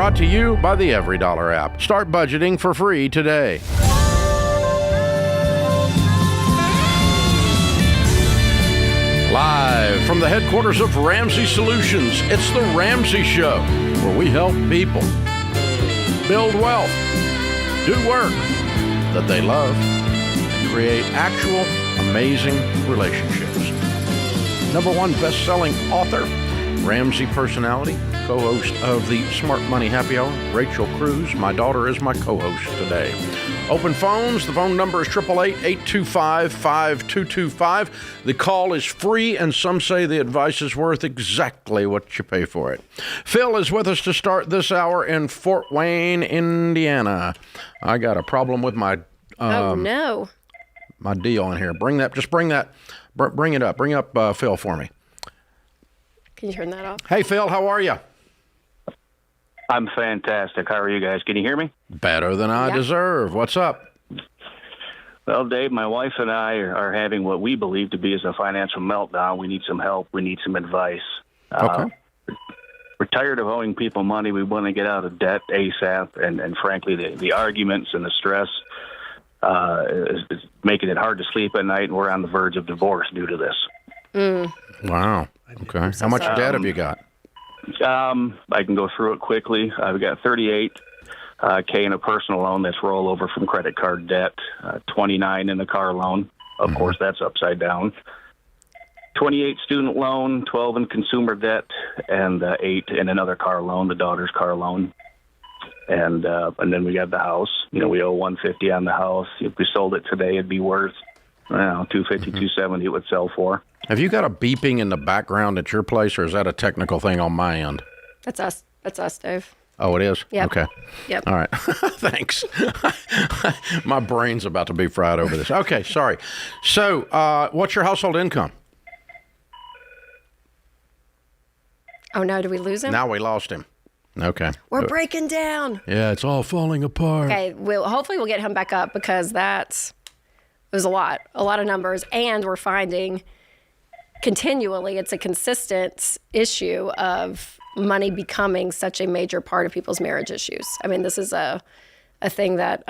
brought to you by the EveryDollar app. Start budgeting for free today. Live from the headquarters of Ramsey Solutions, it's the Ramsey Show, where we help people build wealth, do work that they love, and create actual amazing relationships. #1 best-selling author, Ramsey personality, co-host of the Smart Money Happy Hour, Rachel Cruze. My daughter is my co-host today. Open phones. The phone number is 888-825-5225. The call is free, and some say the advice is worth exactly what you pay for it. Phil is with us to start this hour in Fort Wayne, Indiana. I got a problem with my my deal in here. Bring it up. Bring up Phil for me. Can you turn that off? Hey, Phil, how are you? I'm fantastic. How are you guys? Can you hear me? Better than I deserve. What's up? Well, Dave, my wife and I are having what we believe to be as a financial meltdown. We need some help. We need some advice. Okay. We're tired of owing people money. We want to get out of debt ASAP. And frankly, the arguments and the stress is making it hard to sleep at night. And we're on the verge of divorce due to this. Wow. Okay. How much debt have you got? I can go through it quickly. I've got $38K in a personal loan that's rollover from credit card debt, $29 in the car loan. Of course, that's upside down. $28 student loan, $12 in consumer debt, and $8 in another car loan, the daughter's car loan. And then we got the house. You know, we owe $150 on the house. If we sold it today, it'd be worth, $250, $270 it would sell for. Have you got a beeping in the background at your place, or is that a technical thing on my end? That's us. That's us, Dave. Oh, it is? Yep. Okay. Yep. All right. Thanks. My brain's about to be fried over this. Okay, sorry. So, what's your household income? Oh, no. Did we lose him? Now we lost him. Okay. We're breaking down. Yeah, it's all falling apart. Okay. Hopefully we'll get him back up, because it was a lot of numbers. And we're finding continually it's a consistent issue of money becoming such a major part of people's marriage issues. I mean, this is a thing that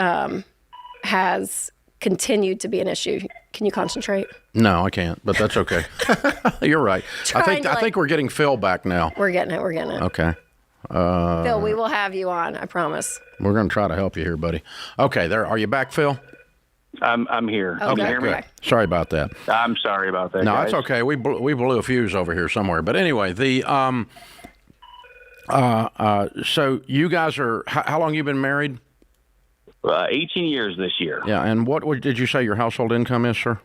has continued to be an issue. Can you concentrate? No, I can't, but that's okay. You're right. I think we're getting Phil back now. We're getting it. Okay. Phil, we will have you on, I promise. We're going to try to help you here, buddy. Okay, are you back, Phil? I'm here. Okay, Can you hear me? good. Sorry about that. I'm sorry about that, No, guys. that's okay. We blew a fuse over here somewhere. But anyway, so you guys are, how long you been married? 18 years this year. Yeah, and what did you say your household income is, sir?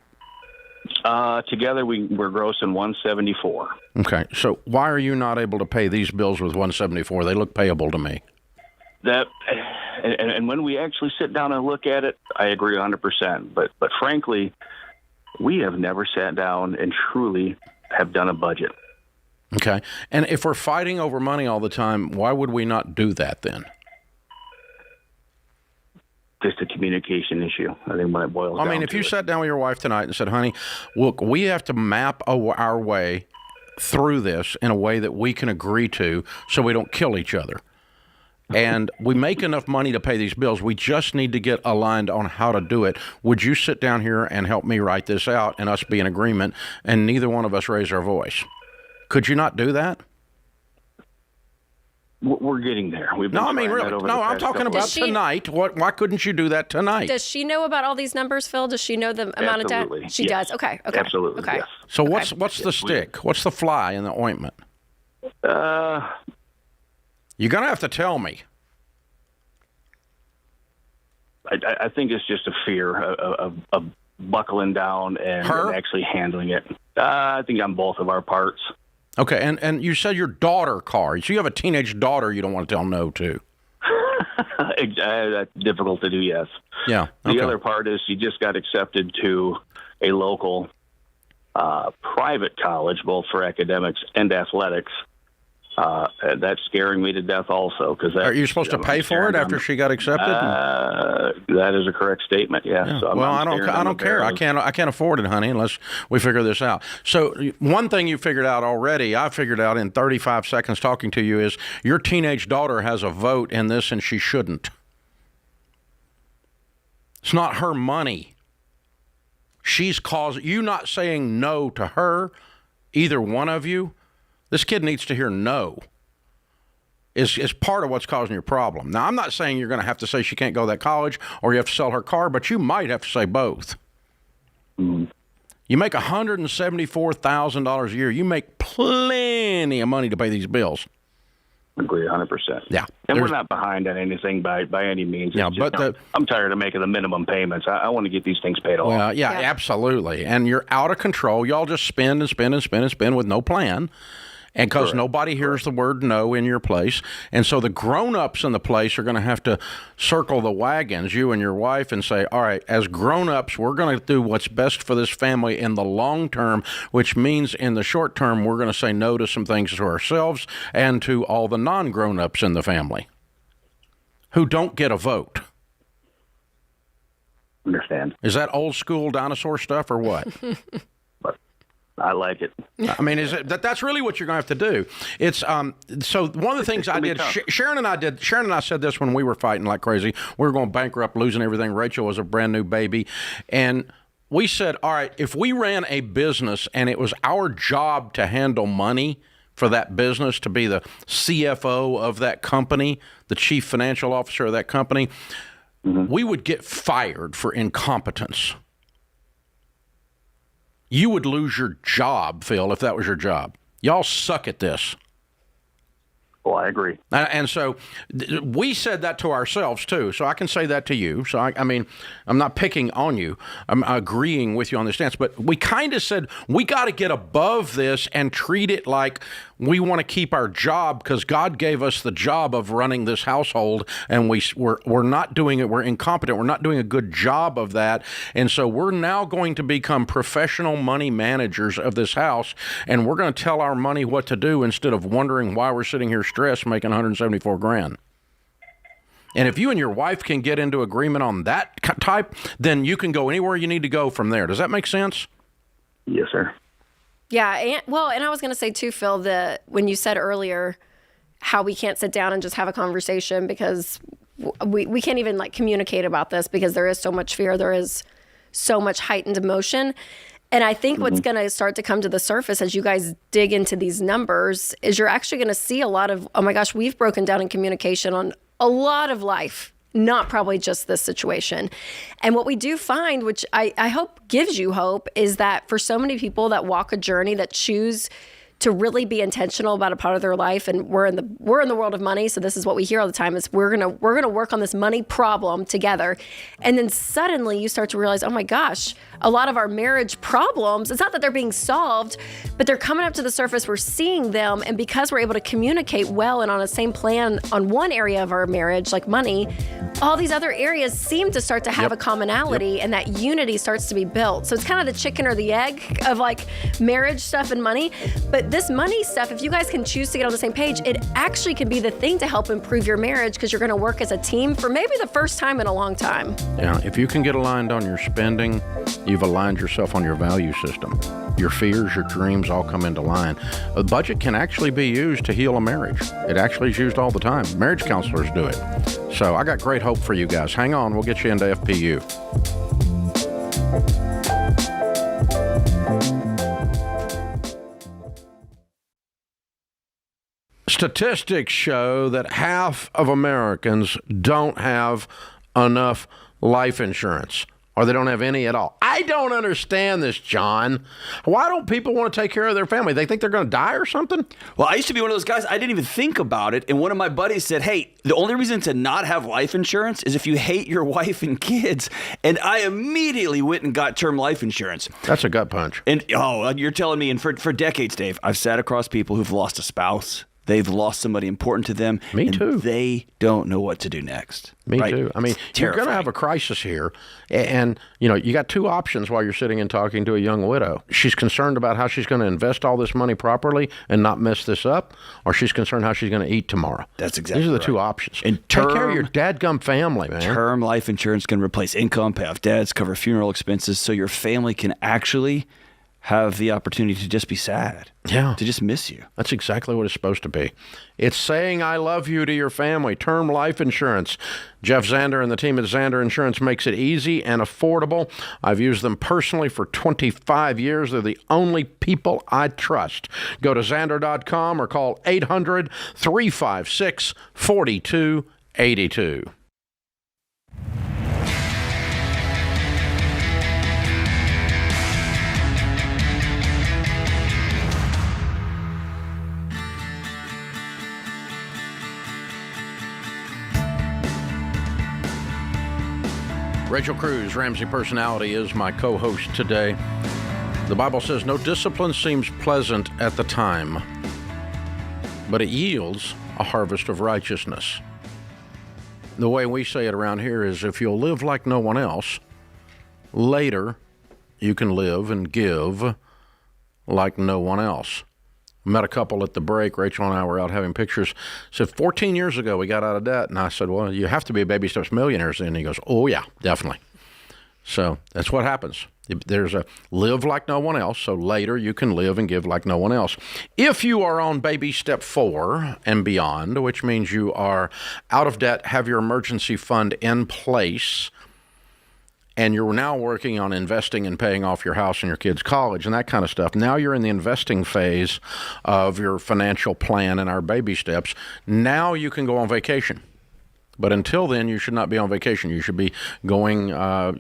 Together we're grossing $174. Okay, so why are you not able to pay these bills with $174? They look payable to me. And when we actually sit down and look at it, I agree 100%. But frankly, we have never sat down and truly have done a budget. Okay. And if we're fighting over money all the time, why would we not do that then? Just a communication issue. I think when it boils down to it. I mean, if you sat down with your wife tonight and said, honey, look, we have to map our way through this in a way that we can agree to so we don't kill each other. And we make enough money to pay these bills. We just need to get aligned on how to do it. Would you sit down here and help me write this out and us be in agreement and neither one of us raise our voice? Could you not do that? We're getting there. We've been really. No, I'm talking about tonight. Why couldn't you do that tonight? Does she know about all these numbers, Phil? Does she know the amount of debt? She does. Okay. Absolutely. Okay. Yes. So what's the stick? What's the fly in the ointment? You're going to have to tell me. I think it's just a fear of buckling down and actually handling it. I think on both of our parts. Okay, and you said your daughter car. So you have a teenage daughter you don't want to tell no to. That's difficult to do, yes. Yeah. Okay. The other part is she just got accepted to a local private college, both for academics and athletics. That's scaring me to death also. Are you supposed to pay for it after she got accepted? That is a correct statement, yeah. So well, I don't care. I can't afford it, honey, unless we figure this out. So one thing you figured out already, I figured out in 35 seconds talking to you, is your teenage daughter has a vote in this and she shouldn't. It's not her money. She's causing, you not saying no to her, either one of you. This kid needs to hear no. Is part of what's causing your problem. Now, I'm not saying you're going to have to say she can't go to that college or you have to sell her car, but you might have to say both. Mm-hmm. You make $174,000 a year. You make plenty of money to pay these bills. I agree 100%. Yeah. And we're not behind on anything by any means. Yeah, just, but I'm tired of making the minimum payments. I want to get these things paid off. Well, yeah, absolutely. And you're out of control. Y'all just spend and spend and spend and spend with no plan. And because nobody hears the word no in your place. And so the grown-ups in the place are going to have to circle the wagons, you and your wife, and say, all right, as grown-ups, we're going to do what's best for this family in the long term, which means in the short term, we're going to say no to some things to ourselves and to all the non-grown-ups in the family who don't get a vote. Understand. Is that old school dinosaur stuff or what? I like it. I mean, that's really what you're going to have to do. It's so one of the things I did. Sharon and I said this when we were fighting like crazy. We were going bankrupt, losing everything. Rachel was a brand new baby, and we said, all right, if we ran a business and it was our job to handle money for that business, to be the CFO of that company, the chief financial officer of that company, we would get fired for incompetence. You would lose your job, Phil, if that was your job. Y'all suck at this. Well, I agree. And so we said that to ourselves, too. So I can say that to you. So, I mean, I'm not picking on you. I'm agreeing with you on this stance. But we kind of said we got to get above this and treat it like we want to keep our job because God gave us the job of running this household, and we're not doing it. We're incompetent. We're not doing a good job of that. And so we're now going to become professional money managers of this house, and we're going to tell our money what to do instead of wondering why we're sitting here stressed making $174,000. And if you and your wife can get into agreement on that type, then you can go anywhere you need to go from there. Does that make sense? Yes, sir. Yeah, and I was going to say too, Phil, that when you said earlier how we can't sit down and just have a conversation because we can't even like communicate about this because there is so much fear, there is so much heightened emotion. And I think what's going to start to come to the surface as you guys dig into these numbers is you're actually going to see a lot of, oh my gosh, we've broken down in communication on a lot of life, not probably just this situation. And what we do find, which I hope gives you hope, is that for so many people that walk a journey, that choose to really be intentional about a part of their life, and we're in the world of money, so this is what we hear all the time, is we're gonna work on this money problem together. And then suddenly you start to realize, oh my gosh, a lot of our marriage problems, it's not that they're being solved, but they're coming up to the surface, we're seeing them, and because we're able to communicate well and on the same plan on one area of our marriage, like money, all these other areas seem to start to have a commonality, and that unity starts to be built. So it's kind of the chicken or the egg of like marriage stuff and money. But this money stuff, if you guys can choose to get on the same page, it actually can be the thing to help improve your marriage because you're going to work as a team for maybe the first time in a long time. Yeah, if you can get aligned on your spending, you've aligned yourself on your value system. Your fears, your dreams all come into line. A budget can actually be used to heal a marriage. It actually is used all the time. Marriage counselors do it. So I got great hope for you guys. Hang on, we'll get you into FPU. Statistics show that half of Americans don't have enough life insurance, or they don't have any at all. I don't understand this, John. Why don't people want to take care of their family? They think they're going to die or something? Well, I used to be one of those guys. I didn't even think about it. And one of my buddies said, hey, the only reason to not have life insurance is if you hate your wife and kids. And I immediately went and got term life insurance. That's a gut punch. And, you're telling me, and for decades, Dave, I've sat across people who've lost a spouse. they've lost somebody important to them. Me and too. They don't know what to do next. Me right? too. I mean, you're going to have a crisis here. And, you got two options while you're sitting and talking to a young widow. She's concerned about how she's going to invest all this money properly and not mess this up, or she's concerned how she's going to eat tomorrow. That's exactly These are the right. two options. And take care of your dadgum family, man. Term life insurance can replace income, pay off debts, cover funeral expenses, so your family can actually have the opportunity to just be sad. Yeah. To just miss you. That's exactly what it's supposed to be. It's saying I love you to your family. Term life insurance. Jeff Zander and the team at Zander Insurance makes it easy and affordable. I've used them personally for 25 years. They're the only people I trust. Go to Zander.com or call 800-356-4282. Rachel Cruze, Ramsey Personality, is my co-host today. The Bible says, no discipline seems pleasant at the time, but it yields a harvest of righteousness. The way we say it around here is, if you'll live like no one else, later you can live and give like no one else. Met a couple at the break. Rachel and I were out having pictures. Said 14 years ago we got out of debt. And I said, well, you have to be baby steps millionaires. And he goes, oh, yeah, definitely. So that's what happens. There's a live like no one else, so later you can live and give like no one else. If you are on baby step 4 and beyond, which means you are out of debt, have your emergency fund in place, and you're now working on investing and paying off your house and your kids' college and that kind of stuff. Now you're in the investing phase of your financial plan and our baby steps. Now you can go on vacation. But until then, you should not be on vacation. You should be going,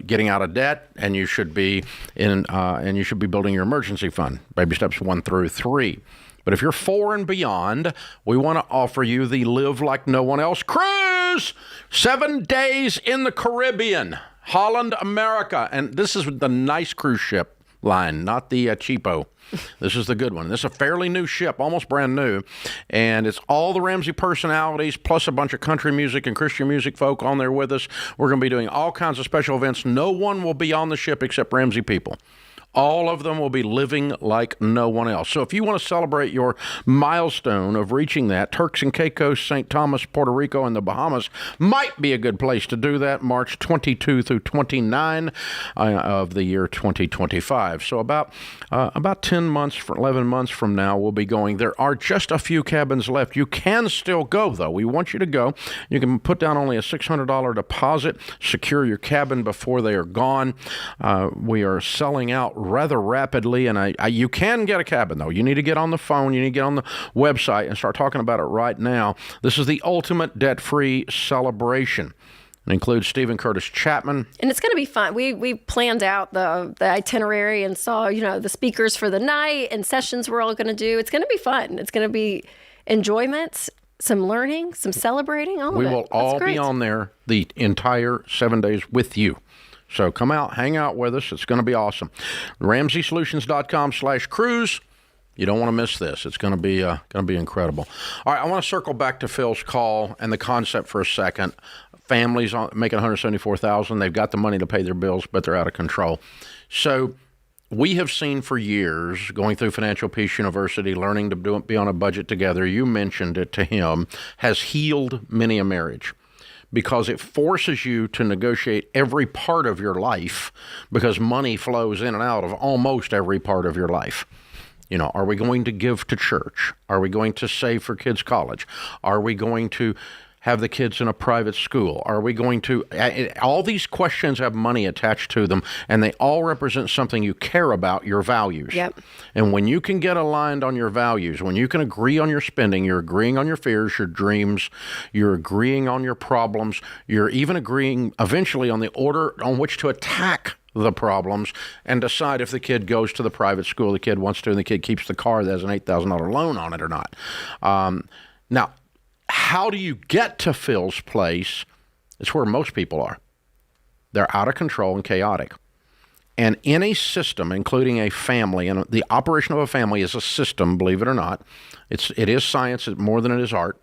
getting out of debt, and you should be building your emergency fund. Baby steps 1 through 3. But if you're 4 and beyond, we want to offer you the Live Like No One Else cruise. 7 days in the Caribbean. Holland, America. And this is the nice cruise ship line, not the cheapo. This is the good one. This is a fairly new ship, almost brand new. And it's all the Ramsey personalities, plus a bunch of country music and Christian music folk on there with us. We're going to be doing all kinds of special events. No one will be on the ship except Ramsey people. All of them will be living like no one else. So if you want to celebrate your milestone of reaching that, Turks and Caicos, St. Thomas, Puerto Rico, and the Bahamas might be a good place to do that, March 22 through 29 of the year 2025. So about 10 months, 11 months from now, we'll be going. There are just a few cabins left. You can still go, though. We want you to go. You can put down only a $600 deposit, secure your cabin before they are gone. We are selling out rather rapidly, and you can get a cabin, though. You need to get on the phone, you need to get on the website and start talking about it right now. This is the ultimate debt-free celebration. It includes Stephen Curtis Chapman. And it's going to be fun. We planned out the itinerary and saw, the speakers for the night and sessions we're all going to do. It's going to be fun. It's going to be enjoyment, some learning, some celebrating, all of it. We will all be on there the entire 7 days with you. So come out, hang out with us. It's going to be awesome. RamseySolutions.com/cruise. You don't want to miss this. It's going to be incredible. All right, I want to circle back to Phil's call and the concept for a second. Families making $174,000. They've got the money to pay their bills, but they're out of control. So we have seen for years, going through Financial Peace University, learning to be on a budget together, you mentioned it to him, has healed many a marriage. Because it forces you to negotiate every part of your life, because money flows in and out of almost every part of your life. Are we going to give to church? Are we going to save for kids' college? Are we going to have the kids in a private school? Are we going to... All these questions have money attached to them, and they all represent something you care about, your values. Yep. And when you can get aligned on your values, when you can agree on your spending, you're agreeing on your fears, your dreams, you're agreeing on your problems, you're even agreeing eventually on the order on which to attack the problems and decide if the kid goes to the private school the kid wants to and the kid keeps the car that has an $8,000 loan on it or not. Now, how do you get to Phil's place? It's where most people are. They're out of control and chaotic. And any system, including a family, and the operation of a family is a system, believe it or not. It is science more than it is art.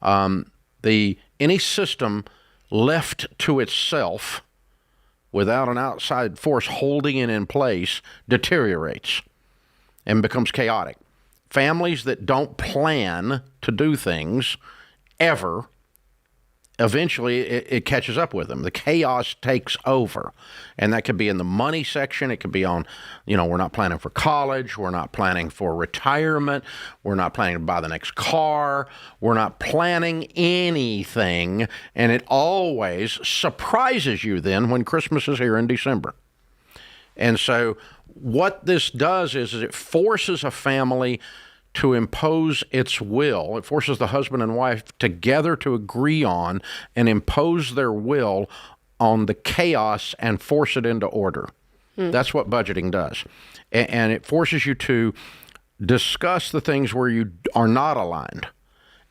Any system left to itself without an outside force holding it in place deteriorates and becomes chaotic. Families that don't plan to do things ever, eventually it catches up with them. The chaos takes over. And that could be in the money section. It could be on, we're not planning for college. We're not planning for retirement. We're not planning to buy the next car. We're not planning anything. And it always surprises you then when Christmas is here in December. And so what this does is it forces a family to impose its will. It forces the husband and wife together to agree on and impose their will on the chaos and force it into order. That's what budgeting does. And it forces you to discuss the things where you are not aligned.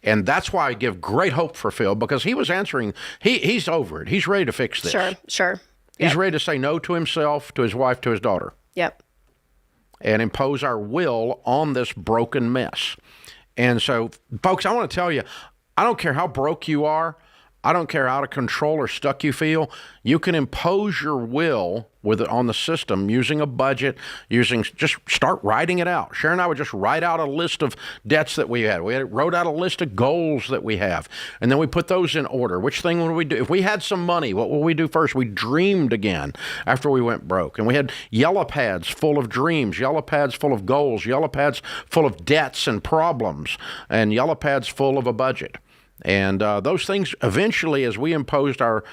And that's why I give great hope for Phil, because he was answering, he's over it. He's ready to fix this. Sure. He's ready to say no to himself, to his wife, to his daughter. Yep. And impose our will on this broken mess. And so, folks, I want to tell you, I don't care how broke you are. I don't care how out of control or stuck you feel. You can impose your will on the system using a budget, just start writing it out. Sharon and I would just write out a list of debts that we had. Wrote out a list of goals that we have. And then we put those in order. Which thing would we do? If we had some money, what will we do first? We dreamed again after we went broke. And we had yellow pads full of dreams, yellow pads full of goals, yellow pads full of debts and problems, and yellow pads full of a budget. And those things eventually, as we imposed our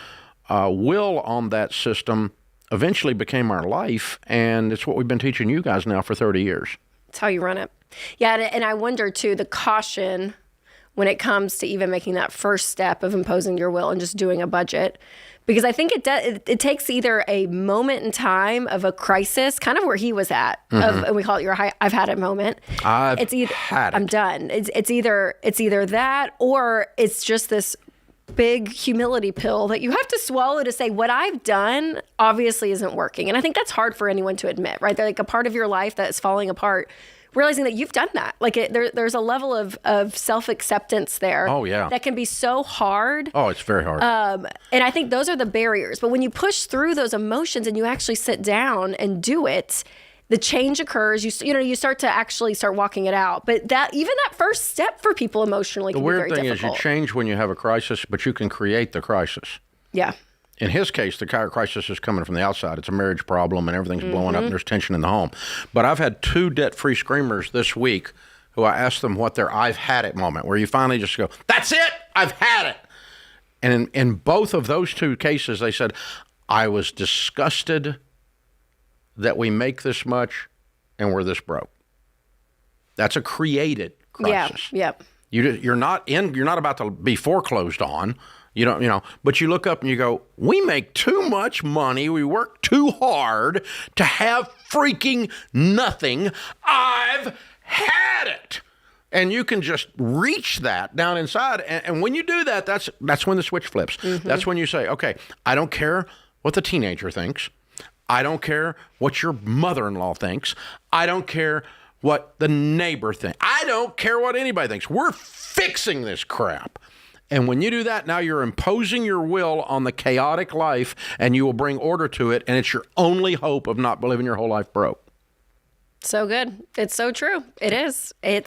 will on that system, eventually became our life. And it's what we've been teaching you guys now for 30 years. It's how you run it. Yeah, and I wonder, too, the caution when it comes to even making that first step of imposing your will and just doing a budget. Because I think it takes either a moment in time of a crisis, kind of where he was at, and we call it your I've had it moment. Had it. I'm done. It's either that, or it's just this big humility pill that you have to swallow to say, what I've done obviously isn't working. And I think that's hard for anyone to admit, right? They're like a part of your life that's falling apart. Realizing that you've done that. Like there's a level of self-acceptance there. Oh, yeah. That can be so hard. Oh, it's very hard. And I think those are the barriers. But when you push through those emotions and you actually sit down and do it, the change occurs. You start to actually start walking it out. But that first step for people emotionally can be very difficult. The weird thing is you change when you have a crisis, but you can create the crisis. Yeah. In his case, the crisis is coming from the outside. It's a marriage problem and everything's blowing up and there's tension in the home. But I've had 2 debt-free screamers this week who I asked them what their I've had it moment, where you finally just go, that's it, I've had it. And in both of those 2 cases, they said, I was disgusted that we make this much and we're this broke. That's a created crisis. Yeah. You're not about to be foreclosed on. But you look up and you go, we make too much money. We work too hard to have freaking nothing. I've had it. And you can just reach that down inside. And when you do that, that's when the switch flips. That's when you say, okay, I don't care what the teenager thinks. I don't care what your mother-in-law thinks. I don't care what the neighbor thinks. I don't care what anybody thinks. We're fixing this crap. And when you do that, now you're imposing your will on the chaotic life, and you will bring order to it, and it's your only hope of not living your whole life broke. So good. It's so true. It is. And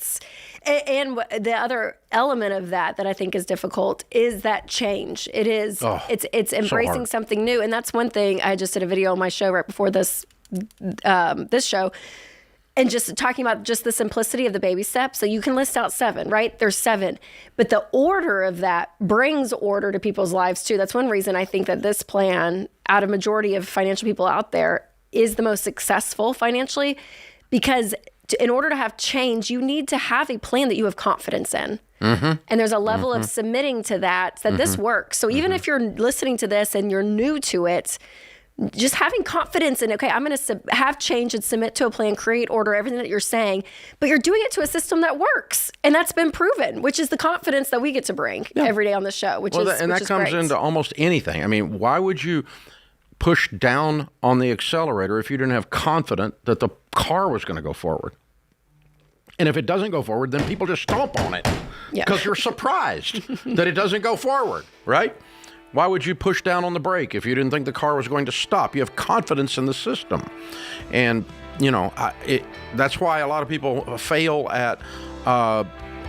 the other element of that I think is difficult is that change. It is. It's embracing something new, and that's one thing. I just did a video on my show right before this show. And just talking about just the simplicity of the baby steps. So you can list out 7, right? There's 7. But the order of that brings order to people's lives too. That's one reason I think that this plan, out of majority of financial people out there, is the most successful financially. Because in order to have change, you need to have a plan that you have confidence in. And there's a level of submitting to that this works. So even if you're listening to this and you're new to it, just having confidence in, okay, I'm going to have change and submit to a plan, create order, everything that you're saying, but you're doing it to a system that works. And that's been proven, which is the confidence that we get to bring every day on the show, which is that comes great. Into almost anything. I mean, why would you push down on the accelerator if you didn't have confidence that the car was going to go forward. And if it doesn't go forward, then people just stomp on it because you're surprised that it doesn't go forward, right? Why would you push down on the brake if you didn't think the car was going to stop? You have confidence in the system. And, that's why a lot of people fail at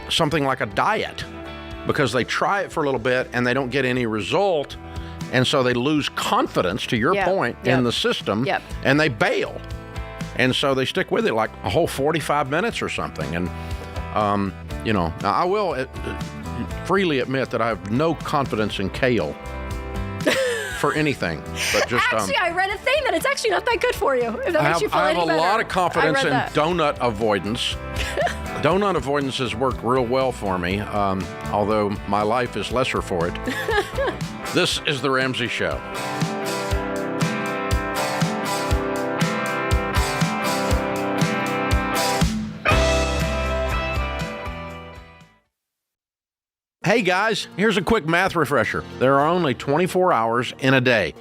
something like a diet, because they try it for a little bit and they don't get any result. And so they lose confidence, to your point, in the system, and they bail. And so they stick with it like a whole 45 minutes or something. And, now I will freely admit that I have no confidence in kale for anything. But just actually, I read a thing that it's actually not that good for you. If that makes you feel any better. I have a lot of confidence in donut avoidance. Donut avoidance has worked real well for me, although my life is lesser for it. This is The Ramsey Show. Hey guys, here's a quick math refresher. There are only 24 hours in a day.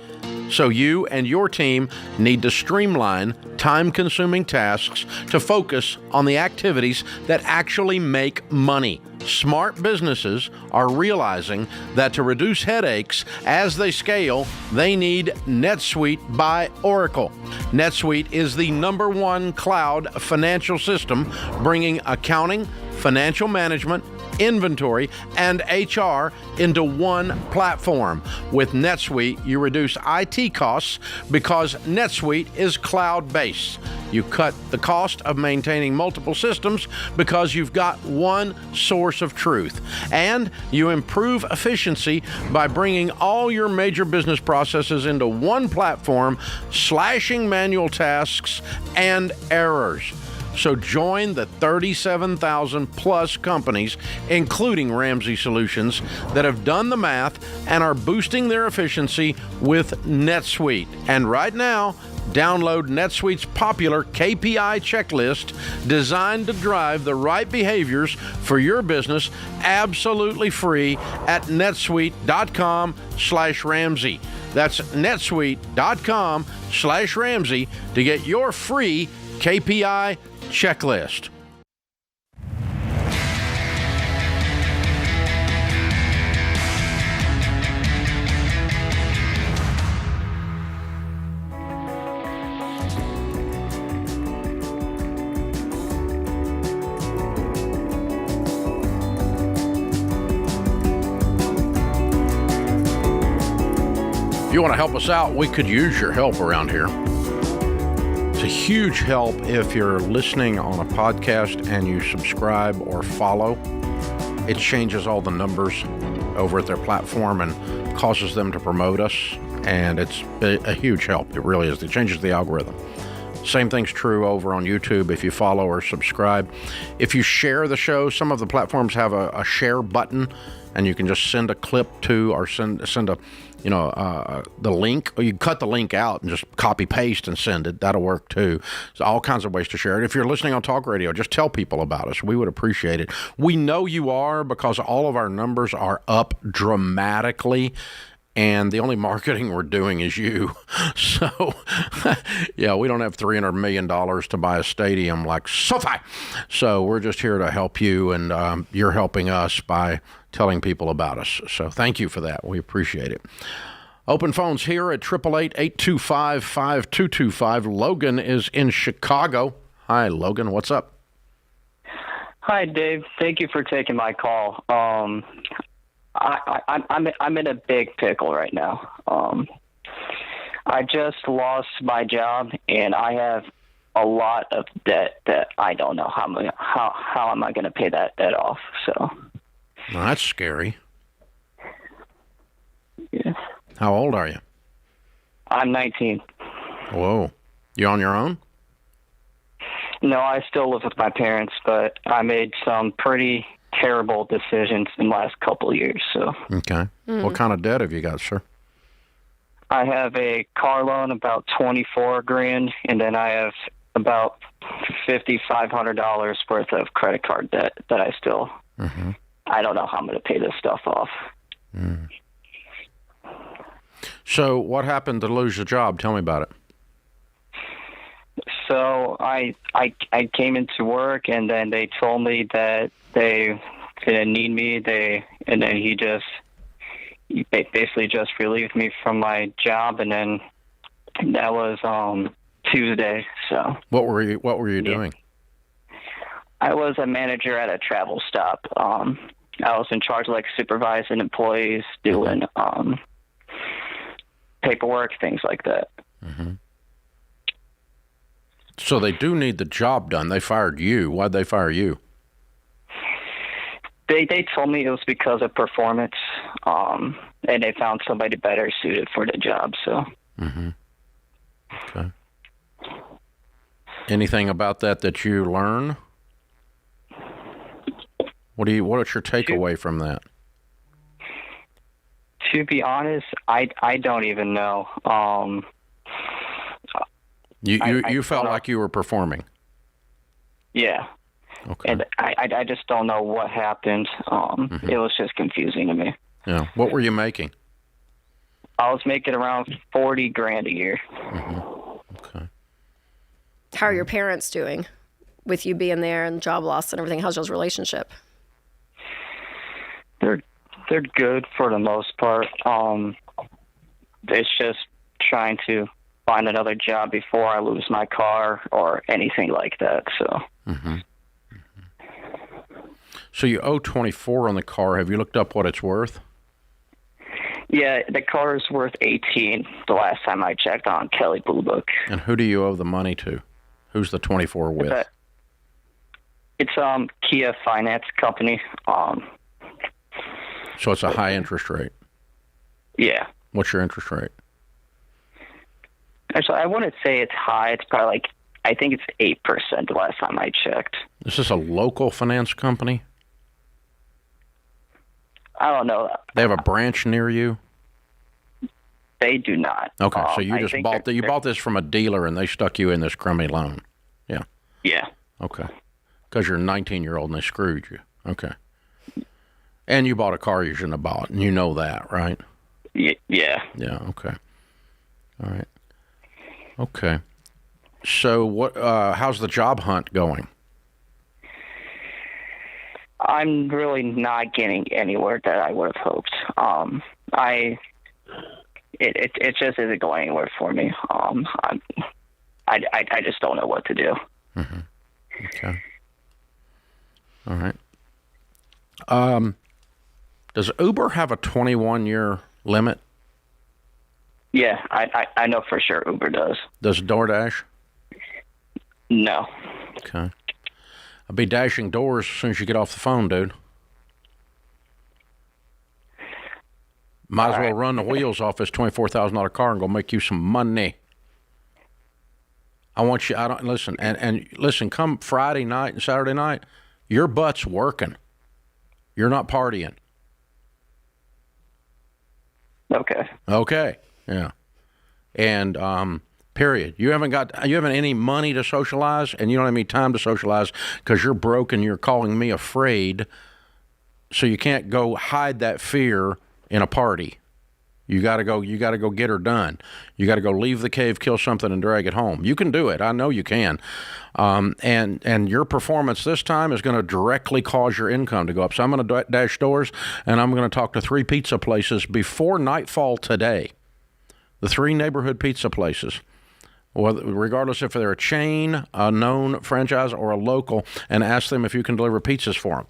So you and your team need to streamline time-consuming tasks to focus on the activities that actually make money. Smart businesses are realizing that to reduce headaches as they scale, they need NetSuite by Oracle. NetSuite is the #1 cloud financial system, bringing accounting, financial management, inventory, and HR into one platform. With NetSuite, you reduce IT costs because NetSuite is cloud-based. You cut the cost of maintaining multiple systems because you've got one source of truth. And you improve efficiency by bringing all your major business processes into one platform, slashing manual tasks and errors. So join the 37,000 plus companies, including Ramsey Solutions, that have done the math and are boosting their efficiency with NetSuite. And right now, download NetSuite's popular KPI checklist designed to drive the right behaviors for your business absolutely free at netsuite.com/Ramsey. That's netsuite.com/Ramsey to get your free KPI checklist. If you want to help us out, we could use your help around here. It's a huge help if you're listening on a podcast and you subscribe or follow. It changes all the numbers over at their platform and causes them to promote us, and it's a huge help. It really is. It changes the algorithm. Same thing's true over on YouTube if you follow or subscribe. If you share the show, some of the platforms have a share button, and you can just send a clip to or send a the link, or you can cut the link out and just copy paste and send it. That'll work too. So all kinds of ways to share it. If you're listening on talk radio, just tell people about us. We would appreciate it. We know you are, because all of our numbers are up dramatically, and the only marketing we're doing is you. So, yeah, we don't have $300 million to buy a stadium like SoFi. So we're just here to help you, and you're helping us by telling people about us. So thank you for that. We appreciate it. Open phones here at 888-825-5225. Logan is in Chicago. Hi, Logan. What's up? Hi, Dave. Thank you for taking my call. I'm in a big pickle right now. I just lost my job, and I have a lot of debt that I don't know how am I going to pay that debt off. So. Well, that's scary. Yeah. How old are you? I'm 19. Whoa. You on your own? No, I still live with my parents, but I made some pretty terrible decisions in the last couple of years. So. Okay. What kind of debt have you got, sir? I have a car loan, about $24,000, and then I have about $5,500 worth of credit card debt that I still. Mm-hmm. I don't know how I'm going to pay this stuff off. So what happened to lose the job? Tell me about it. So I came into work, and then they told me that they didn't need me. And then he basically just relieved me from my job, and then that was Tuesday. So what were you doing? I was a manager at a travel stop. I was in charge of supervising employees, doing paperwork, things like that. Mm-hmm. So they do need the job done. They fired you. Why'd they fire you? They told me it was because of performance, and they found somebody better suited for the job. So. Mm-hmm. Okay. Anything about that you learn? What's your takeaway from that? To be honest, I don't even know. You felt like you were performing. Yeah. Okay. And I just don't know what happened. Mm-hmm. It was just confusing to me. Yeah. What were you making? I was making around $40,000 a year. Mm-hmm. Okay. How are your parents doing with you being there and job loss and everything? How's y'all's relationship? They're good for the most part. It's just trying to find another job before I lose my car or anything like that. So. Mm-hmm. So you owe $24,000 on the car. Have you looked up what it's worth? Yeah, the car is worth $18,000 the last time I checked on Kelley Blue Book. And who do you owe the money to? Who's the $24,000 with? It's Kia Finance Company. So it's a high interest rate. Yeah. What's your interest rate? Actually, I wouldn't say it's high. It's probably I think it's 8% the last time I checked. Is this a local finance company? I don't know. They have a branch near you? They do not. Okay, so you just bought this from a dealer and they stuck you in this crummy loan. Yeah. Yeah. Okay. Because you're a 19-year-old and they screwed you. Okay. And you bought a car you shouldn't have bought, and you know that, right? Yeah. Yeah, okay. All right. Okay. So what? How's the job hunt going? I'm really not getting anywhere that I would have hoped. It just isn't going anywhere for me. I just don't know what to do. Mm-hmm. Okay. All right. Does Uber have a 21-year limit? Yeah, I know for sure Uber does. Does DoorDash? No. Okay. I'll be dashing doors as soon as you get off the phone, dude. Might as well run the wheels off this $24,000 car and go make you some money. I want you. Listen. And listen. Come Friday night and Saturday night, your butt's working. You're not partying. Okay. Okay. Yeah. And period. You haven't any money to socialize, and you don't have any time to socialize because you're broke and you're calling me afraid. So you can't go hide that fear in a party. You got to go get her done. You got to go leave the cave, kill something, and drag it home. You can do it. I know you can. And your performance this time is going to directly cause your income to go up. So I'm going to dash doors, and I'm going to talk to 3 pizza places before nightfall today. The 3 neighborhood pizza places, regardless if they're a chain, a known franchise, or a local, and ask them if you can deliver pizzas for them.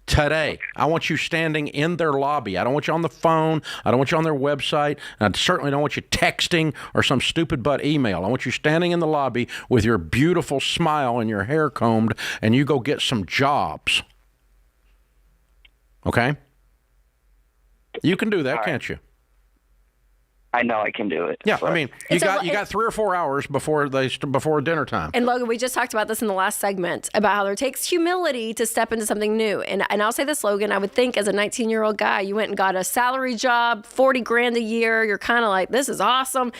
Today, I want you standing in their lobby. I don't want you on the phone. I don't want you on their website. And I certainly don't want you texting or some stupid butt email. I want you standing in the lobby with your beautiful smile and your hair combed, and you go get some jobs. Okay? You can do that, can't you? I know I can do it. Yeah, I mean, you got 3 or 4 hours before dinner time. And Logan, we just talked about this in the last segment about how there takes humility to step into something new. And I'll say this, Logan, I would think as a 19-year-old guy, you went and got a salary job, $40,000 a year. You're kind of like, this is awesome.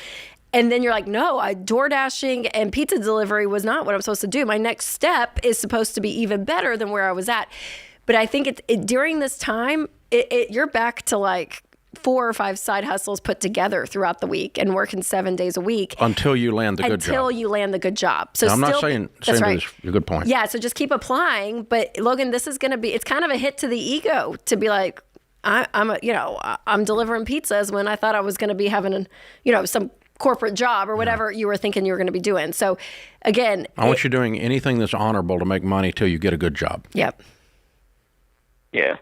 And then you're like, no, door dashing and pizza delivery was not what I'm supposed to do. My next step is supposed to be even better than where I was at. But I think during this time, you're back to like 4 or 5 side hustles put together throughout the week and working 7 days a week until you land the good job. Until you land the good job. So now, I'm not still, saying that's right. this is a good point. Yeah, so just keep applying. But Logan, this is going to be, it's kind of a hit to the ego to be like, I'm delivering pizzas when I thought I was going to be having some corporate job or whatever you were thinking you were going to be doing. So again, I want you doing anything that's honorable to make money till you get a good job. Yep. Yeah.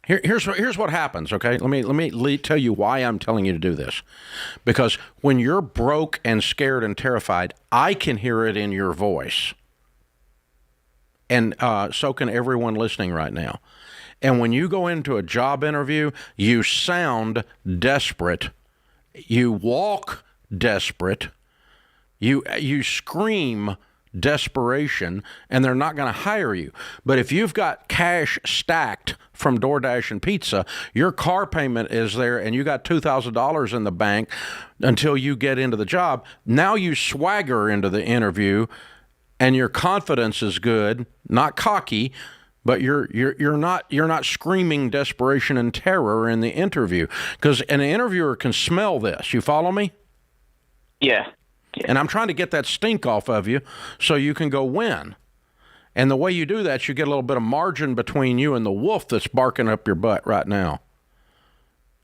Here's what happens, okay? Let me tell you why I'm telling you to do this. Because when you're broke and scared and terrified, I can hear it in your voice. And so can everyone listening right now. And when you go into a job interview, you sound desperate. You walk desperate. You scream desperation, and they're not going to hire you. But if you've got cash stacked from DoorDash and pizza, your car payment is there, and you got $2,000 in the bank until you get into the job. Now you swagger into the interview, and your confidence is good, not cocky, but you're not screaming desperation and terror in the interview, because an interviewer can smell this. You follow me? Yeah. And I'm trying to get that stink off of you so you can go win. And the way you do that, you get a little bit of margin between you and the wolf that's barking up your butt right now.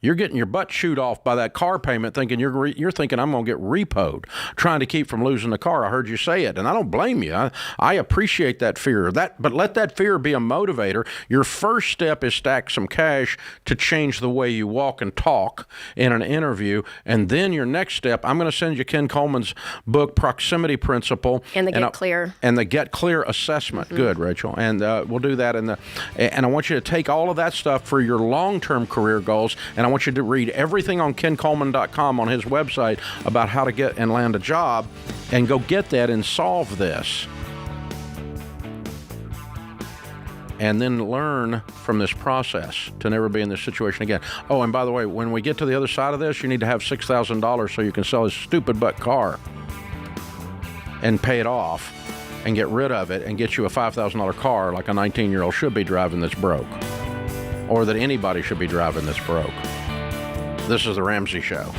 You're getting your butt chewed off by that car payment, thinking you're thinking I'm going to get repoed, trying to keep from losing the car. I heard you say it, and I don't blame you. I appreciate that fear. But let that fear be a motivator. Your first step is stack some cash to change the way you walk and talk in an interview, and then your next step, I'm going to send you Ken Coleman's book, Proximity Principle, and the Get Clear, and the Get Clear assessment. Mm-hmm. Good, Rachel, and we'll do that and I want you to take all of that stuff for your long-term career goals, and I want you to read everything on kencoleman.com on his website about how to get and land a job, and go get that and solve this. And then learn from this process to never be in this situation again. Oh, and by the way, when we get to the other side of this, you need to have $6,000 so you can sell this stupid butt car and pay it off and get rid of it and get you a $5,000 car like a 19-year-old should be driving that's broke, or that anybody should be driving that's broke. This is The Ramsey Show.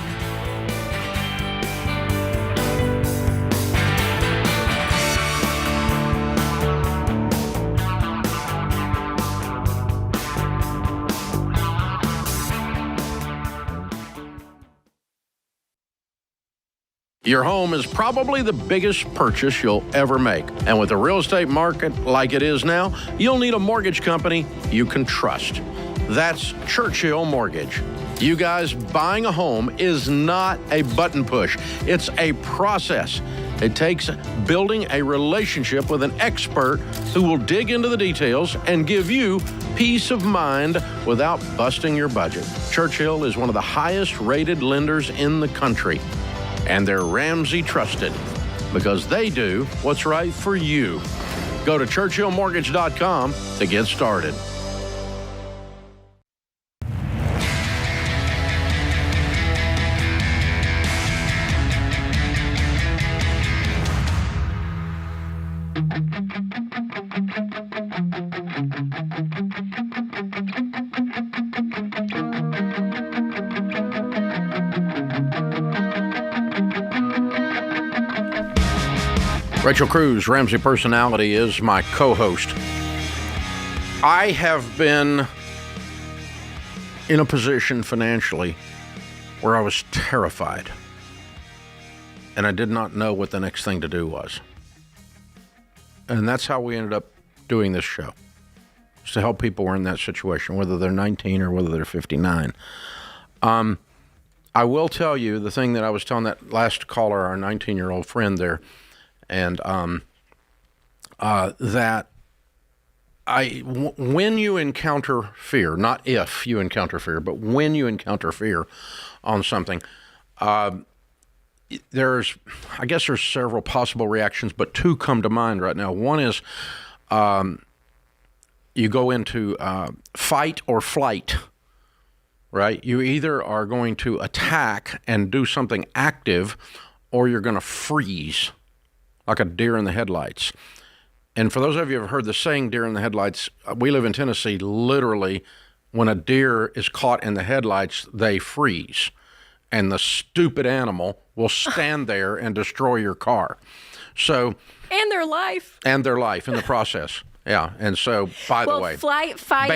Your home is probably the biggest purchase you'll ever make. And with the real estate market like it is now, you'll need a mortgage company you can trust. That's Churchill Mortgage. You guys, buying a home is not a button push. It's a process. It takes building a relationship with an expert who will dig into the details and give you peace of mind without busting your budget. Churchill is one of the highest rated lenders in the country, and they're Ramsey trusted because they do what's right for you. Go to churchillmortgage.com to get started. Rachel Cruze, Ramsey Personality, is my co-host. I have been in a position financially where I was terrified, and I did not know what the next thing to do was. And that's how we ended up doing this show, is to help people who are in that situation, whether they're 19 or whether they're 59. I will tell you the thing that I was telling that last caller, our 19-year-old friend there, and that when you encounter fear, not if you encounter fear, but when you encounter fear on something, there's several possible reactions, but two come to mind right now. One is you go into fight or flight, right? You either are going to attack and do something active, or you're going to freeze like a deer in the headlights. And for those of you who have heard the saying deer in the headlights, we live in Tennessee. Literally, when a deer is caught in the headlights, they freeze. And the stupid animal will stand there and destroy your car. So, and their life in the process. Yeah, and so, by the way, flight, fight,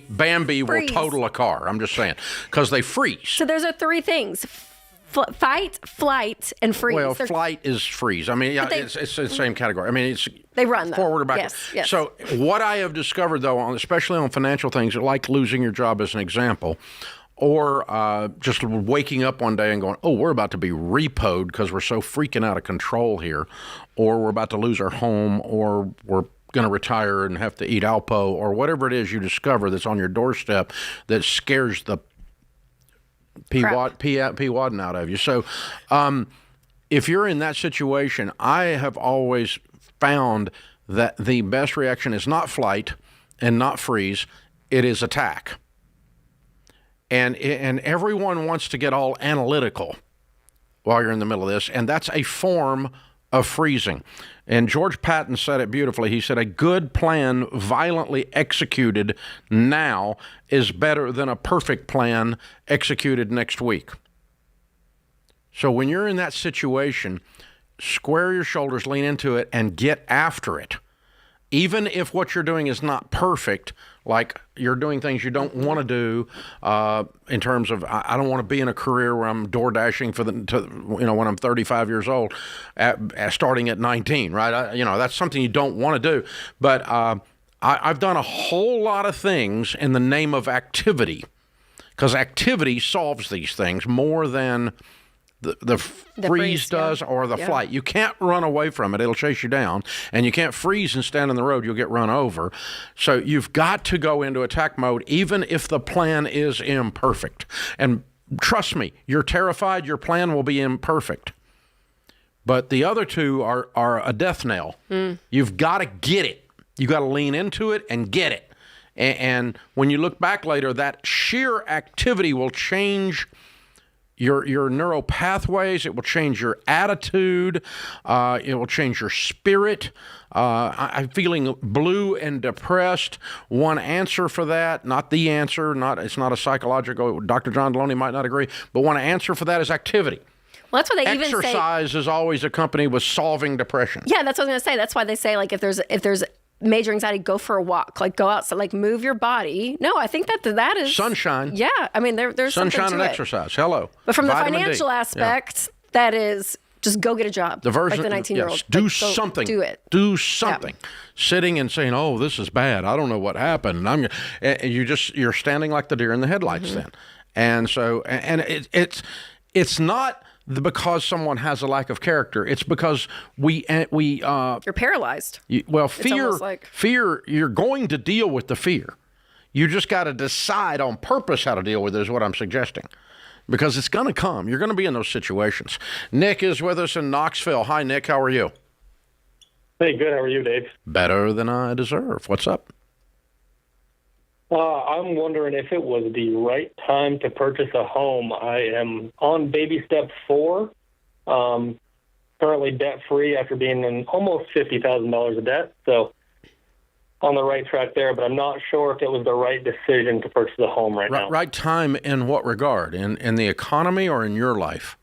Bambi will freeze. total a car. I'm just saying, because they freeze. So those are three things: fight, flight, and freeze. Well, flight is freeze. I mean, yeah, it's the same category. I mean, they run though. Forward or back. Yes. So what I have discovered, though, especially on financial things, like losing your job as an example, or just waking up one day and going, oh, we're about to be repoed because we're so freaking out of control here, or we're about to lose our home, or we're going to retire and have to eat Alpo, or whatever it is you discover that's on your doorstep that scares the P-wadding out of you. So if you're in that situation, I have always found that the best reaction is not flight and not freeze, it is attack. And everyone wants to get all analytical while you're in the middle of this, and that's a form of freezing. And George Patton said it beautifully. He said, a good plan violently executed now is better than a perfect plan executed next week. So when you're in that situation, square your shoulders, lean into it, and get after it. Even if what you're doing is not perfect, like you're doing things you don't want to do, in terms of, I don't want to be in a career where I'm door dashing when I'm 35 years old, starting at 19, right? That's something you don't want to do. But I've done a whole lot of things in the name of activity, because activity solves these things more than the freeze does, or the flight. You can't run away from it. It'll chase you down. And you can't freeze and stand in the road. You'll get run over. So you've got to go into attack mode, even if the plan is imperfect. And trust me, you're terrified, your plan will be imperfect. But the other two are a death knell. You've got to get it. You've got to lean into it and get it. And when you look back later, that sheer activity will change your neural pathways. It will change your attitude. It will change your spirit. I'm feeling blue and depressed. One answer for that, not the answer, it's not a psychological, Dr. John Deloney might not agree, but one answer for that is activity. Well, that's what they even say. Exercise is always accompanied with solving depression. Yeah, that's what I was going to say. That's why they say, like, if there's major anxiety, go for a walk, like go outside, like move your body. No, I think that is sunshine. Yeah, I mean there's sunshine something to and it. exercise. Hello. But from Vitamin the financial aspect, that is just go get a job. The version, like the 19-year-old. Yes, do something. Do it. Do something. Yeah. Sitting and saying, "Oh, this is bad. I don't know what happened." And you're standing like the deer in the headlights then. And so it's not because someone has a lack of character. It's because you're paralyzed. Fear, you're going to deal with the fear. You just got to decide on purpose how to deal with it, is what I'm suggesting. Because it's going to come. You're going to be in those situations. Nick is with us in Knoxville. Hi, Nick. How are you? Hey, good. How are you, Dave? Better than I deserve. What's up? I'm wondering if it was the right time to purchase a home. I am on baby step 4, currently debt-free after being in almost $50,000 of debt. So on the right track there, but I'm not sure if it was the right decision to purchase a home right now. Right time in what regard? In the economy or in your life?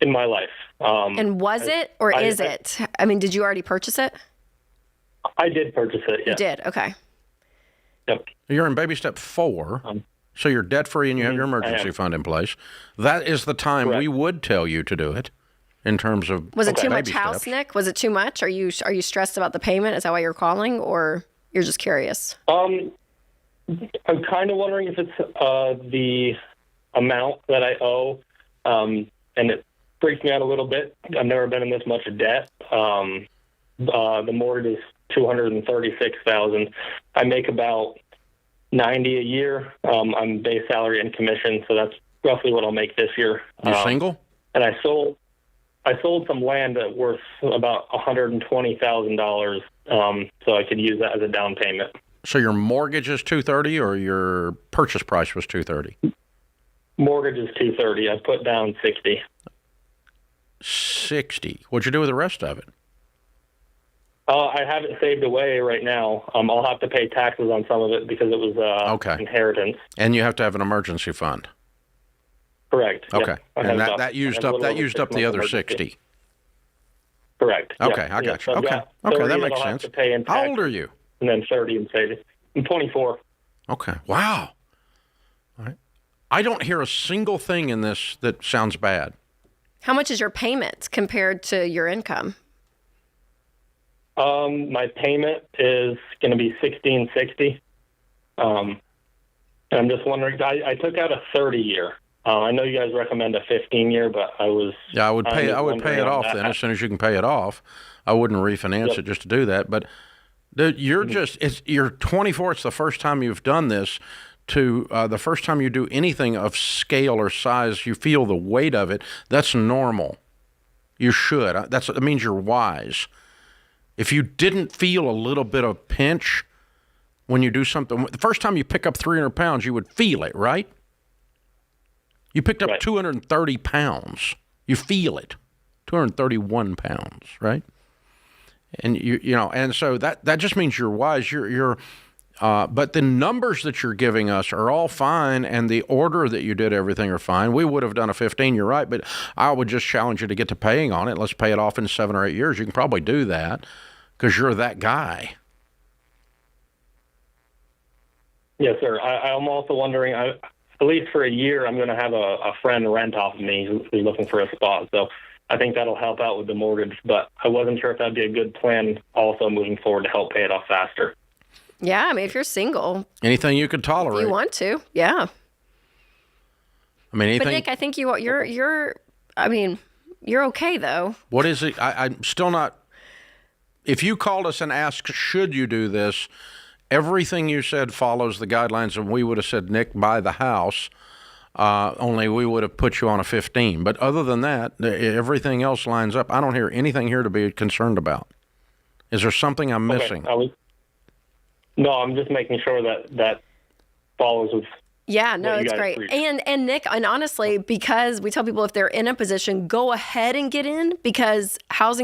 In my life. And was it or is it? I mean, did you already purchase it? I did purchase it, yeah. You did? Okay. Yep. You're in baby step 4, so you're debt-free and you have your emergency fund in place. That is the time we would tell you to do it in terms of Was it too much house, steps. Nick? Was it too much? Are you stressed about the payment? Is that why you're calling, or you're just curious? I'm kind of wondering if it's the amount that I owe, and it freaks me out a little bit. I've never been in this much debt. The mortgage is $236,000. I make about $90,000 a year. I'm base salary and commission, so that's roughly what I'll make this year. You single? And I sold some land that worth about $120,000, so I could use that as a down payment. So your mortgage is $230,000, or your purchase price was $230,000? Mortgage is $230,000. I put down $60,000. $60,000. What'd you do with the rest of it? I have it saved away right now. I'll have to pay taxes on some of it because it was inheritance. And you have to have an emergency fund. Correct. Okay. Yep. And that used up the other 60. Correct. Okay, Yep. I got you. So Okay. That makes sense. To pay in How tax, old are you? And then 30 in savings. I'm 24. Okay. Wow. All right. I don't hear a single thing in this that sounds bad. How much is your payment compared to your income? My payment is going to be $1,660. And I'm just wondering, I took out a 30-year. I know you guys recommend a 15-year, but I would pay it off then as soon as you can pay it off. I wouldn't refinance it just to do that. But dude, you're 24. It's the first time you've done this. The first time you do anything of scale or size, you feel the weight of it. That's normal. You should. That means you're wise. If you didn't feel a little bit of pinch when you do something, the first time you pick up 300 pounds, you would feel it, right? You picked up 230 pounds. You feel it. 231 pounds, right? And and so that just means you're wise. But the numbers that you're giving us are all fine, and the order that you did everything are fine. We would have done a 15, you're right, but I would just challenge you to get to paying on it. Let's pay it off in 7 or 8 years. You can probably do that because you're that guy. Yes, sir. I'm also wondering, at least for a year, I'm going to have a friend rent off of me who's looking for a spot. So I think that'll help out with the mortgage, but I wasn't sure if that'd be a good plan also moving forward to help pay it off faster. Yeah, I mean, if you're single. Anything you could tolerate. If you want to, yeah. I mean, anything. But Nick, I think you're okay though. What is it? I'm still not. If you called us and asked, should you do this, everything you said follows the guidelines, and we would have said, Nick, buy the house. Only we would have put you on a 15. But other than that, everything else lines up. I don't hear anything here to be concerned about. Is there something I'm missing? No, I'm just making sure that follows with. Yeah, no, it's great. And Nick, and honestly, because we tell people if they're in a position, go ahead and get in, because house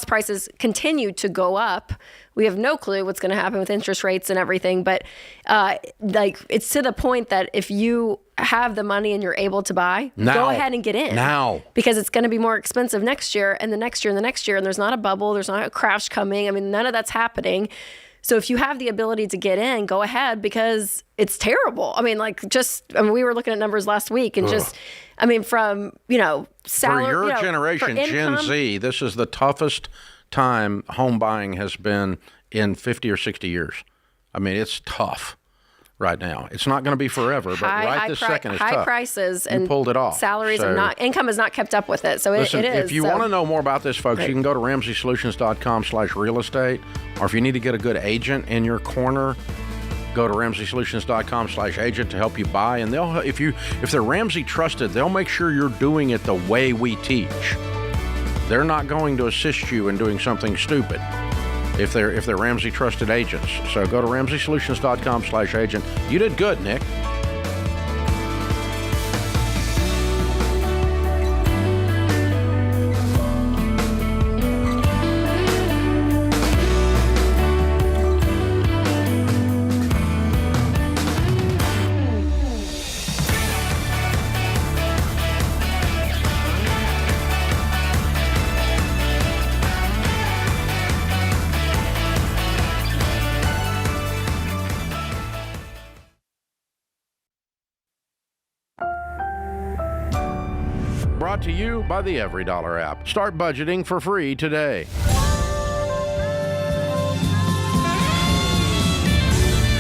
prices continue to go up. We have no clue what's going to happen with interest rates and everything, but it's to the point that if you have the money and you're able to buy, go ahead and get in now, because it's going to be more expensive next year and the next year and the next year, and there's not a bubble, there's not a crash coming. I mean, none of that's happening. So if you have the ability to get in, go ahead, because it's terrible. I mean, we were looking at numbers last week, and from, salary. For your generation, Gen Z, this is the toughest time home buying has been in 50 or 60 years. I mean, it's tough right now. It's not going to be forever, but this second is tough. High prices and pulled it off. Salaries income has not kept up with it. So listen, it is. If you want to know more about this, folks, you can go to RamseySolutions.com/real estate, or if you need to get a good agent in your corner, go to RamseySolutions.com/agent to help you buy. And if they're Ramsey trusted, they'll make sure you're doing it the way we teach. They're not going to assist you in doing something stupid if they're Ramsey trusted agents. So go to RamseySolutions.com/agent. You did good, Nick. Brought to you by the EveryDollar app. Start budgeting for free today.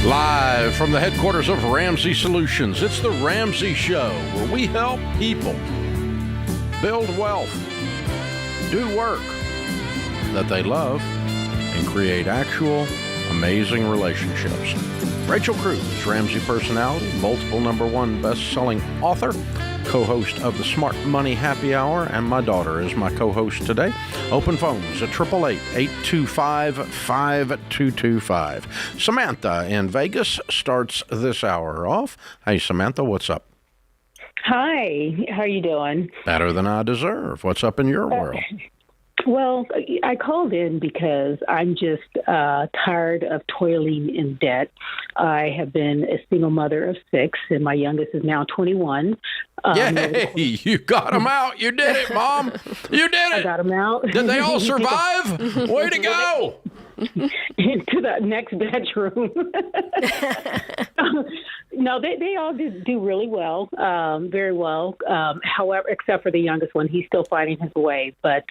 Live from the headquarters of Ramsey Solutions, it's the Ramsey Show, where we help people build wealth, do work that they love, and create actual amazing relationships. Rachel Cruze, Ramsey personality, multiple #1 best-selling author, co-host of the Smart Money Happy Hour, and my daughter is my co-host today. Open phones at 888-825-5225. Samantha in Vegas starts this hour off. Hey, Samantha, what's up? Hi, how are you doing? Better than I deserve. What's up in your world? Well, I called in because I'm just tired of toiling in debt. I have been a single mother of 6, and my youngest is now 21. Yay! You got them out. You did it, Mom. You did it. I got them out. Did they all survive? Way to go! Into the next bedroom. No, they all do really well, very well. However, except for the youngest one, he's still finding his way. But,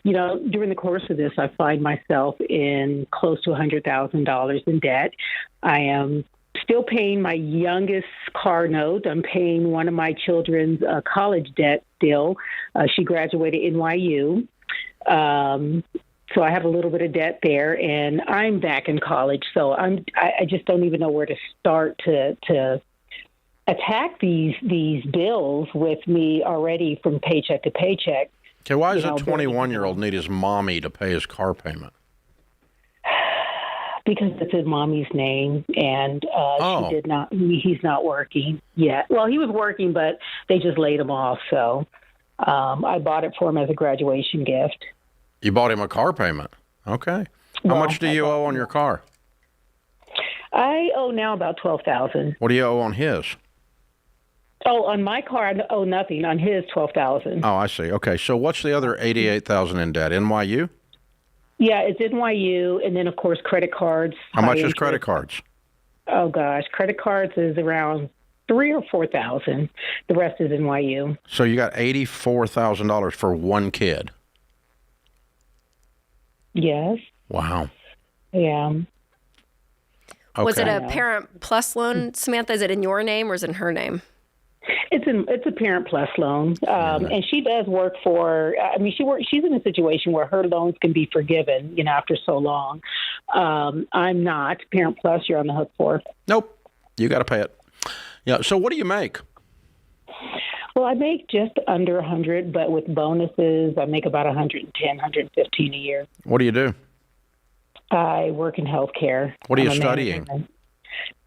during the course of this, I find myself in close to $100,000 in debt. I am still paying my youngest car note. I'm paying one of my children's college debt still. She graduated NYU. So I have a little bit of debt there, and I'm back in college. So I just don't even know where to start to attack these bills with me already from paycheck to paycheck. Okay, why does a 21-year-old need his mommy to pay his car payment? Because it's in mommy's name, and she did not. He's not working yet. Well, he was working, but they just laid him off. So I bought it for him as a graduation gift. You bought him a car payment. Okay. How much do you owe on your car? I owe now about $12,000. What do you owe on his? Oh, on my car, I owe nothing. On his, $12,000. Oh, I see. Okay. So what's the other $88,000 in debt? NYU? Yeah, it's NYU, and then of course credit cards. How much is credit cards? Oh gosh, credit cards is around $3,000 or $4,000. The rest is NYU. So you got $84,000 for one kid. Yes. Wow. Yeah. Okay. Was it a Parent Plus loan, Samantha? Is it in your name or is it in her name? It's a Parent Plus loan, and she does work for. I mean, she's in a situation where her loans can be forgiven, after so long. I'm not Parent Plus. You're on the hook for. Nope, you got to pay it. Yeah. So what do you make? Well, I make just under 100, but with bonuses, I make about 110, 115 a year. What do you do? I work in healthcare. What are you studying?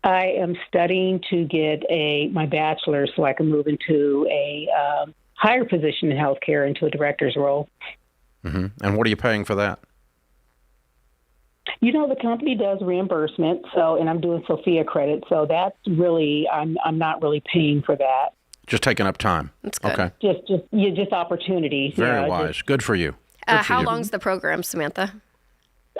I am studying to get my bachelor's so I can move into a higher position in healthcare, into a director's role. Mm-hmm. And what are you paying for that? The company does reimbursement, and I'm doing Sophia credit, so that's really I'm not really paying for that. Just taking up time. That's good. Okay. Just opportunity. Very wise. Good for you. How long's the program, Samantha?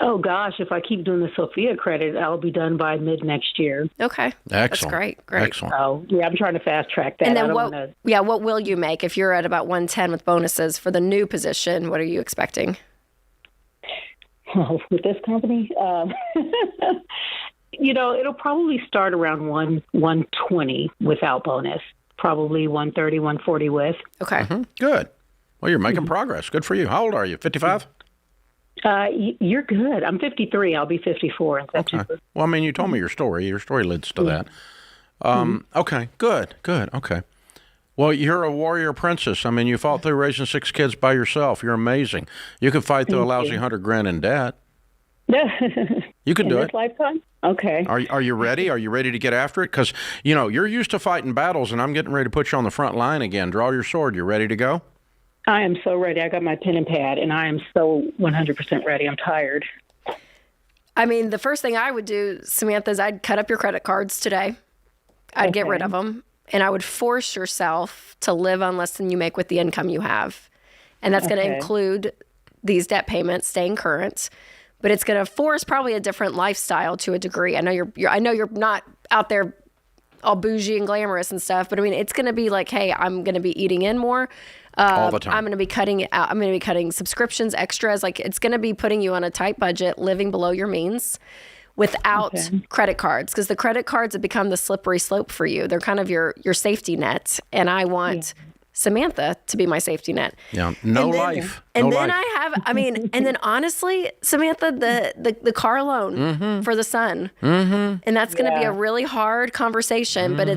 Oh gosh, if I keep doing the Sophia credit, I'll be done by mid next year. Okay. Excellent. That's great. Excellent. Oh yeah, I'm trying to fast track that. And then what will you make if you're at about 110 with bonuses for the new position? What are you expecting? Well, with this company, it'll probably start around 120 without bonus. Probably 130, 140 with. Okay. Mm-hmm. Good. Well, you're making progress. Good for you. How old are you? 55? You're good. I'm 53. I'll be 54 in September. Okay. Well, I mean, you told me your story. Your story leads to that. Okay. Good. Okay. Well, you're a warrior princess. I mean, you fought through raising 6 kids by yourself. You're amazing. You could fight through a lousy $100,000 in debt. You can do in it. this lifetime? Okay. Are you ready? Are you ready to get after it? Because, you're used to fighting battles, and I'm getting ready to put you on the front line again. Draw your sword. You ready to go? I am so ready. I got my pen and pad, and I am so 100% ready. I'm tired. I mean, the first thing I would do, Samantha, is I'd cut up your credit cards today. I'd get rid of them, and I would force yourself to live on less than you make with the income you have. And that's going to include these debt payments, staying current. But it's going to force probably a different lifestyle to a degree. I know you're not out there all bougie and glamorous and stuff, but I mean, it's going to be like, hey, I'm going to be eating in more. All the time. I'm going to be cutting it out. I'm going to be cutting subscriptions, extras. Like, it's going to be putting you on a tight budget, living below your means without credit cards, because the credit cards have become the slippery slope for you. They're kind of your safety net. And I want Samantha to be my safety net. Yeah. No life. And then and then honestly, Samantha, the car loan for the son. Mm-hmm. And that's going to be a really hard conversation, but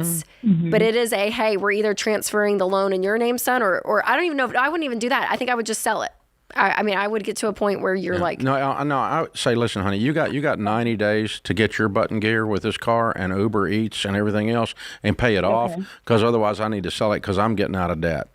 but it is hey, we're either transferring the loan in your name, son, or I don't even know if I wouldn't even do that. I think I would just sell it. I would get to a point where you're like... No, I would say, listen, honey, you got 90 days to get your butt in gear with this car and Uber Eats and everything else and pay it off, because otherwise I need to sell it because I'm getting out of debt.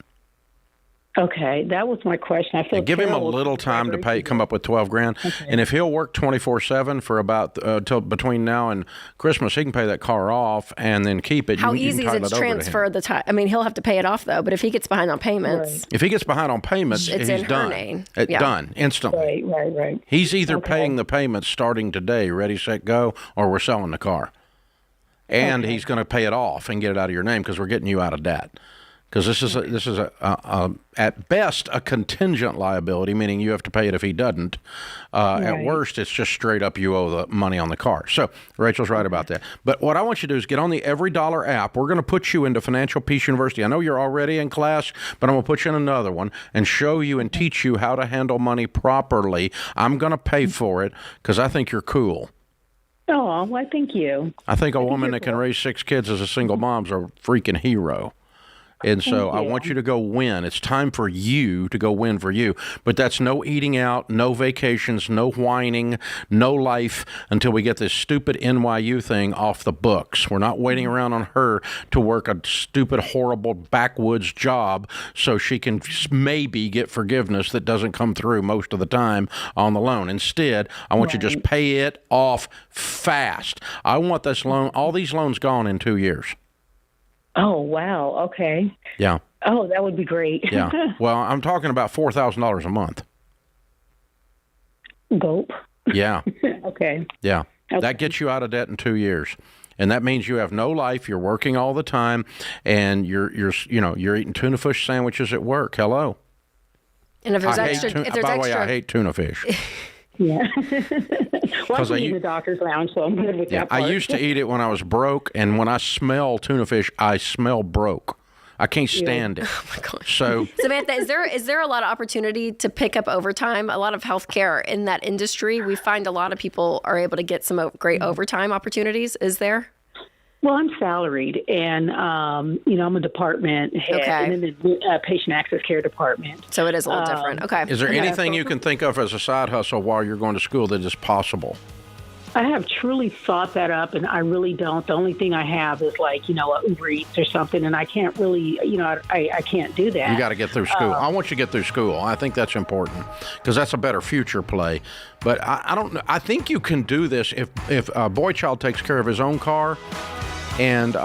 Okay, that was my question. I feel Give him a terrible little time to pay, come up with $12,000, Okay. and if he'll work 24/7 for about till between now and Christmas, he can pay that car off and then keep it. How You can easy is title it to over him. transfer the time? I mean, he'll have to pay it off though. But if he gets behind on payments, If he gets behind on payments, It's he's in her done. name. It's Yeah. done instantly. Right. He's either paying the payments starting today, ready, set, go, or we're selling the car. And he's going to pay it off and get it out of your name because we're getting you out of debt. Because this is at best a contingent liability, meaning you have to pay it if he doesn't. At worst, it's just straight up you owe the money on the car. So Rachel's right about that. But what I want you to do is get on the EveryDollar app. We're going to put you into Financial Peace University. I know you're already in class, but I'm going to put you in another one and show you and teach you how to handle money properly. I'm going to pay for it because I think you're cool. Oh, well, thank you. I think a woman that can raise 6 kids as a single mom's a freaking hero. And so I want you to go win. It's time for you to go win for you. But that's no eating out, no vacations, no whining, no life until we get this stupid NYU thing off the books. We're not waiting around on her to work a stupid, horrible backwoods job so she can maybe get forgiveness that doesn't come through most of the time on the loan. Instead, I want you to just pay it off fast. I want this loan, all these loans gone in 2 years. Oh, wow. Okay. Yeah. Oh, that would be great. Yeah. Well, I'm talking about $4,000 a month. Gulp. Yeah. Okay. Yeah. Okay. That gets you out of debt in 2 years. And that means you have no life, you're working all the time, and you're eating tuna fish sandwiches at work. Hello. and if there's I extra, hate tuna, if there's by the way, extra, I hate tuna fish. Yeah. Well, Because I eat in the doctor's lounge, so I'm good with Yeah, that part. I used to eat it when I was broke, and when I smell tuna fish, I smell broke. I can't stand it. oh my gosh. So Samantha, is there a lot of opportunity to pick up overtime? A lot of healthcare in that industry, we find a lot of people are able to get some great overtime opportunities. Is there? Well, I'm salaried, and I'm a department head, Okay. and in the patient access care department. So it is a little different. Okay. is there Yeah, anything so- you can think of as a side hustle while you're going to school that is possible? I have truly thought that up, and I really don't. The only thing I have is a Uber Eats or something, and I can't really, I can't do that. You got to get through school. I want you to get through school. I think that's important because that's a better future play. But I don't know. I think you can do this if a boy child takes care of his own car, and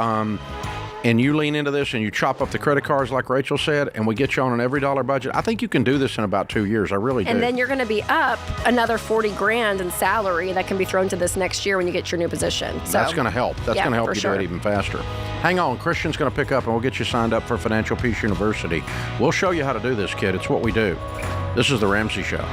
you lean into this and you chop up the credit cards like Rachel said, and we get you on an $EveryDollar budget. I think you can do this in about 2 years. I really do. And then you're going to be up another $40,000 in salary that can be thrown to this next year when you get your new position. So That's going to help. That's yeah, going to help for you sure. do it even faster. Hang on. Christian's going to pick up and we'll get you signed up for Financial Peace University. We'll show you how to do this, kid. It's what we do. This is The Ramsey Show.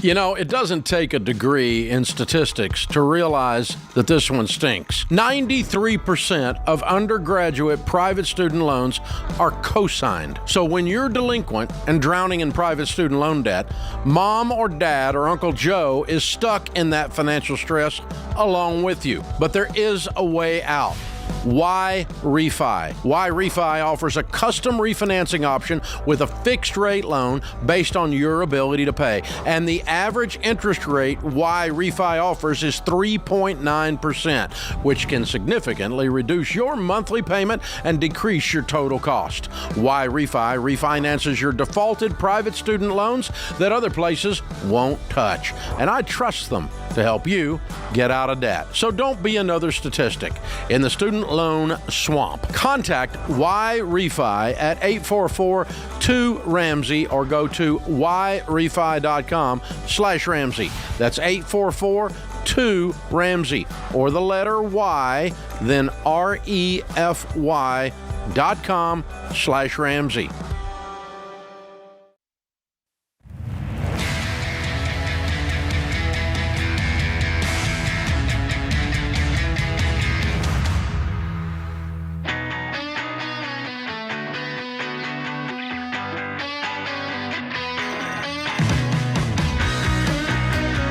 You know, it doesn't take a degree in statistics to realize that this one stinks. 93% of undergraduate private student loans are co-signed. So when you're delinquent and drowning in private student loan debt, mom or dad or Uncle Joe is stuck in that financial stress along with you. But there is a way out. Why Refi? Why Refi offers a custom refinancing option with a fixed rate loan based on your ability to pay. And the average interest rate Why Refi offers is 3.9%, which can significantly reduce your monthly payment and decrease your total cost. Why Refi refinances your defaulted private student loans that other places won't touch. And I trust them to help you get out of debt. So don't be another statistic in the student loan swamp. Contact Why Refi at 844-2-RAMSEY or go to whyrefi.com/Ramsey. That's 844-2-RAMSEY or the letter Y, then REFY.com/Ramsey.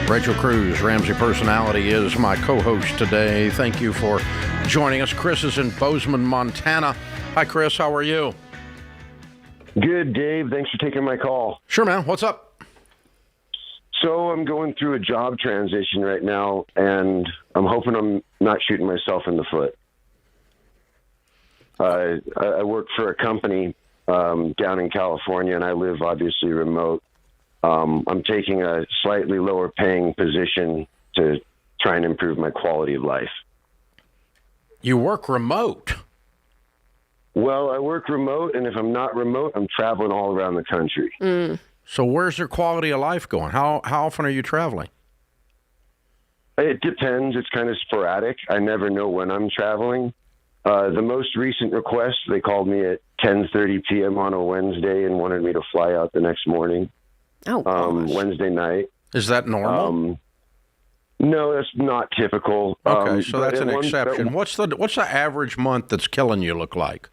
Rachel Cruze, Ramsey Personality, is my co-host today. Thank you for joining us. Chris is in Bozeman, Montana. Hi, Chris. How are you? Good, Dave. Thanks for taking my call. Sure, man. What's up? So I'm going through a job transition right now, and I'm hoping I'm not shooting myself in the foot. I work for a company down in California, and I live obviously remote. I'm taking a slightly lower paying position to try and improve my quality of life. You work remote? Well, I work remote, and if I'm not remote, I'm traveling all around the country. So where's your quality of life going? How often are you traveling? It depends. It's kind of sporadic. I never know when I'm traveling. The most recent request, they called me at 10:30 p.m. on a Wednesday and wanted me to fly out the next morning. Oh, Wednesday night. Is that normal? No, that's not typical. Okay, so that's an exception. What's the average month that's killing you look like?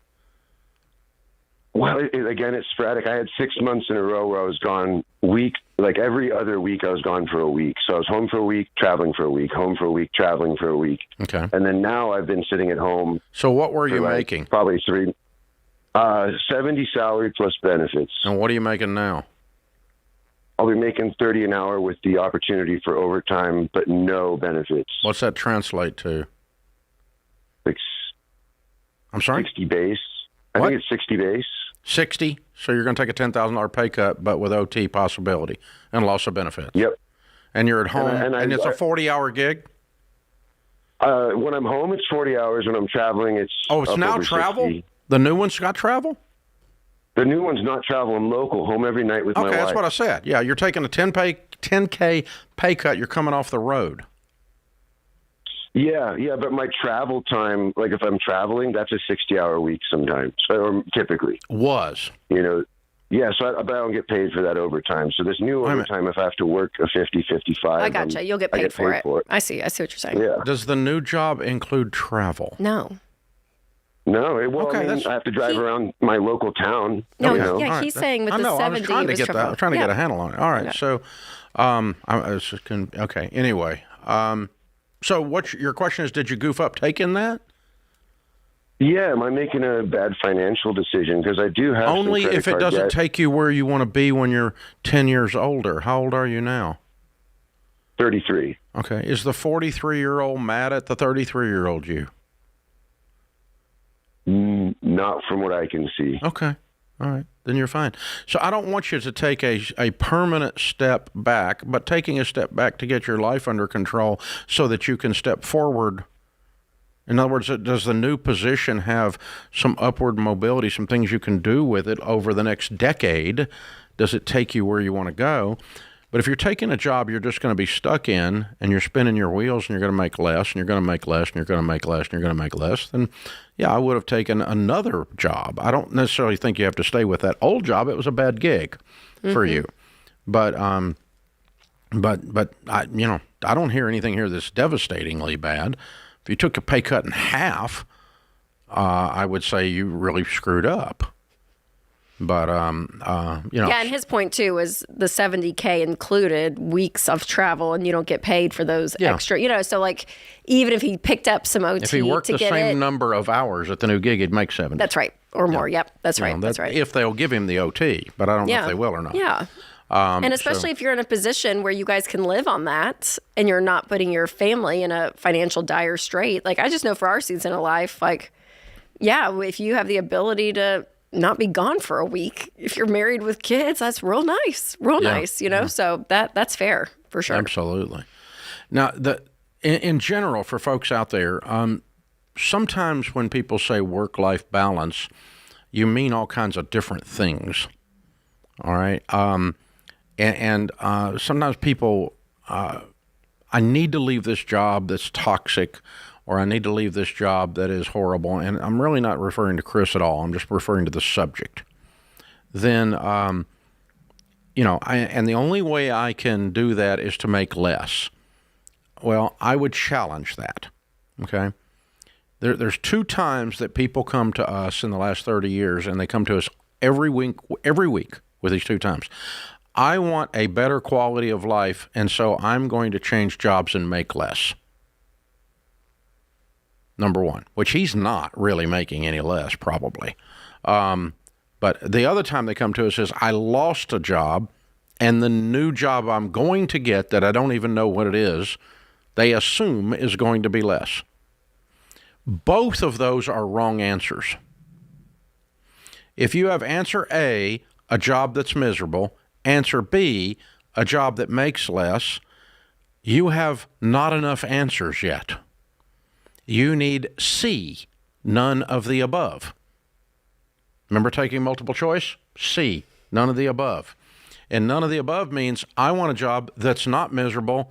Well, again, it's sporadic. I had 6 months in a row where I was gone like every other week I was gone for a week. So I was home for a week, traveling for a week, home for a week, traveling for a week. Okay. And then now I've been sitting at home. So what were you making? Probably 70 salary plus benefits. And what are you making now? I'll be making $30 an hour with the opportunity for overtime, but no benefits. What's that translate to? I'm sorry? 60 base. I What? think it's 60 base. 60? So you're going to take a $10,000 pay cut, but with OT possibility and loss of benefits. Yep. And you're at home, and it's a 40-hour gig? When I'm home, it's 40 hours. When I'm traveling, it's it's up now over travel? 60. The new one's got travel? The new one's not travel. I'm local, home every night with my wife. Okay, that's what I said. Yeah, you're taking a 10K pay cut. You're coming off the road. Yeah, but my travel time, like if I'm traveling, that's a 60-hour week sometimes, or typically. Was. Yeah, so but I don't get paid for that overtime. So this new overtime, if I have to work a 50, 55. I gotcha. You'll get paid for it. I see what you're saying. Yeah. Does the new job include travel? No. No, I have to drive around my local town. No, yeah, he's saying with the 70, I was trying to get that. I'm trying to get a handle on it. All right, Yeah. so, okay. Anyway, so your question is, did you goof up taking that? Yeah, am I making a bad financial decision? Because I do have only some credit if it card doesn't debt. take you where you want to be when you're 10 years older. How old are you now? 33. Okay, is the 43-year-old mad at the 33-year-old you? Not from what I can see. Okay. All right. Then you're fine. So I don't want you to take a permanent step back, but taking a step back to get your life under control so that you can step forward. In other words, does the new position have some upward mobility, some things you can do with it over the next decade? Does it take you where you want to go? But if you're taking a job you're just going to be stuck in and you're spinning your wheels and you're going to make less and you're going to make less and you're going to make less and you're going to make less, then yeah, I would have taken another job. I don't necessarily think you have to stay with that old job. It was a bad gig for you. But I don't hear anything here that's devastatingly bad. If you took a pay cut in half, I would say you really screwed up. But, Yeah, and his point, too, was the 70K included weeks of travel, and you don't get paid for those extra, so, like, even if he picked up some OT if he worked to the get same number of hours at the new gig, he'd make 70. That's right, or more, yep, that's right, that's right. If they'll give him the OT, but I don't know if they will or not. Yeah. And especially if you're in a position where you guys can live on that and you're not putting your family in a financial dire strait. Like, I just know for our season of life, like, yeah, if you have the ability to not be gone for a week, if you're married with kids, that's real nice, so that's fair for sure. Absolutely. Now, in general, for folks out there, sometimes when people say work-life balance, you mean all kinds of different things. All right. And sometimes people, I need to leave this job that's toxic, or I need to leave this job that is horrible. And I'm really not referring to Chris at all. I'm just referring to the subject. Then, and the only way I can do that is to make less. Well, I would challenge that. Okay. There's 2 times that people come to us in the last 30 years, and they come to us every week with these 2 times. I want a better quality of life, and so I'm going to change jobs and make less. Number 1, which he's not really making any less, probably. But the other time they come to us is, I lost a job, and the new job I'm going to get that I don't even know what it is, they assume is going to be less. Both of those are wrong answers. If you have answer A, a job that's miserable, answer B, a job that makes less, you have not enough answers yet. You need C, none of the above. Remember taking multiple choice? C, none of the above. And none of the above means I want a job that's not miserable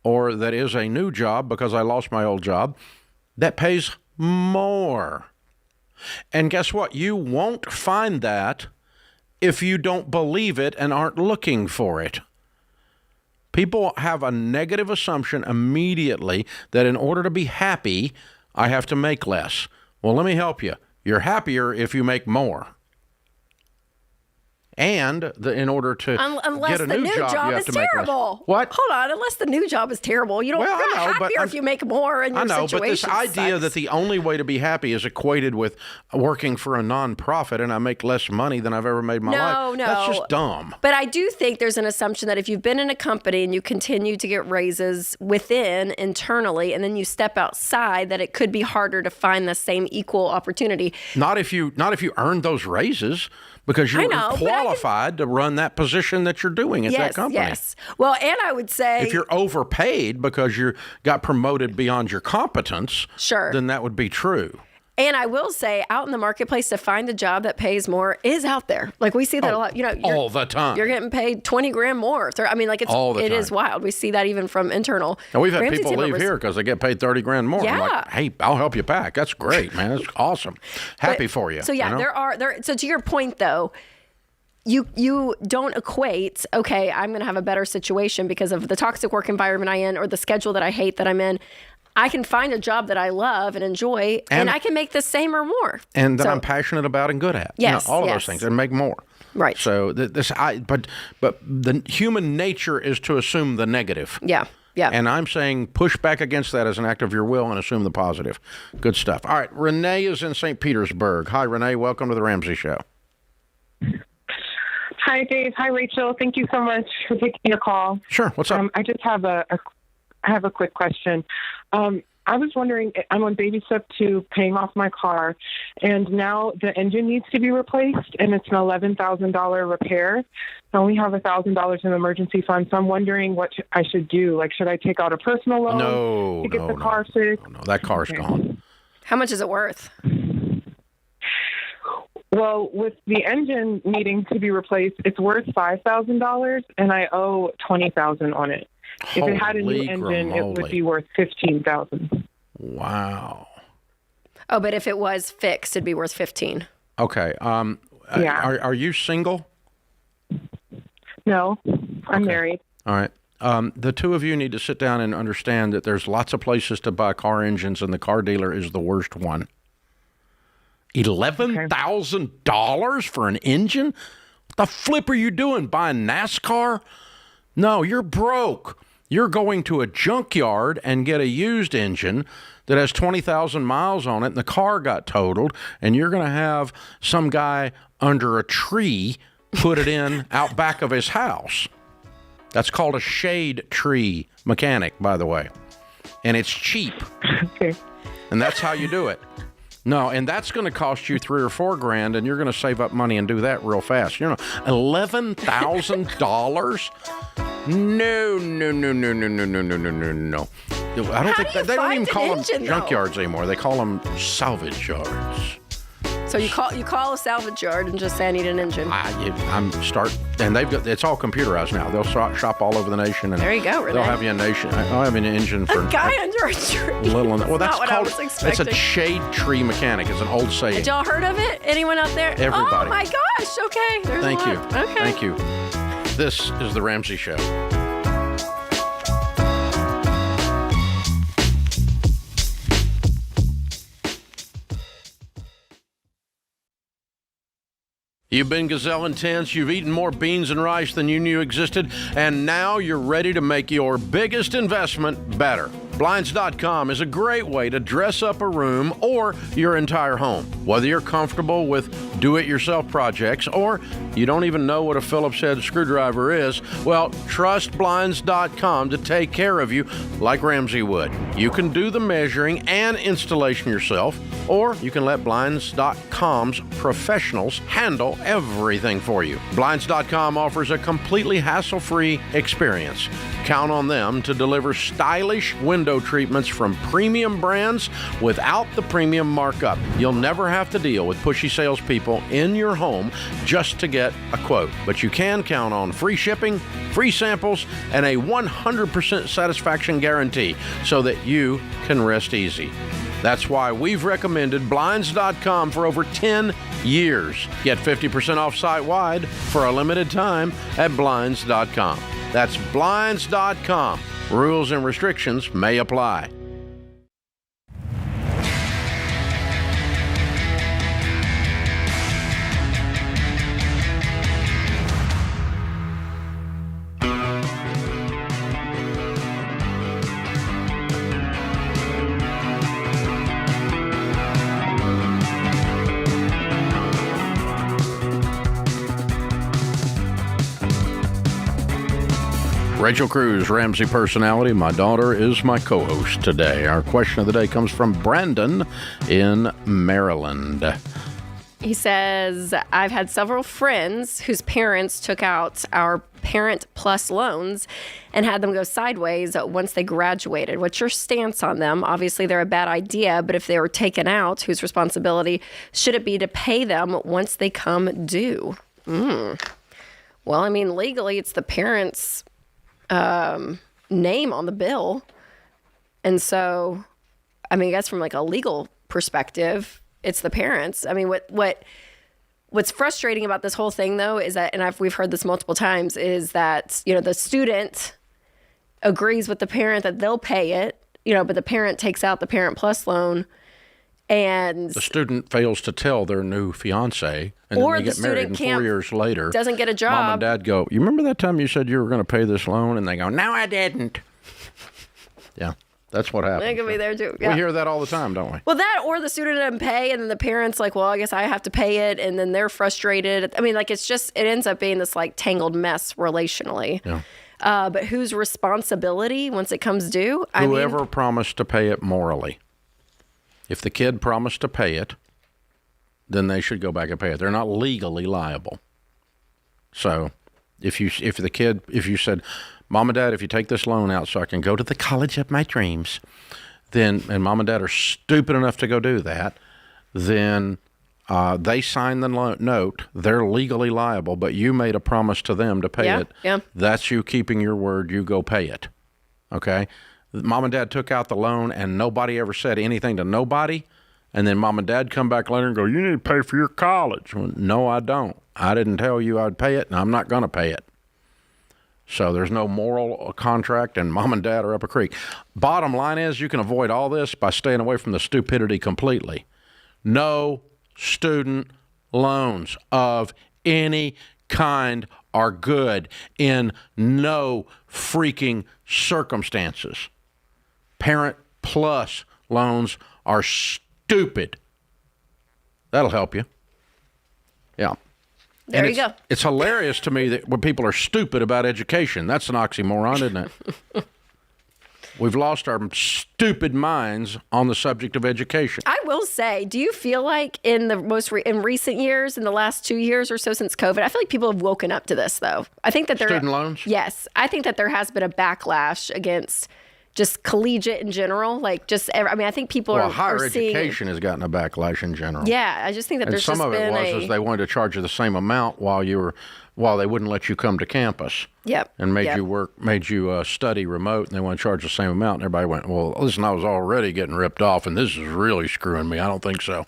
or that is a new job because I lost my old job that pays more. And guess what? You won't find that if you don't believe it and aren't looking for it. People have a negative assumption immediately that in order to be happy, I have to make less. Well, let me help you. You're happier if you make more. And in order to get a new job, you have to make less. What? Hold on. Unless the new job is terrible. You're happier if you make more in your situation. I know, but this idea that the only way to be happy is equated with working for a nonprofit and I make less money than I've ever made in my life. No. That's just dumb. But I do think there's an assumption that if you've been in a company and you continue to get raises internally, and then you step outside, that it could be harder to find the same equal opportunity. Not if you earned those raises. Because you're qualified to run that position that you're doing at that company. Yes. Well, and I would say if you're overpaid because you got promoted beyond your competence, then that would be true. And I will say, out in the marketplace, to find a job that pays more is out there. Like, we see that a lot. All the time. You're getting paid $20 grand more. I mean, like, it is wild. We see that even from internal. And we've had people leave here because they get paid $30 grand more. Yeah. I'm like, hey, I'll help you pack. That's great, man. That's awesome. Happy for you. So So to your point, though, you don't equate, okay, I'm going to have a better situation because of the toxic work environment I'm in or the schedule that I hate that I'm in. I can find a job that I love and enjoy, and I can make the same or more. And that I'm passionate about and good at. Yes, all of those things, and make more. Right. So but the human nature is to assume the negative. Yeah. Yeah. And I'm saying push back against that as an act of your will and assume the positive. Good stuff. All right. Renee is in St. Petersburg. Hi, Renee. Welcome to the Ramsey Show. Hi, Dave. Hi, Rachel. Thank you so much for taking a call. Sure. What's up? I just have I have a quick question. I was wondering, I'm on baby step 2, paying off my car, and now the engine needs to be replaced, and it's an $11,000 repair. I only have $1,000 in emergency fund, so I'm wondering what I should do. Like, should I take out a personal loan to get the car fixed? No, that car's gone. How much is it worth? Well, with the engine needing to be replaced, it's worth $5,000, and I owe $20,000 on it. If it had a new engine, it would be worth $15,000. Wow. Oh, but if it was fixed, it'd be worth $15,000. Okay. Yeah. Are you single? No, I'm married. All right. The two of you need to sit down and understand that there's lots of places to buy car engines, and the car dealer is the worst one. $11,000 for an engine? What the flip are you doing? Buying NASCAR? No, you're broke. You're going to a junkyard and get a used engine that has 20,000 miles on it, and the car got totaled, and you're going to have some guy under a tree put it in out back of his house. That's called a shade tree mechanic, by the way. And it's cheap. Okay. And that's how you do it. No, and that's going to cost you $3 or $4 grand, and you're going to save up money and do that real fast. You know, $11,000? No. I don't think they don't even call them junkyards anymore. They call them salvage yards. So you call a salvage yard and just say I need an engine. And it's all computerized now. They'll shop all over the nation. And there you go, Renee. They'll have you a nation. I'll have an engine for a guy under a tree. That's what I was expecting. It's a shade tree mechanic. It's an old saying. Had y'all heard of it? Anyone out there? Everybody. Oh my gosh. Okay. Thank you. Okay. Thank you. This is the Ramsey Show. You've been gazelle intense, you've eaten more beans and rice than you knew existed, and now you're ready to make your biggest investment better. Blinds.com is a great way to dress up a room or your entire home. Whether you're comfortable with do-it-yourself projects, or you don't even know what a Phillips head screwdriver is, well, trust Blinds.com to take care of you like Ramsey would. You can do the measuring and installation yourself, or you can let Blinds.com's professionals handle everything for you. Blinds.com offers a completely hassle-free experience. Count on them to deliver stylish window treatments from premium brands without the premium markup. You'll never have to deal with pushy salespeople in your home just to get a quote. But you can count on free shipping, free samples, and a 100% satisfaction guarantee so that you can rest easy. That's why we've recommended Blinds.com for over 10 years. Get 50% off site-wide for a limited time at Blinds.com. That's Blinds.com. Rules and restrictions may apply. Rachel Cruze, Ramsey personality. My daughter is my co-host today. Our question of the day comes from Brandon in Maryland. He says, I've had several friends whose parents took out our Parent Plus loans and had them go sideways once they graduated. What's your stance on them? Obviously, they're a bad idea, but if they were taken out, whose responsibility should it be to pay them once they come due? Well, I mean, legally, it's the parents' name on the bill. And so, I mean, I guess from like a legal perspective, it's the parents. I mean, what's frustrating about this whole thing though is that, and we've heard this multiple times, is that, you know, the student agrees with the parent that they'll pay it, you know, but the parent takes out the Parent Plus loan and the student fails to tell their new fiance, and or then they get married, and 4 years later doesn't get a job. Mom and dad go, you remember that time you said you were going to pay this loan? And they go, no, I didn't. Yeah, that's what happens. They could be there too. Yeah. We hear that all the time, don't we? Well, that or the student doesn't pay, and then the parents like, well, I guess I have to pay it, and then they're frustrated. I mean, like it ends up being this like tangled mess relationally. Yeah. But whose responsibility once it comes due? Whoever promised to pay it morally. If the kid promised to pay it, then they should go back and pay it. They're not legally liable. So if you said, Mom and Dad, if you take this loan out so I can go to the college of my dreams, then, and Mom and Dad are stupid enough to go do that, then they sign the note. They're legally liable, but you made a promise to them to pay it. Yeah. That's you keeping your word. You go pay it. Okay? Mom and Dad took out the loan and nobody ever said anything to nobody. And then Mom and Dad come back later and go, you need to pay for your college. Well, no, I don't. I didn't tell you I'd pay it, and I'm not going to pay it. So there's no moral contract, and Mom and Dad are up a creek. Bottom line is you can avoid all this by staying away from the stupidity completely. No student loans of any kind are good in no freaking circumstances. Parent Plus loans are stupid. That'll help you. Yeah. There you go. It's hilarious to me that when people are stupid about education, that's an oxymoron, isn't it? We've lost our stupid minds on the subject of education. I will say, do you feel like in the in recent years, in the last 2 years or so since COVID, I feel like people have woken up to this, though. I think that student loans? Yes. I think that there has been a backlash against just collegiate in general. Like I think people are higher seeing, education has gotten a backlash in general. Yeah. I just think that and there's some just of it been was they wanted to charge you the same amount while they wouldn't let you come to campus. Yep. And made you study remote, and they want to charge the same amount. And everybody went, well, listen, I was already getting ripped off, and this is really screwing me. I don't think so.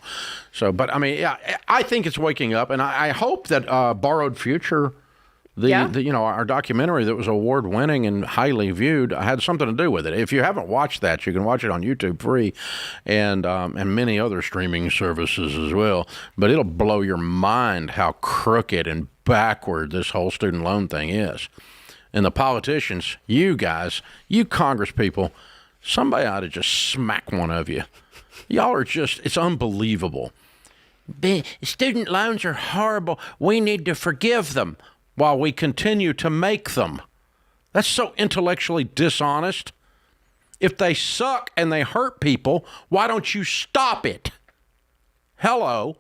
But I mean, yeah, I think it's waking up, and I hope that Borrowed Future, our documentary that was award winning and highly viewed, had something to do with it. If you haven't watched that, you can watch it on YouTube free, and many other streaming services as well. But it'll blow your mind how crooked and backward this whole student loan thing is. And the politicians, you guys, you Congress people, somebody ought to just smack one of you. Y'all are it's unbelievable. student loans are horrible. We need to forgive them while we continue to make them. That's so intellectually dishonest. If they suck and they hurt people, why don't you stop it? Hello.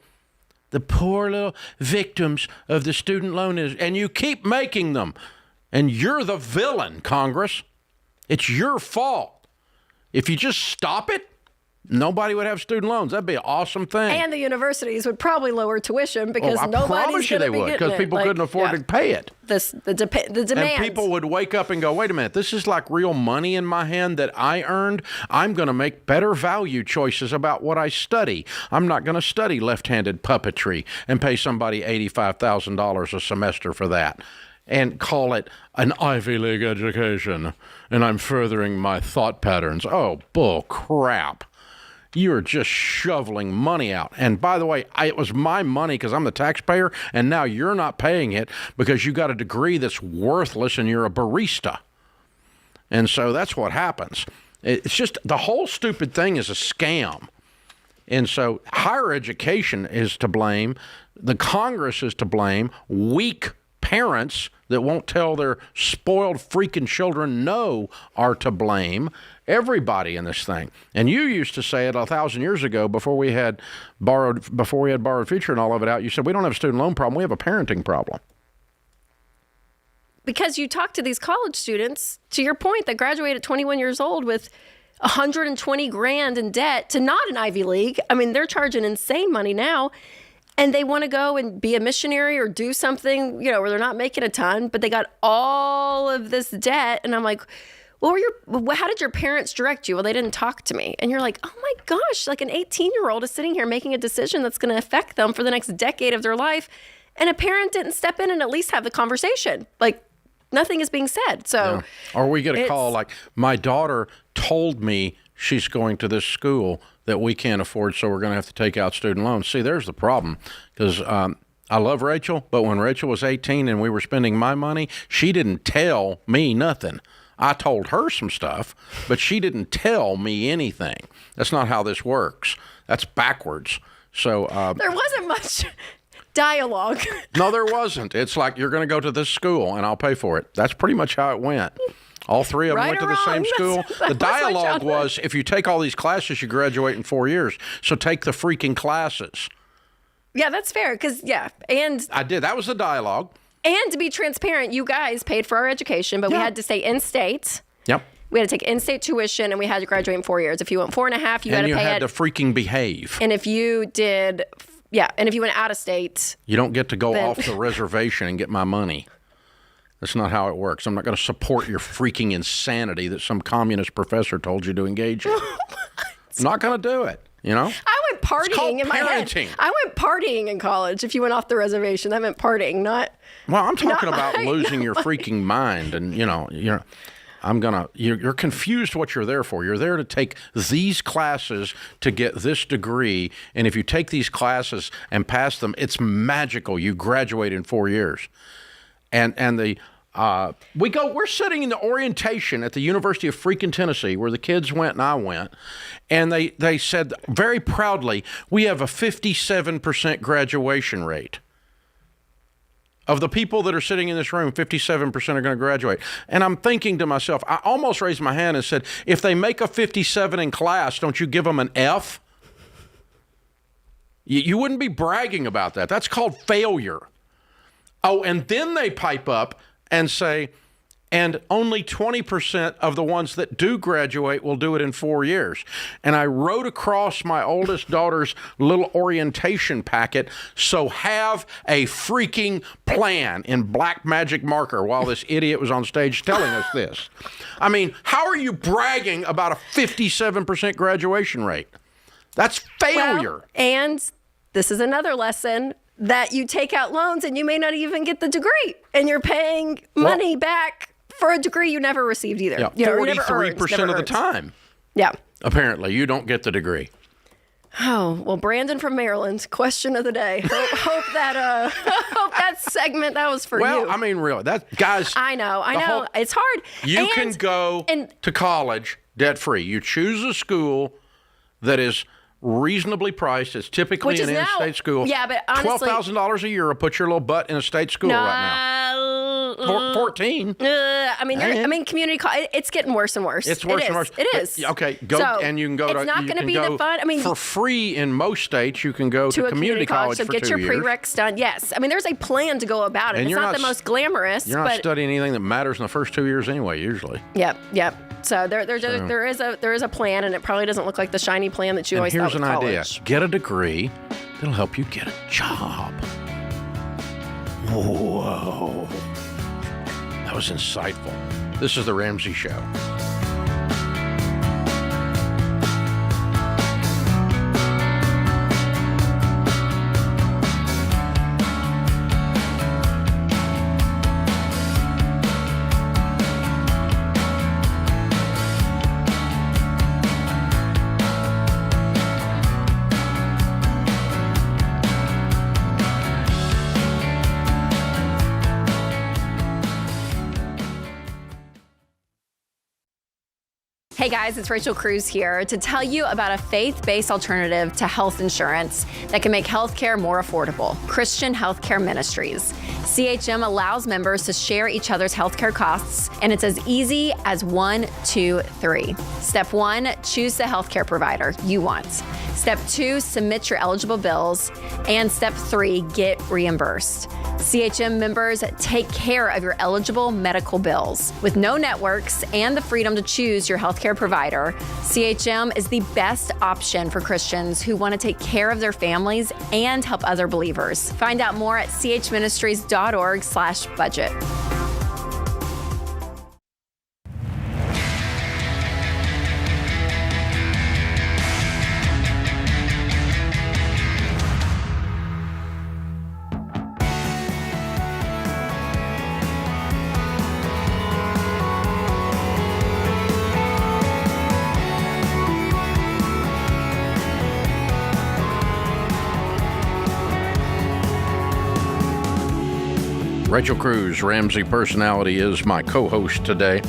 The poor little victims of the student loan and you keep making them. And you're the villain, Congress. It's your fault. If you just stop it, nobody would have student loans. That'd be an awesome thing. And the universities would probably lower tuition because I nobody's promise you they going to be would, getting because people couldn't afford to pay it. The demand. And people would wake up and go, wait a minute, this is like real money in my hand that I earned. I'm going to make better value choices about what I study. I'm not going to study left-handed puppetry and pay somebody $85,000 a semester for that and call it an Ivy League education, and I'm furthering my thought patterns. Oh, bull crap. You're just shoveling money out. And by the way, it was my money because I'm the taxpayer, and now you're not paying it because you got a degree that's worthless and you're a barista. And so that's what happens. It's just the whole stupid thing is a scam. And so higher education is to blame. The Congress is to blame. Weak parents that won't tell their spoiled freaking children no are to blame. Everybody in this thing. And you used to say it 1,000 years ago before we had borrowed future and all of it out. You said we don't have a student loan problem. We have a parenting problem. Because you talk to these college students, to your point, that graduate at 21 years old with 120 grand in debt to not an Ivy League. I mean, they're charging insane money now. And they want to go and be a missionary or do something, where they're not making a ton, but they got all of this debt. And I'm like, how did your parents direct you? Well, they didn't talk to me. And you're like, oh my gosh, like an 18-year-old is sitting here making a decision that's going to affect them for the next decade of their life. And a parent didn't step in and at least have the conversation. Like, nothing is being said. So, Or we get a call like, my daughter told me she's going to this school that we can't afford, so we're going to have to take out student loans. See, there's the problem, because I love Rachel, but when Rachel was 18 and we were spending my money, she didn't tell me nothing. I told her some stuff, but she didn't tell me anything. That's not how this works. That's backwards. So there wasn't much dialogue. No, there wasn't. It's like, you're going to go to this school and I'll pay for it. That's pretty much how it went. All three of them went to the same school. The dialogue was, if you take all these classes, you graduate in 4 years. So take the freaking classes. Yeah, that's fair. And I did. That was the dialogue. And to be transparent, you guys paid for our education, but we had to stay in-state. Yep. We had to take in-state tuition, and we had to graduate in 4 years. If you went 4.5, you had to pay it. And you had to freaking behave. And if you did, and if you went out of state. You don't get to go off the reservation and get my money. That's not how it works. I'm not going to support your freaking insanity that some communist professor told you to engage in. I'm not going to do it, I went partying in my head. I went partying in college. If you went off the reservation, that meant partying, not. Well, I'm talking about losing your freaking mind, and you're confused what you're there for. You're there to take these classes to get this degree, and if you take these classes and pass them, it's magical. You graduate in 4 years, and we're sitting in the orientation at the University of freaking Tennessee, where the kids went and I went, and they said very proudly, we have a 57% graduation rate. Of the people that are sitting in this room, 57% are going to graduate. And I'm thinking to myself, I almost raised my hand and said, if they make a 57 in class, don't you give them an F? You wouldn't be bragging about that. That's called failure. Oh, and then they pipe up and say, and only 20% of the ones that do graduate will do it in 4 years. And I wrote across my oldest daughter's little orientation packet, so have a freaking plan, in black magic marker, while this idiot was on stage telling us this. I mean, how are you bragging about a 57% graduation rate? That's failure. Well, and this is another lesson, that you take out loans and you may not even get the degree, and you're paying money back for a degree you never received either. Yeah, 43% of the time. Yeah. Apparently, you don't get the degree. Oh, well, Brandon from Maryland, question of the day. Hope that segment, that was for you. Well, I mean, really, guys. I know. It's hard. You can go to college debt-free. You choose a school that is reasonably priced. It's typically an in-state school. Yeah, but honestly, $12,000 a year will put your little butt in a state school right now. 14. I mean, community college. It's getting worse and worse. It's worse and worse. It is. Okay, go and you can go. It's not going to be the fun. I mean, for free in most states, you can go to a community college. So for get 2 your years. prereqs done. Yes, I mean, there's a plan to go about it. And it's not the most glamorous. You're not studying anything that matters in the first 2 years anyway. Usually. Yep. So there is a plan, and it probably doesn't look like the shiny plan that you always thought with college. Here's an idea: get a degree that'll help you get a job. Whoa. That was insightful. This is The Ramsey Show. Hey guys, it's Rachel Cruze here to tell you about a faith-based alternative to health insurance that can make healthcare more affordable. Christian Healthcare Ministries. CHM allows members to share each other's healthcare costs, and it's as easy as 1, 2, 3. Step 1, choose the healthcare provider you want. Step 2, submit your eligible bills. And Step 3, get reimbursed. CHM members take care of your eligible medical bills. With no networks and the freedom to choose your healthcare provider, CHM is the best option for Christians who want to take care of their families and help other believers. Find out more at chministries.org/budget. Rachel Cruze, Ramsey Personality, is my co-host today.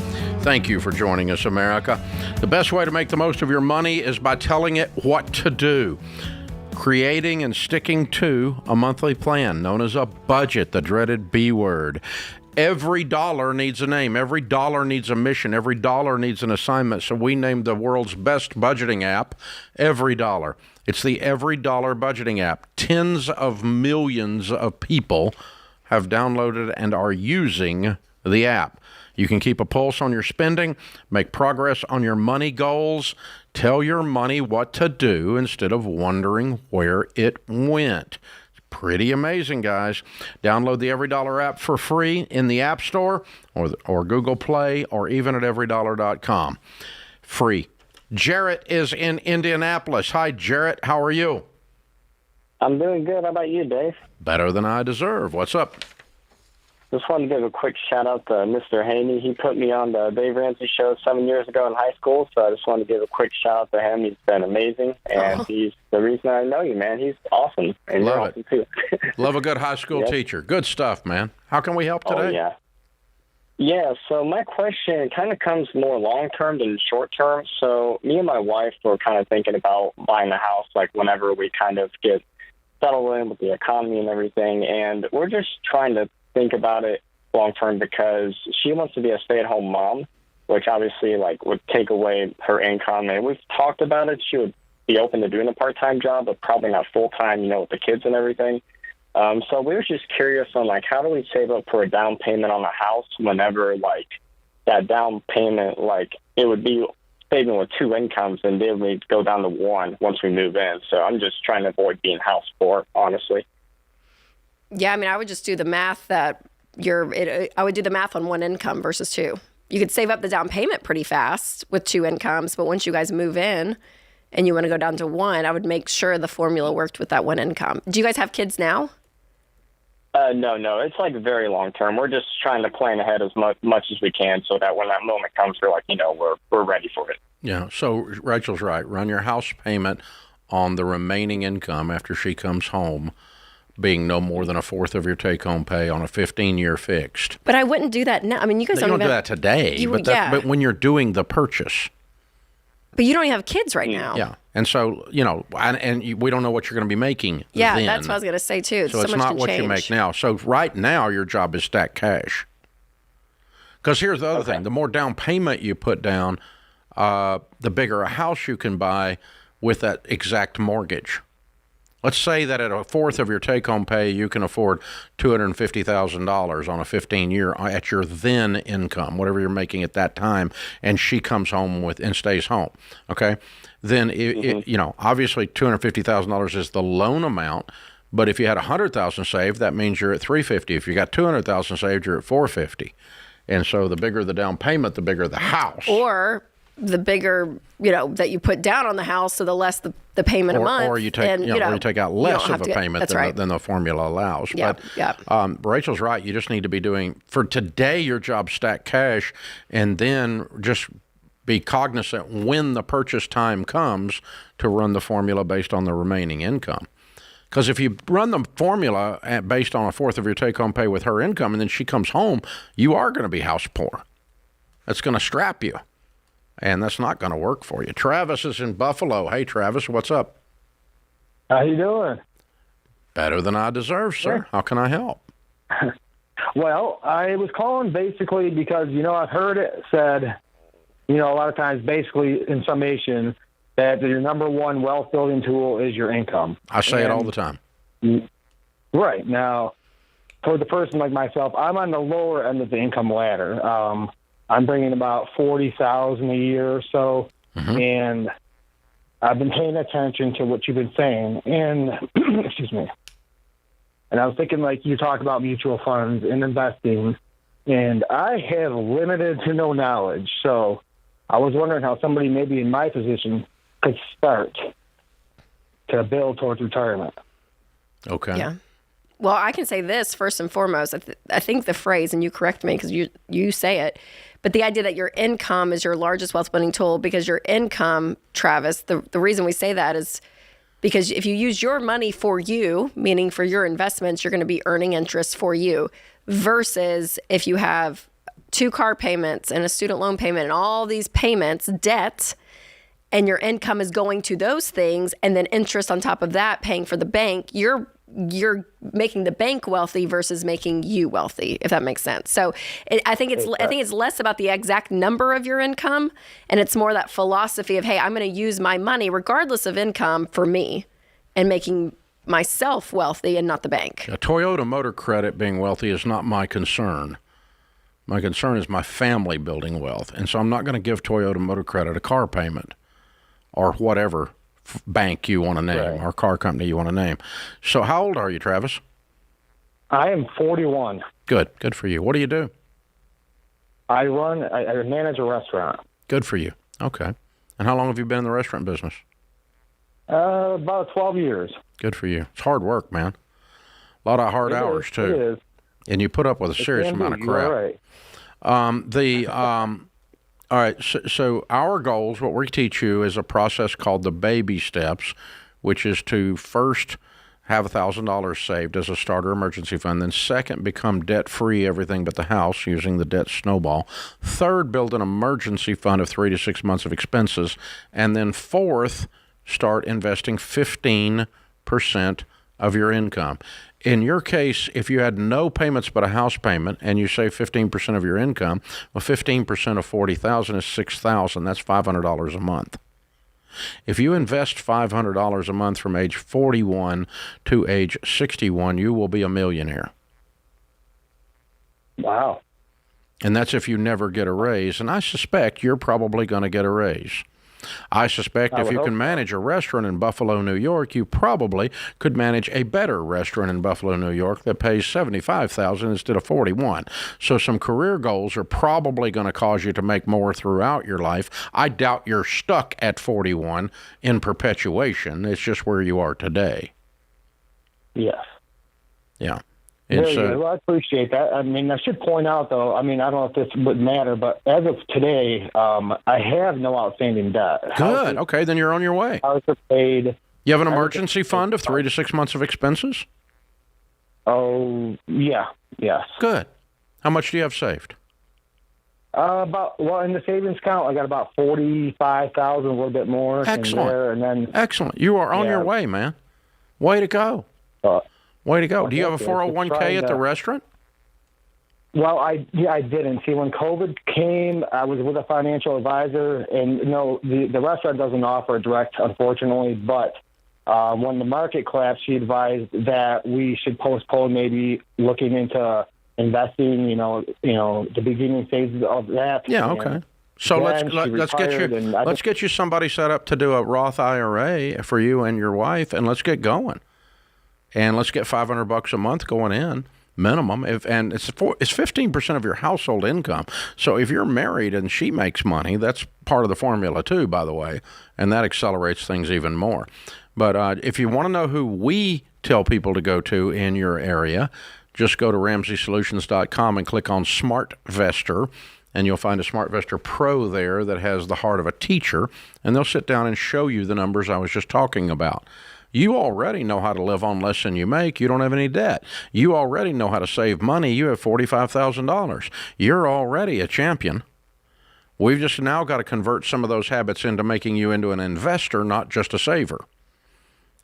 Thank you for joining us, America. The best way to make the most of your money is by telling it what to do. Creating and sticking to a monthly plan known as a budget, the dreaded B word. Every dollar needs a name. Every dollar needs a mission. Every dollar needs an assignment. So we named the world's best budgeting app EveryDollar. It's the EveryDollar budgeting app. Tens of millions of people have downloaded and are using the app. You can keep a pulse on your spending, make progress on your money goals, tell your money what to do instead of wondering where it went. It's pretty amazing, guys. Download the EveryDollar app for free in the App Store or Google Play or even at everydollar.com. Free. Jarrett is in Indianapolis. Hi, Jarrett. How are you? I'm doing good. How about you, Dave? Better than I deserve. What's up? Just wanted to give a quick shout-out to Mr. Haney. He put me on the Dave Ramsey Show 7 years ago in high school, so I just wanted to give a quick shout-out to him. He's been amazing, and he's the reason I know you, man. He's awesome, and you're awesome, too. Love a good high school teacher. Good stuff, man. How can we help today? Oh, yeah. Yeah, so my question kind of comes more long-term than short-term. So me and my wife were kind of thinking about buying a house, like, whenever we kind of get settle in with the economy and everything, and we're just trying to think about it long term because she wants to be a stay-at-home mom, which obviously like would take away her income. And we've talked about it. She would be open to doing a part-time job, but probably not full-time, with the kids and everything. So we were just curious on like how do we save up for a down payment on a house whenever like that down payment, like it would be saving with two incomes, and then we'd go down to one once we move in. So I'm just trying to avoid being house poor, honestly. Yeah, I mean, I would just do the math I would do the math on one income versus two. You could save up the down payment pretty fast with two incomes, but once you guys move in and you want to go down to one, I would make sure the formula worked with that one income. Do you guys have kids now? No. It's like very long term. We're just trying to plan ahead as much as we can so that when that moment comes, we're like, we're ready for it. Yeah. So Rachel's right. Run your house payment on the remaining income after she comes home being no more than a fourth of your take-home pay on a 15-year fixed. But I wouldn't do that now. I mean, you guys don't do that today, but when you're doing the purchase. But you don't even have kids right now. Yeah. And so, we don't know what you're going to be making Yeah, then. that's what I was going to say, too. So it's much not can what change. you make now. So right now, your job is stack cash. Because here's the other thing. The more down payment you put down, the bigger a house you can buy with that exact mortgage. Let's say that at a fourth of your take-home pay, you can afford $250,000 on a 15-year at your then income, whatever you're making at that time, and she comes home and stays home. Okay, then obviously $250,000 is the loan amount, but if you had $100,000 saved, that means you're at $350. If you got $200,000 saved, you're at $450. And so the bigger the down payment, the bigger the house. Or the bigger, that you put down on the house, so the less the payment a month. Or you take, or you take out less of a payment than the formula allows. Yeah, but Rachel's right. You just need to be doing, for today, your job stack cash, and then just be cognizant when the purchase time comes to run the formula based on the remaining income. Because if you run the formula based on a fourth of your take-home pay with her income, and then she comes home, you are going to be house poor. That's going to strap you. And that's not going to work for you. Travis is in Buffalo. Hey, Travis, what's up? How you doing? Better than I deserve, sir. Yeah. How can I help? Well, I was calling basically because, I've heard it said, a lot of times basically in summation that your number one wealth building tool is your income. I say it all the time. Right. Now, for the person like myself, I'm on the lower end of the income ladder. I'm bringing about $40,000 a year or so, and I've been paying attention to what you've been saying. And excuse me. And I was thinking, like you talk about mutual funds and investing, and I have limited to no knowledge. So I was wondering how somebody maybe in my position could start to build towards retirement. Okay. Yeah. Well, I can say this first and foremost. I think the phrase, and you correct me because you say it, but the idea that your income is your largest wealth building tool, because your income, Travis, the reason we say that is because if you use your money for you, meaning for your investments, you're going to be earning interest for you, versus if you have 2 car payments and a student loan payment and all these payments, debt, and your income is going to those things, and then interest on top of that paying for the bank, you're making the bank wealthy versus making you wealthy, if that makes sense. So I think it's less about the exact number of your income, and it's more that philosophy of, hey, I'm going to use my money regardless of income for me and making myself wealthy and not the bank. A Toyota Motor Credit being wealthy is not my concern. My concern is my family building wealth. And so I'm not going to give Toyota Motor Credit a car payment or whatever bank you want to name or car company you want to name. So how old are you, Travis? I am 41. Good for you. What do you do? I manage a restaurant. Good for you. Okay. And how long have you been in the restaurant business? About 12 years. Good for you. It's hard work, man. A lot of hard hours, too. It is. And you put up with a serious amount of crap. You're right. All right, so our goals, what we teach you is a process called the baby steps, which is to first have $1,000 saved as a starter emergency fund. Then second, become debt-free, everything but the house, using the debt snowball. Third, build an emergency fund of 3 to 6 months of expenses. And then fourth, start investing 15% of your income. In your case, if you had no payments but a house payment and you save 15% of your income, well, 15% of $40,000 is $6,000. That's $500 a month. If you invest $500 a month from age 41 to age 61, you will be a millionaire. Wow. And that's if you never get a raise. And I suspect you're probably going to get a raise. I suspect if you can manage a restaurant in Buffalo, New York, you probably could manage a better restaurant in Buffalo, New York that pays $75,000 instead of $41,000. So some career goals are probably going to cause you to make more throughout your life. I doubt you're stuck at 41 in perpetuation. It's just where you are today. Yes. Yeah. Very good. Well, I appreciate that. I mean, I should point out, though, I don't know if this would matter, but as of today, I have no outstanding debt. Good. Okay, then you're on your way. I was paid. You have an emergency fund of 3 to 6 months of expenses? Oh, yeah. Yes. Good. How much do you have saved? In the savings account, I got about 45,000, a little bit more. Excellent. In there, and then excellent. You are on your way, man. Way to go. Way to go. Do you have a 401k at the restaurant? Well, I didn't. See, when COVID came, I was with a financial advisor, and the restaurant doesn't offer a direct, unfortunately. But when the market collapsed, she advised that we should postpone maybe looking into investing. The beginning phases of that. Yeah. Okay. So let's get you somebody set up to do a Roth IRA for you and your wife, and let's get going. And let's get $500 a month going in. Minimum, it's 15% of your household income. So if you're married and she makes money, that's part of the formula too, by the way, and that accelerates things even more. But if you want to know who we tell people to go to in your area, just go to RamseySolutions.com and click on SmartVestor, and you'll find a SmartVestor Pro there that has the heart of a teacher, and they'll sit down and show you the numbers I was just talking about. You already know how to live on less than you make. You don't have any debt. You already know how to save money. You have $45,000. You're already a champion. We've just now got to convert some of those habits into making you into an investor, not just a saver.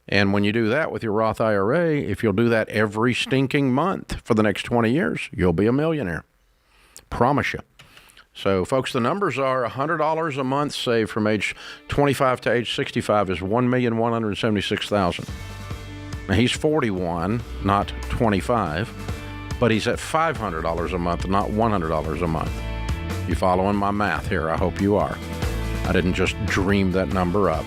And when you do that with your Roth IRA, if you'll do that every stinking month for the next 20 years, you'll be a millionaire. Promise you. So, folks, the numbers are $100 a month saved from age 25 to age 65 is $1,176,000. Now, he's 41, not 25, but he's at $500 a month, not $100 a month. You following my math here? I hope you are. I didn't just dream that number up.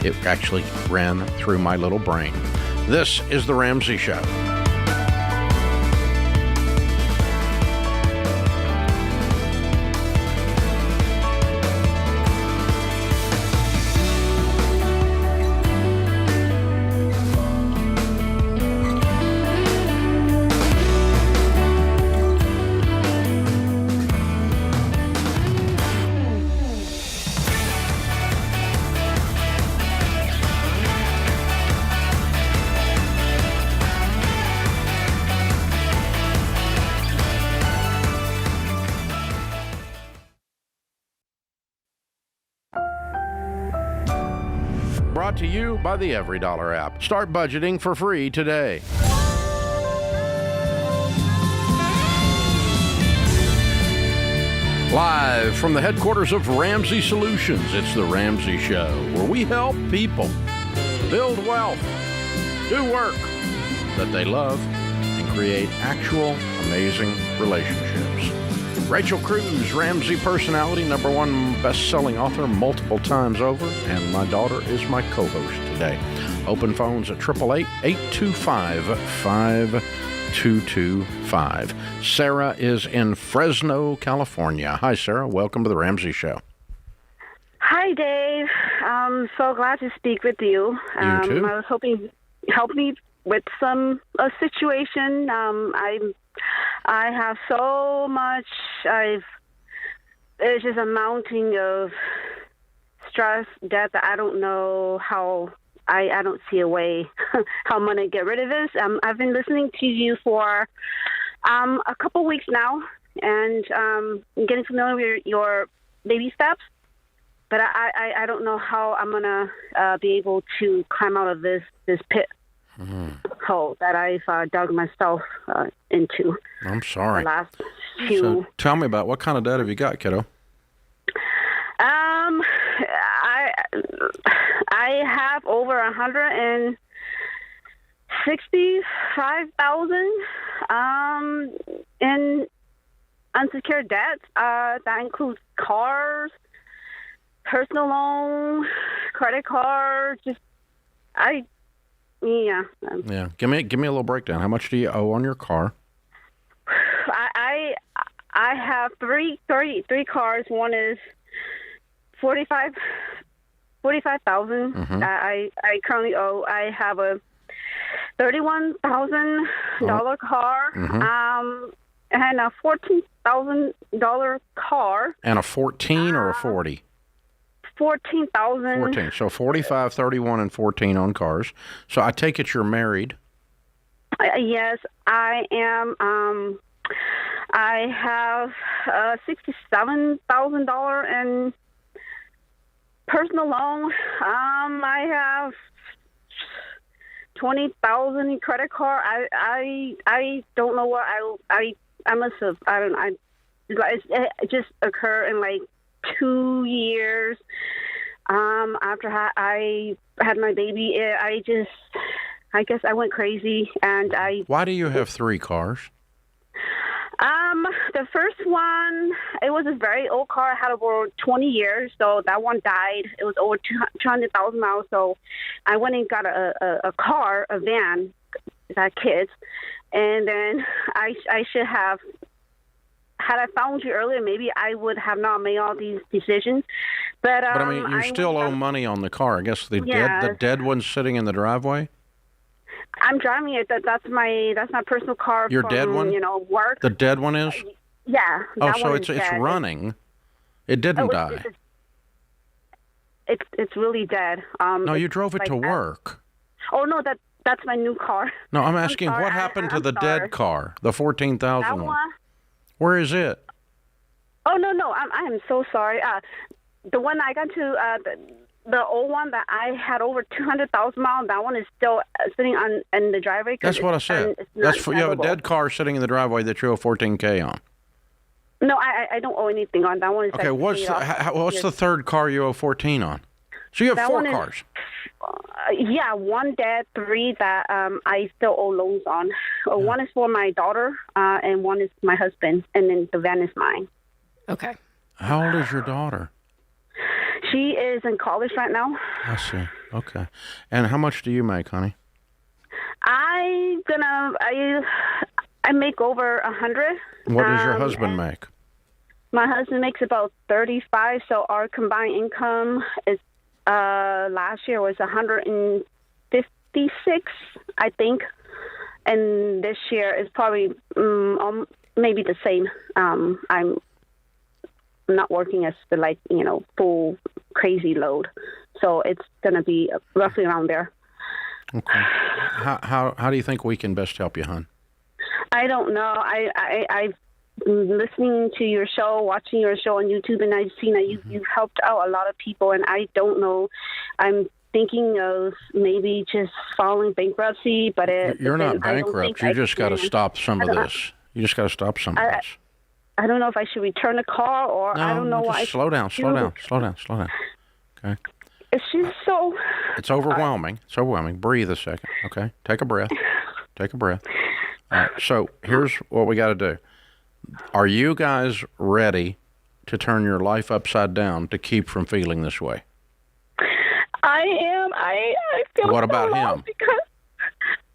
It actually ran through my little brain. This is The Ramsey Show. Brought to you by the EveryDollar app. Start budgeting for free today. Live from the headquarters of Ramsey Solutions, it's The Ramsey Show, where we help people build wealth, do work that they love, and create actual amazing relationships. Rachel Cruze, Ramsey personality, #1 best-selling author multiple times over, and my daughter is my co-host today. Open phones at 888-825-5225. Sarah is in Fresno, California. Hi, Sarah. Welcome to The Ramsey Show. Hi, Dave. I'm so glad to speak with you. You too. I was hoping you help me with a situation. I have so much. It's just a mounting of stress, debt that I don't know how. I don't see a way how I'm gonna get rid of this. I've been listening to you for a couple weeks now, and I'm getting familiar with your baby steps. But I don't know how I'm gonna be able to climb out of this pit. Hole that I've dug myself into. I'm sorry. The last few. So tell me about what kind of debt have you got, kiddo? I have over $165,000 in unsecured debt. That includes cars, personal loan, credit cards. Yeah. Give me a little breakdown. How much do you owe on your car? I have three cars. One is $45,000. I currently owe. I have a $31,000 car. And a $14,000 car. And a 14 or a 40? 14,000. 14. So 45, 31, and 14 on cars. So I take it you're married. Yes, I am. I have $67,000 in personal loan. I have $20,000 in credit card. I don't know what I must have. I don't. It just occurred in like 2 years. After I had my baby, I guess I went crazy, and I. Why do you have 3 cars? The first one, it was a very old car. I had over 20 years, so that one died. It was over 200,000 miles, so I went and got a car, a van, that kids, and then I should have. Had I found you earlier, maybe I would have not made all these decisions. But I mean, you still owe money on the car. I guess the dead one's sitting in the driveway. I'm driving it. That's my personal car. Your from, dead one? Work. The dead one is? Yeah. Oh, so it's running. It didn't die. It's really dead. No, you drove it to work. Oh no, that's my new car. No, I'm asking what happened to the dead car, the 14,000 one. Where is it? Oh no, I am so sorry. The one I got to the old one that I had over 200,000 miles. That one is still sitting in the driveway. That's what I said. You have a dead car sitting in the driveway that you owe $14,000 on. No, I don't owe anything on that one. Is okay, what's the third car you owe $14,000 on? So you have 4 cars. Yeah, 1 dead, 3 that I still owe loans on. One is for my daughter, and one is my husband, and then the van is mine. Okay. How old is your daughter? She is in college right now. I see. Okay. And how much do you make, honey? I make over 100. What does your husband make? My husband makes about 35, so our combined income is last year was 156, I think, and this year is probably maybe the same. I'm not working as the full crazy load, so it's gonna be roughly around there. Okay. How do you think we can best help you, hon? I don't know. I've listening to your show, watching your show on YouTube, and I've seen that you've helped out a lot of people, and I don't know. I'm thinking of maybe just filing bankruptcy, but you're not bankrupt. You just got to stop some of this. You just got to stop some of this. I don't know if I should return the car or I don't know why. Slow down. Okay. It's just so. It's overwhelming. It's overwhelming. Breathe a second. Okay. Take a breath. All right. So here's what we got to do. Are you guys ready to turn your life upside down to keep from feeling this way? I am. I feel What about him? Because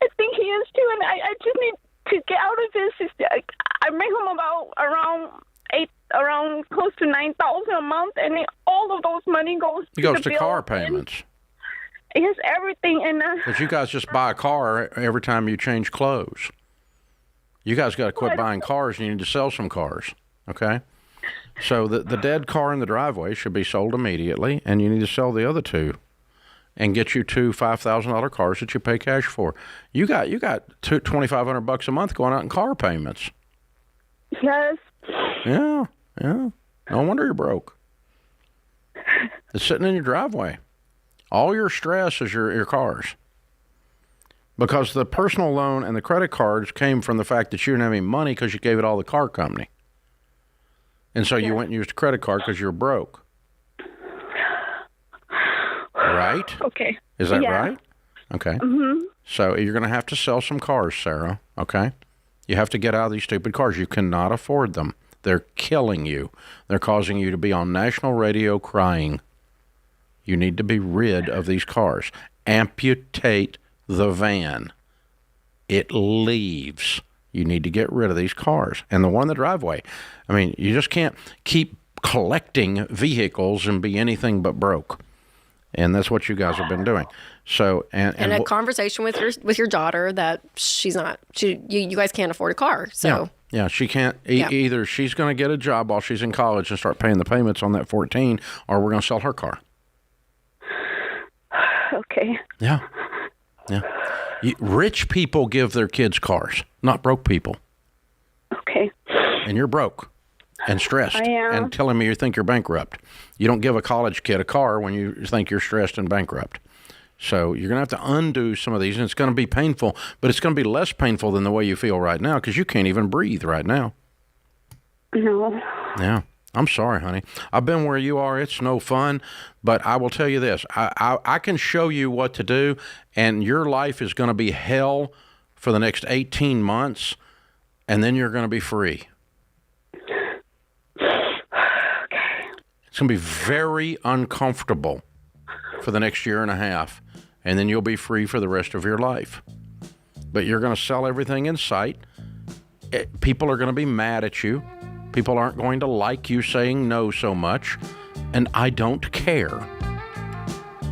I think he is too, and I just need to get out of this. I make him around close to $9,000 a month, and all of those money goes to car payments. It has everything in there. But you guys just buy a car every time you change clothes. You guys got to quit buying cars, and you need to sell some cars, okay? So the dead car in the driveway should be sold immediately, and you need to sell the other 2 and get you 2 $5,000 cars that you pay cash for. You got $2,500 a month going out in car payments. Yes. Yeah. No wonder you're broke. It's sitting in your driveway. All your stress is your cars. Because the personal loan and the credit cards came from the fact that you didn't have any money because you gave it all to the car company. And so you went and used a credit card because you're broke. Right? Okay. Is that right? Okay. Mm-hmm. So you're going to have to sell some cars, Sarah, okay? You have to get out of these stupid cars. You cannot afford them. They're killing you. They're causing you to be on national radio crying. You need to be rid of these cars. Amputate the van. It leaves. You need to get rid of these cars. And the one in the driveway, I mean, you just can't keep collecting vehicles and be anything but broke. And that's what you guys have been doing. So and a conversation with your daughter that you guys can't afford a car. So yeah, she can't either. She's going to get a job while she's in college and start paying the payments on that 14, or we're going to sell her car. Okay. Yeah. Rich people give their kids cars, not broke people. Okay. and you're broke and stressed I am. and telling me you think you're bankrupt. You don't give a college kid a car when you think you're stressed and bankrupt. So you're going to have to undo some of these, and it's going to be painful, but it's going to be less painful than the way you feel right now because you can't even breathe right now. No. Yeah. I'm sorry, honey. I've been where you are. It's no fun, but I will tell you this. I can show you what to do, and your life is going to be hell for the next 18 months, and then you're going to be free. It's going to be very uncomfortable for the next year and a half, and then you'll be free for the rest of your life. But you're going to sell everything in sight. People are going to be mad at you. People aren't going to like you saying no so much, and I don't care.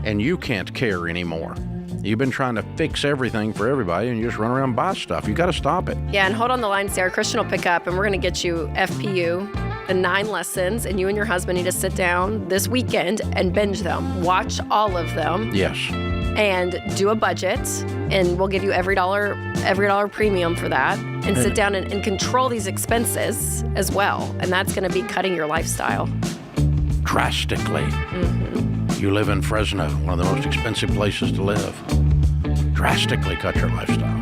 And you can't care anymore. You've been trying to fix everything for everybody, and you just run around and buy stuff. You got to stop it. Yeah, and hold on the line, Sarah. Christian will pick up, and we're going to get you FPU, the 9 lessons, and you and your husband need to sit down this weekend and binge them. Watch all of them. Yes. And do a budget, and we'll give you every dollar premium for that, and sit down and control these expenses as well. And that's going to be cutting your lifestyle Drastically. You live in Fresno, one of the most expensive places to live. Drastically cut your lifestyle.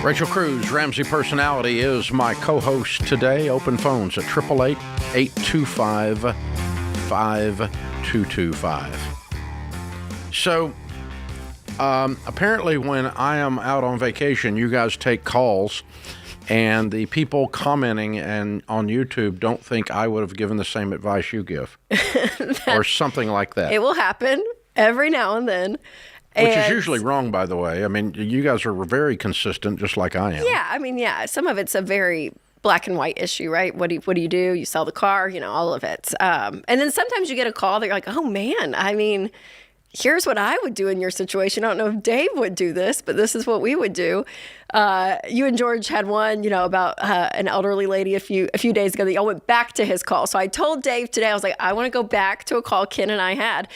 Rachel Cruze, Ramsey Personality, is my co-host today. Open phones at 888-825-5225. So, apparently when I am out on vacation, you guys take calls, and the people commenting and on YouTube don't think I would have given the same advice you give. Or something like that. It will happen every now and then. Which is usually wrong, by the way. I mean, you guys are very consistent, just like I am. Yeah, I mean, yeah. Some of it's a very black and white issue, right? What do you do? You sell the car, all of it. And then sometimes you get a call that you're like, oh, man, I mean, here's what I would do in your situation. I don't know if Dave would do this, but this is what we would do. You and George had one, about an elderly lady a few days ago that y'all went back to his call. So I told Dave today, I was like, I want to go back to a call Ken and I had,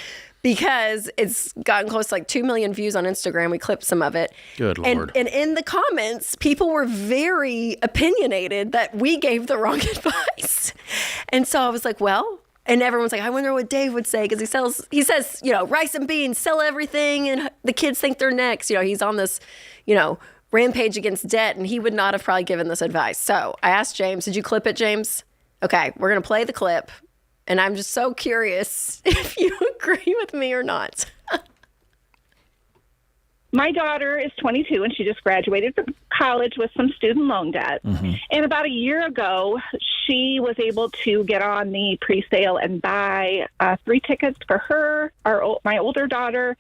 because it's gotten close to like 2 million views on Instagram. We clipped some of it. Good Lord. And in the comments, people were very opinionated that we gave the wrong advice. And so I was like, well, and everyone's like, I wonder what Dave would say, because he says, rice and beans, sell everything, and the kids think they're next. He's on this, rampage against debt, and he would not have probably given this advice. So I asked James, did you clip it, James? Okay, we're going to play the clip. And I'm just so curious if you agree with me or not. My daughter is 22, and she just graduated from college with some student loan debt. Mm-hmm. And about a year ago, she was able to get on the pre-sale and buy 3 tickets for her, my older daughter,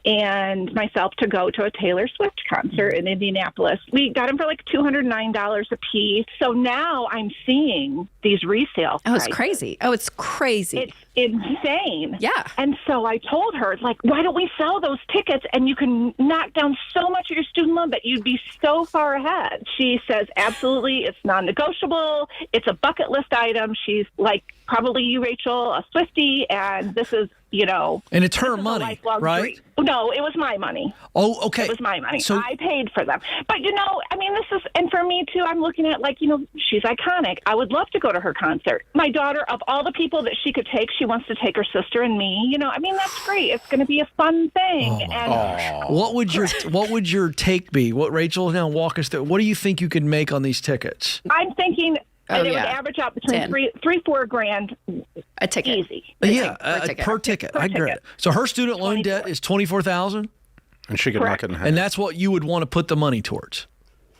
and myself to go to a Taylor Swift concert in Indianapolis. We got them for like $209 a piece. So now I'm seeing these resale prices. It's crazy. Oh, it's crazy. It's insane. Yeah. And so I told her, why don't we sell those tickets, and you can knock down so much of your student loan that you'd be so far ahead. She says, absolutely, it's non-negotiable. It's a bucket list item. She's like, probably you, Rachel, a Swiftie, and this is, And it's her money, right? Dream. No, it was my money. Oh, okay. It was my money. So I paid for them. But, this is, and for me too, I'm looking at she's iconic. I would love to go to her concert. My daughter, of all the people that she could take, she wants to take her sister and me. That's great. It's going to be a fun thing. What would your take be? What, Rachel, now walk us through. What do you think you could make on these tickets? I'm thinking it would average out between $3,000-4,000 a ticket. Easy. Per ticket. I get it. So her student loan debt is $24,000, and she could knock it in half. And that's what you would want to put the money towards.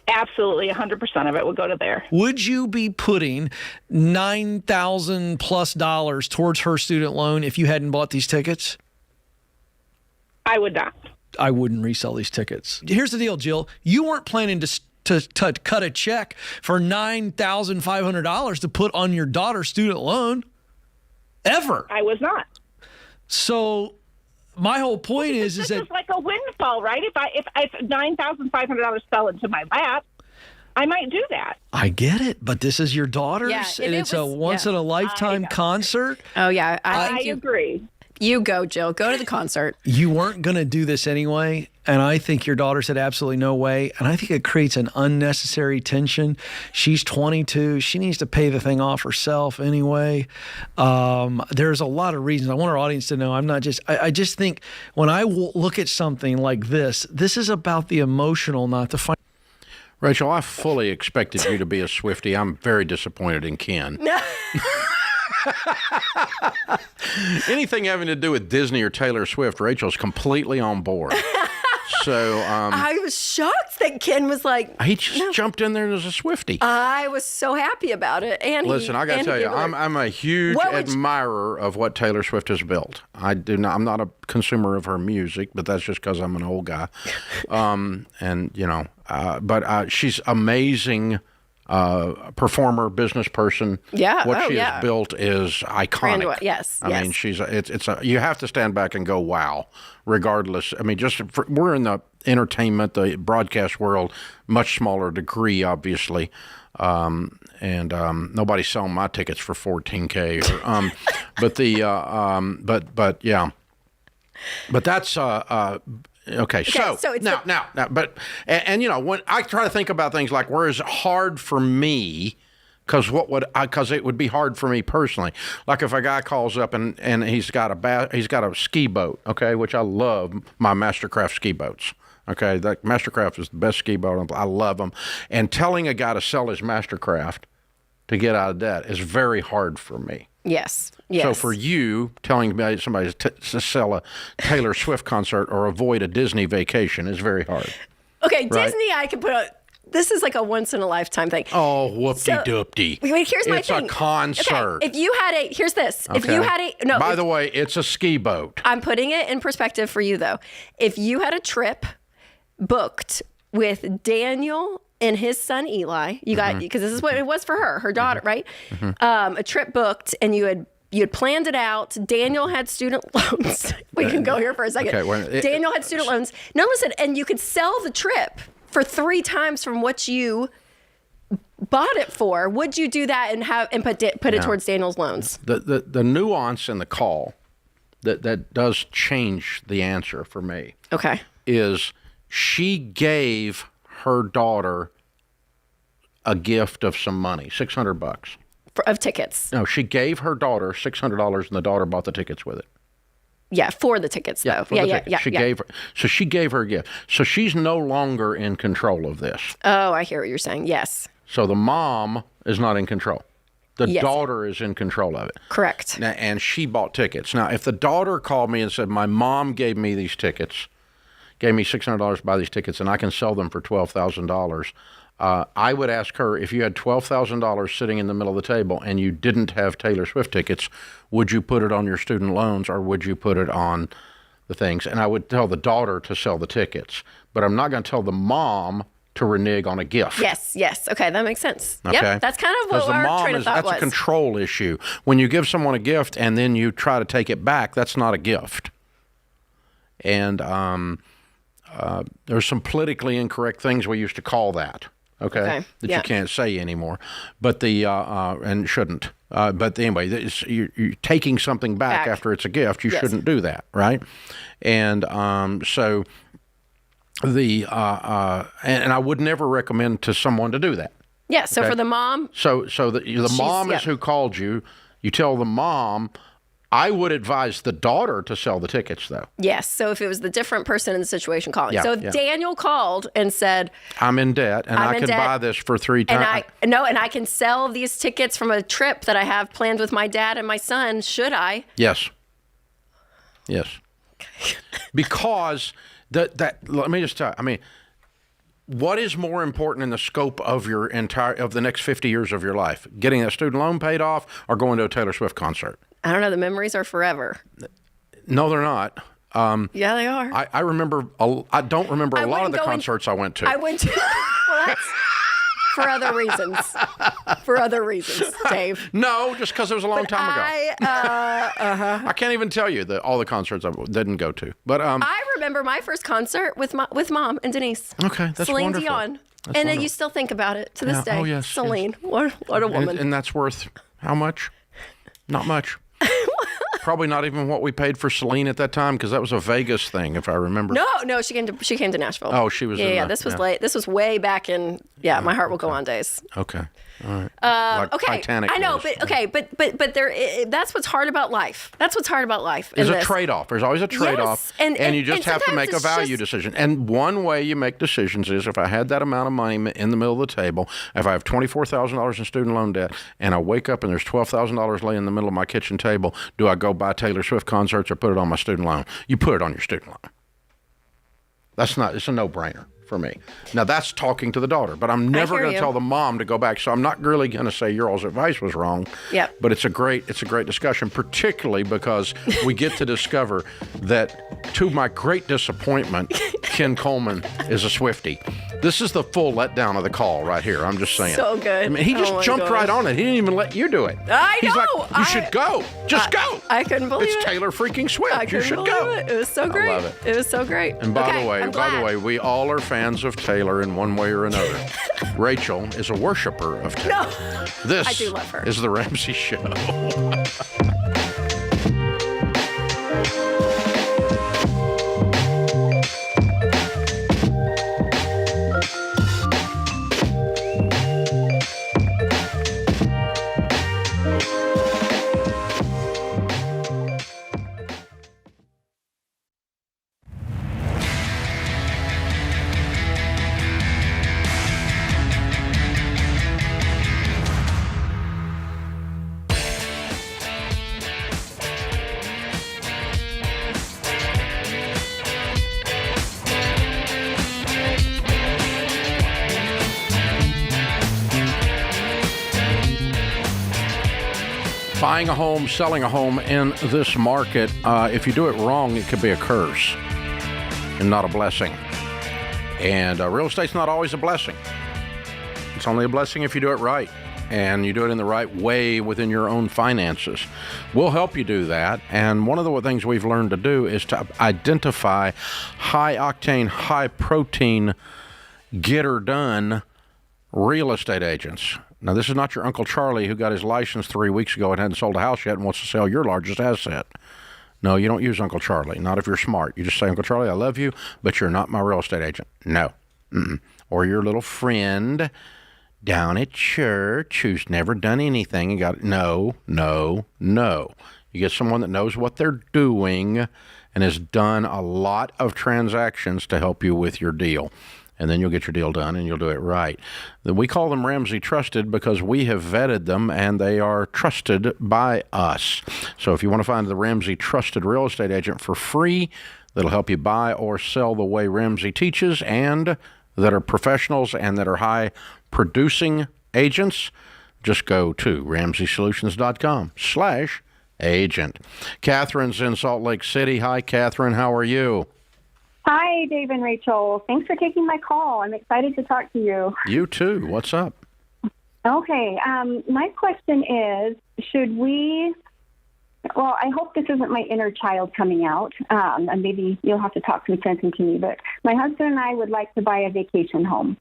Absolutely, 100% of it would go to there. Would you be putting $9,000+ towards her student loan if you hadn't bought these tickets? I would not. I wouldn't resell these tickets. Here's the deal, Jill. You weren't planning to cut a check for $9,500 to put on your daughter's student loan, ever. I was not. So my whole point is this that is like a windfall, right? If $9,500 fell into my lap, I might do that. I get it, but this is your daughter's, Yeah, and it's a once in a lifetime concert. Oh yeah, I agree. You go, Jill. Go to the concert. You weren't going to do this anyway, and I think your daughter said absolutely no way, and I think it creates an unnecessary tension. She's 22. She needs to pay the thing off herself anyway. There's a lot of reasons. I want our audience to know I'm not just – I just think when I look at something like this is about the emotional, not the financial. Rachel, I fully expected you to be a Swiftie. I'm very disappointed in Ken. Anything having to do with Disney or Taylor Swift, Rachel's completely on board. So I was shocked that Ken was like, he just jumped in there as a Swiftie. I was so happy about it. And listen, I got to tell you, I'm a huge admirer of what Taylor Swift has built. I'm not a consumer of her music, but that's just because I'm an old guy. But she's amazing. Performer, business person. Yeah. What she has built is iconic. Yes. I mean, you have to stand back and go, wow, regardless. I mean, we're in the entertainment, the broadcast world, much smaller degree, obviously. Nobody's selling my tickets for $14K. But yeah. But that's, Okay, so it's now, but when I try to think about things like where is it hard for me, because it would be hard for me personally. Like if a guy calls up and he's got a ski boat, okay, which I love my Mastercraft ski boats. Okay, that Mastercraft is the best ski boat. I love them, and telling a guy to sell his Mastercraft to get out of debt is very hard for me. Yes. So for you, telling somebody to sell a Taylor Swift concert or avoid a Disney vacation is very hard. Okay, right? Disney, I could put this is like a once-in-a-lifetime thing. Oh, whoopty-doopty. Wait, here's my thing. It's a concert. Okay, if you had here's this. Okay. If you had By the way, it's a ski boat. I'm putting it in perspective for you, though. If you had a trip booked with Daniel and his son Eli, you got, because this is what it was for her daughter, right? A trip booked, and you had planned it out. Daniel had student loans. We can go here for a second. Okay, Daniel had student loans. No, listen, and you could sell the trip for 3 times from what you bought it for. Would you do that and put it towards Daniel's loans? The nuance in the call that does change the answer for me. Okay. Is she gave her daughter a gift of some money, $600. Of tickets. No, she gave her daughter $600, and the daughter bought the tickets with it. Yeah, for the tickets, though. Yeah. She gave her a gift. So she's no longer in control of this. Oh, I hear what you're saying. Yes. So the mom is not in control. The daughter is in control of it. Correct. Now, and she bought tickets. Now, if the daughter called me and said, my mom gave me these tickets, gave me $600 to buy these tickets, and I can sell them for $12,000, I would ask her, if you had $12,000 sitting in the middle of the table and you didn't have Taylor Swift tickets, would you put it on your student loans or would you put it on the things? And I would tell the daughter to sell the tickets, but I'm not going to tell the mom to renege on a gift. Yes. Okay, that makes sense. Okay? Yep, that's kind of what our train of thought was. That's a control issue. When you give someone a gift and then you try to take it back, that's not a gift. And there's some politically incorrect things we used to call that. Okay. That you can't say anymore, but and shouldn't. But anyway, you're taking something back after it's a gift. You shouldn't do that, right? And so and I would never recommend to someone to do that. Yeah. So for the mom. So the mom is who called you. You tell the mom. I would advise the daughter to sell the tickets, though. Yes. So if it was the different person in the situation calling. So if Daniel called and said, I'm in debt, and I could buy this for 3 times. And I can sell these tickets from a trip that I have planned with my dad and my son. Should I? Yes. Because let me just tell you, I mean, what is more important in the scope of the next 50 years of your life? Getting a student loan paid off or going to a Taylor Swift concert? I don't know. The memories are forever. No, they're not. Yeah, they are. I remember. I don't remember a lot of the concerts I went to. I went to. Well, For other reasons. For other reasons, Dave. No, just because it was a long time ago. I can't even tell you all the concerts I didn't go to. But I remember my first concert with Mom and Denise. Okay, that's Celine wonderful. Dion. That's and wonderful. You still think about it to this day. Oh, yes. Celine. Yes. What a woman. And that's worth how much? Not much. Probably not even what we paid for Celine at that time, because that was a Vegas thing, if I remember. No, she came to Nashville. Oh, she was. This was late. This was way back in. Yeah, My Heart Will Go On days. Okay, all right. Like okay, Titanic I know, days. but that's what's hard about life. That's what's hard about life. There's a trade-off. There's always a trade-off, yes. and you just have to make a sometimes it's value decision. And one way you make decisions is if I had that amount of money in the middle of the table, if I have $24,000 in student loan debt, and I wake up and there's $12,000 laying in the middle of my kitchen table, do I go buy Taylor Swift concerts or put it on my student loan? You put it on your student loan. It's a no-brainer for me. Now, that's talking to the daughter, but I'm never going to tell the mom to go back, so I'm not really going to say your all's advice was wrong. Yep. But it's a great discussion, particularly because we get to discover that, to my great disappointment, Ken Coleman is a Swiftie. This is the full letdown of the call right here. I'm just saying. So good. I mean, he just jumped right on it. He didn't even let you do it. He's like, you should go. Just go. I couldn't believe it. It's Taylor freaking Swift. You should go. It was so great. I love it. It was so great. And by the way, we all are fans of Taylor in one way or another. Rachel is a worshiper of Taylor. No, this I do love her. Is the Ramsey Show. Buying a home, selling a home in this market, if you do it wrong, it could be a curse and not a blessing. And real estate's not always a blessing. It's only a blessing if you do it right and you do it in the right way within your own finances. We'll help you do that. And one of the things we've learned to do is to identify high-octane, high-protein, get-her-done real estate agents. Now, this is not your Uncle Charlie who got his license 3 weeks ago and hadn't sold a house yet and wants to sell your largest asset. No, you don't use Uncle Charlie, not if you're smart. You just say, Uncle Charlie, I love you, but you're not my real estate agent. No. Mm-mm. Or your little friend down at church who's never done anything and got, no. You get someone that knows what they're doing and has done a lot of transactions to help you with your deal. And then you'll get your deal done and you'll do it right. We call them Ramsey Trusted because we have vetted them and they are trusted by us. So if you want to find the Ramsey Trusted real estate agent for free, that'll help you buy or sell the way Ramsey teaches, and that are professionals and that are high producing agents, just go to RamseySolutions.com/agent. Catherine's in Salt Lake City. Hi, Catherine. How are you? Hi, Dave and Rachel. Thanks for taking my call. I'm excited to talk to you. You too. What's up? Okay. My question is, should we... Well, I hope this isn't my inner child coming out, and maybe you'll have to talk some sense into me, but my husband and I would like to buy a vacation home.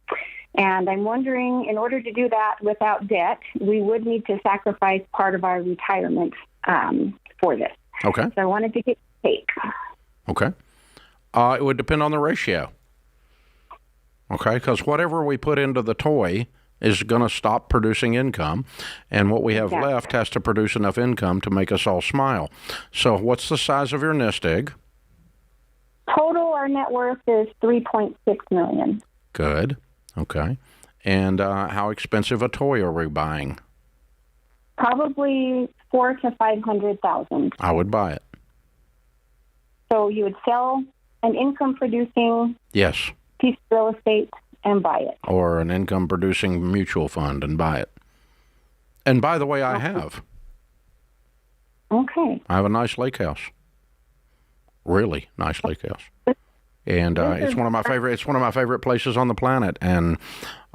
And I'm wondering, in order to do that without debt, we would need to sacrifice part of our retirement for this. Okay. So I wanted to get a take. Okay. It would depend on the ratio. Okay, because whatever we put into the toy is going to stop producing income, and what we have left has to produce enough income to make us all smile. So what's the size of your nest egg? Total, our net worth is $3.6 million. Good. Okay. And how expensive a toy are we buying? Probably $400,000 to $500,000. I would buy it. So you would sell an income-producing yes piece of real estate and buy it. Or an income-producing mutual fund and buy it. And by the way, I have. Okay. I have a nice lake house. Really nice lake house. And it's one of my favorite. It's one of my favorite places on the planet. And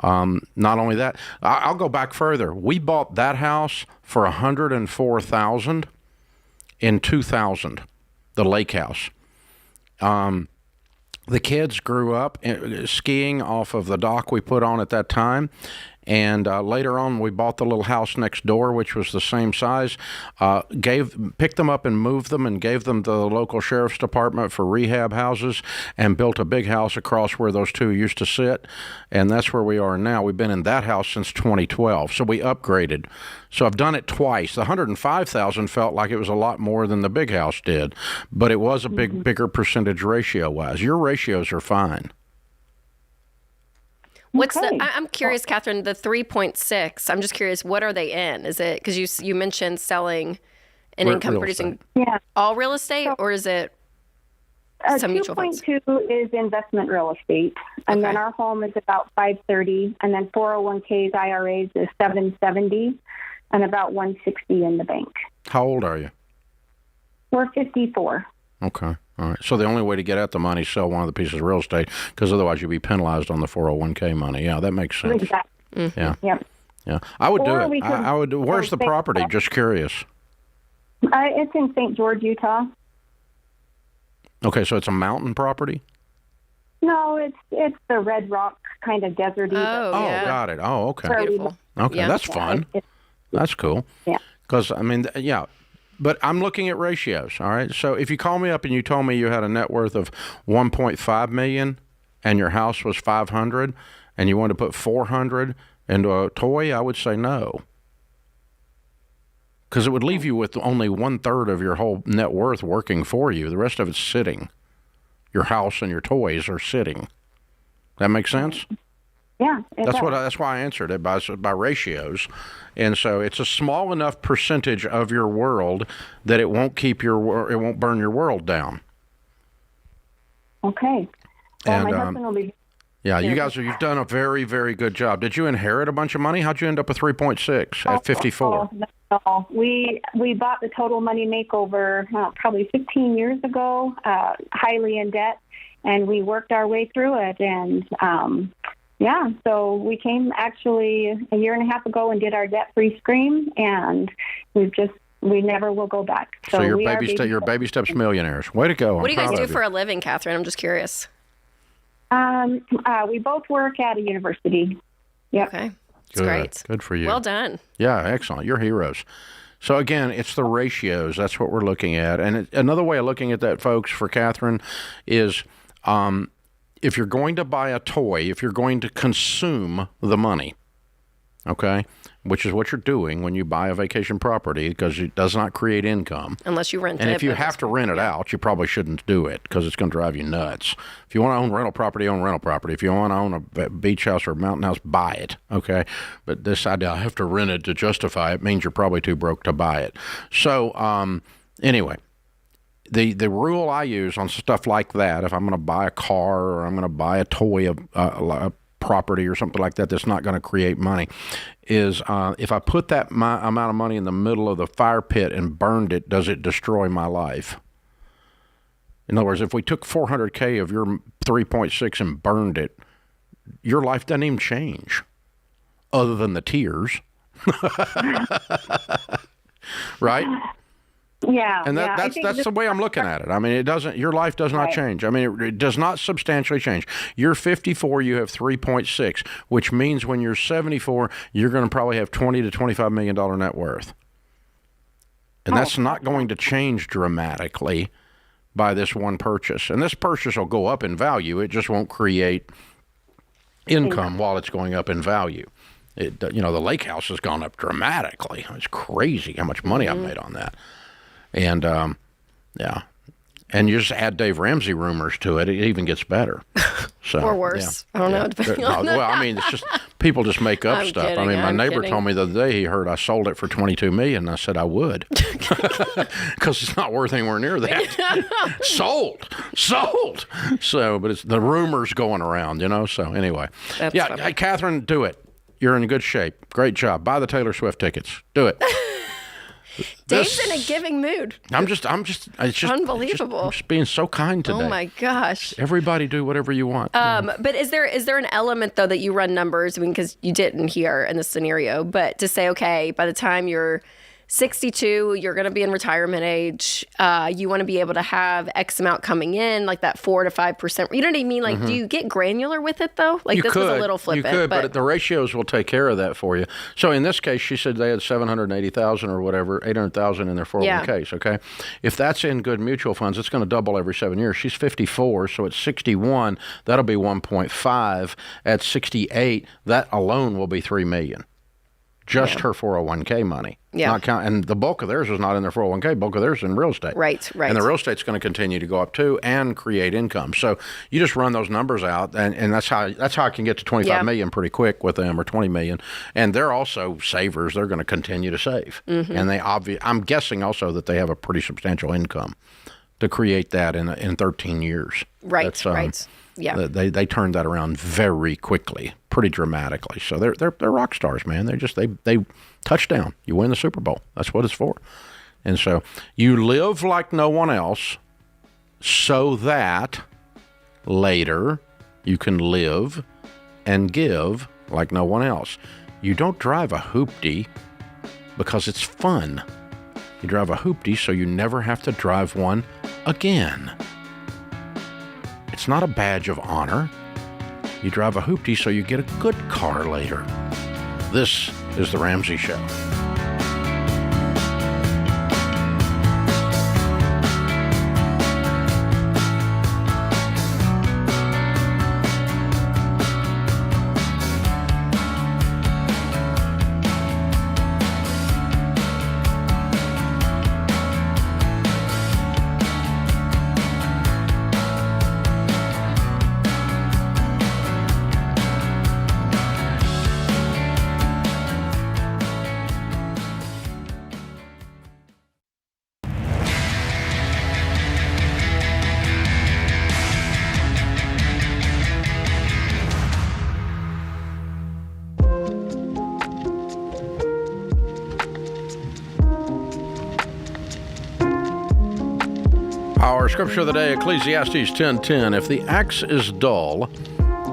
not only that, I'll go back further. We bought that house for $104,000 in 2000, the lake house. The kids grew up skiing off of the dock we put on at that time. And later on, we bought the little house next door, which was the same size, picked them up and moved them and gave them to the local sheriff's department for rehab houses, and built a big house across where those two used to sit. And that's where we are now. We've been in that house since 2012. So we upgraded. So I've done it twice. The $105,000 felt like it was a lot more than the big house did, but it was a bigger percentage ratio-wise. Your ratios are fine. I'm curious, Catherine, the 3.6, I'm just curious, what are they in? Is it, because you mentioned selling an income producing, all real estate, or is it some mutual funds? 2.2 is investment real estate. And then our home is about 530, and then 401ks, IRAs is 770, and about 160 in the bank. How old are you? We're 54. Okay. All right. So the only way to get at the money is sell one of the pieces of real estate, because otherwise you'd be penalized on the 401k money. Yeah, that makes sense. Exactly. Mm-hmm. Yeah. Yep. Yeah. I would Or do we it. could- I would. Where's the property? Just curious. It's in St. George, Utah. Okay, so it's a mountain property? No, it's the Red Rock kind of deserty. Oh, yeah. Got it. Oh, okay. Beautiful. Okay, Yeah. that's fun. That's cool. Yeah. Because, I mean, yeah. But I'm looking at ratios, all right? So if you call me up and you told me you had a net worth of $1.5 million and your house was $500 and you wanted to put $400 into a toy, I would say no. Because it would leave you with only 1/3 of your whole net worth working for you. The rest of it's sitting. Your house and your toys are sitting. That make sense? Yeah. That's why I answered it by ratios. And so it's a small enough percentage of your world that it won't burn your world down. Okay. Well, And, my husband will be. Yeah, you've done a very, very good job. Did you inherit a bunch of money? How'd you end up with 3.6 at 54? No. We bought the Total Money Makeover probably 15 years ago, highly in debt, and we worked our way through it. And so we came actually a year and a half ago and did our debt-free scream, and we never will go back. So you're baby steps millionaires. Way to go! What do you guys do for a living, Catherine? I'm just curious. We both work at a university. Yep. Okay. That's great. Good for you. Well done. Yeah, excellent. You're heroes. So again, it's the ratios. That's what we're looking at. And another way of looking at that, folks, for Catherine is if you're going to buy a toy, if you're going to consume the money, okay, which is what you're doing when you buy a vacation property, because it does not create income. Unless you rent it. And if you have to rent it out, you probably shouldn't do it, because it's going to drive you nuts. If you want to own rental property, own rental property. If you want to own a beach house or a mountain house, buy it, okay? But this idea, I have to rent it to justify it, means you're probably too broke to buy it. So anyway, the rule I use on stuff like that, if I'm going to buy a car or I'm going to buy a toy, a property or something like that that's not going to create money, is if I put that amount of money in the middle of the fire pit and burned it, does it destroy my life? In other words, if we took $400K of your 3.6 and burned it, your life doesn't even change, other than the tears. Right? Yeah. And that's the way I'm looking at it. I mean, your life does not change. I mean, it does not substantially change. You're 54, you have 3.6, which means when you're 74, you're going to probably have $20 to $25 million net worth. And that's not going to change dramatically by this one purchase. And this purchase will go up in value. It just won't create income while it's going up in value. The lake house has gone up dramatically. It's crazy how much money I've made on that. And, and you just add Dave Ramsey rumors to it, it even gets better. So, or worse. Yeah. I don't know. Depending on well, I mean, it's just people just make up I'm stuff. kidding, I mean, my neighbor kidding. told me the other day he heard I sold it for $22 million. And I said I would, because it's not worth anywhere near that. Sold. So, but it's the rumors going around, So anyway, That's funny. Hey, Catherine, do it. You're in good shape. Great job. Buy the Taylor Swift tickets. Do it. Dave's in a giving mood. It's just Unbelievable. I'm just being so kind today. Oh my gosh. Everybody do whatever you want. But is there an element though that you run numbers? I mean, because you didn't here in this scenario, but to say, okay, by the time you're 62, you're going to be in retirement age. You want to be able to have X amount coming in, like that 4 to 5%. You know what I mean? Like, do you get granular with it though? Like was a little flippant. You could, but the ratios will take care of that for you. So in this case, she said they had 780,000 or whatever, 800,000 in their 401ks. Okay, if that's in good mutual funds, it's going to double every 7 years. She's 54, so at 61, that'll be 1.5. At 68, that alone will be $3 million. Just her 401k money. Yeah. Not count, and the bulk of theirs is not in their 401k. Bulk of theirs is in real estate. Right. And the real estate's going to continue to go up too and create income. So you just run those numbers out, and that's how I can get to 25 million pretty quick with them, or 20 million. And they're also savers. They're going to continue to save. And I'm guessing also that they have a pretty substantial income to create that in 13 years. Right. Right. Yeah. They turned that around very quickly, pretty dramatically. So they're rock stars, man. They touchdown. You win the Super Bowl. That's what it's for. And so you live like no one else so that later you can live and give like no one else. You don't drive a hoopty because it's fun. You drive a hoopty so you never have to drive one again. It's not a badge of honor. You drive a hoopty so you get a good car later. This is The Ramsey Show. Our scripture of the day, Ecclesiastes 10:10. If the axe is dull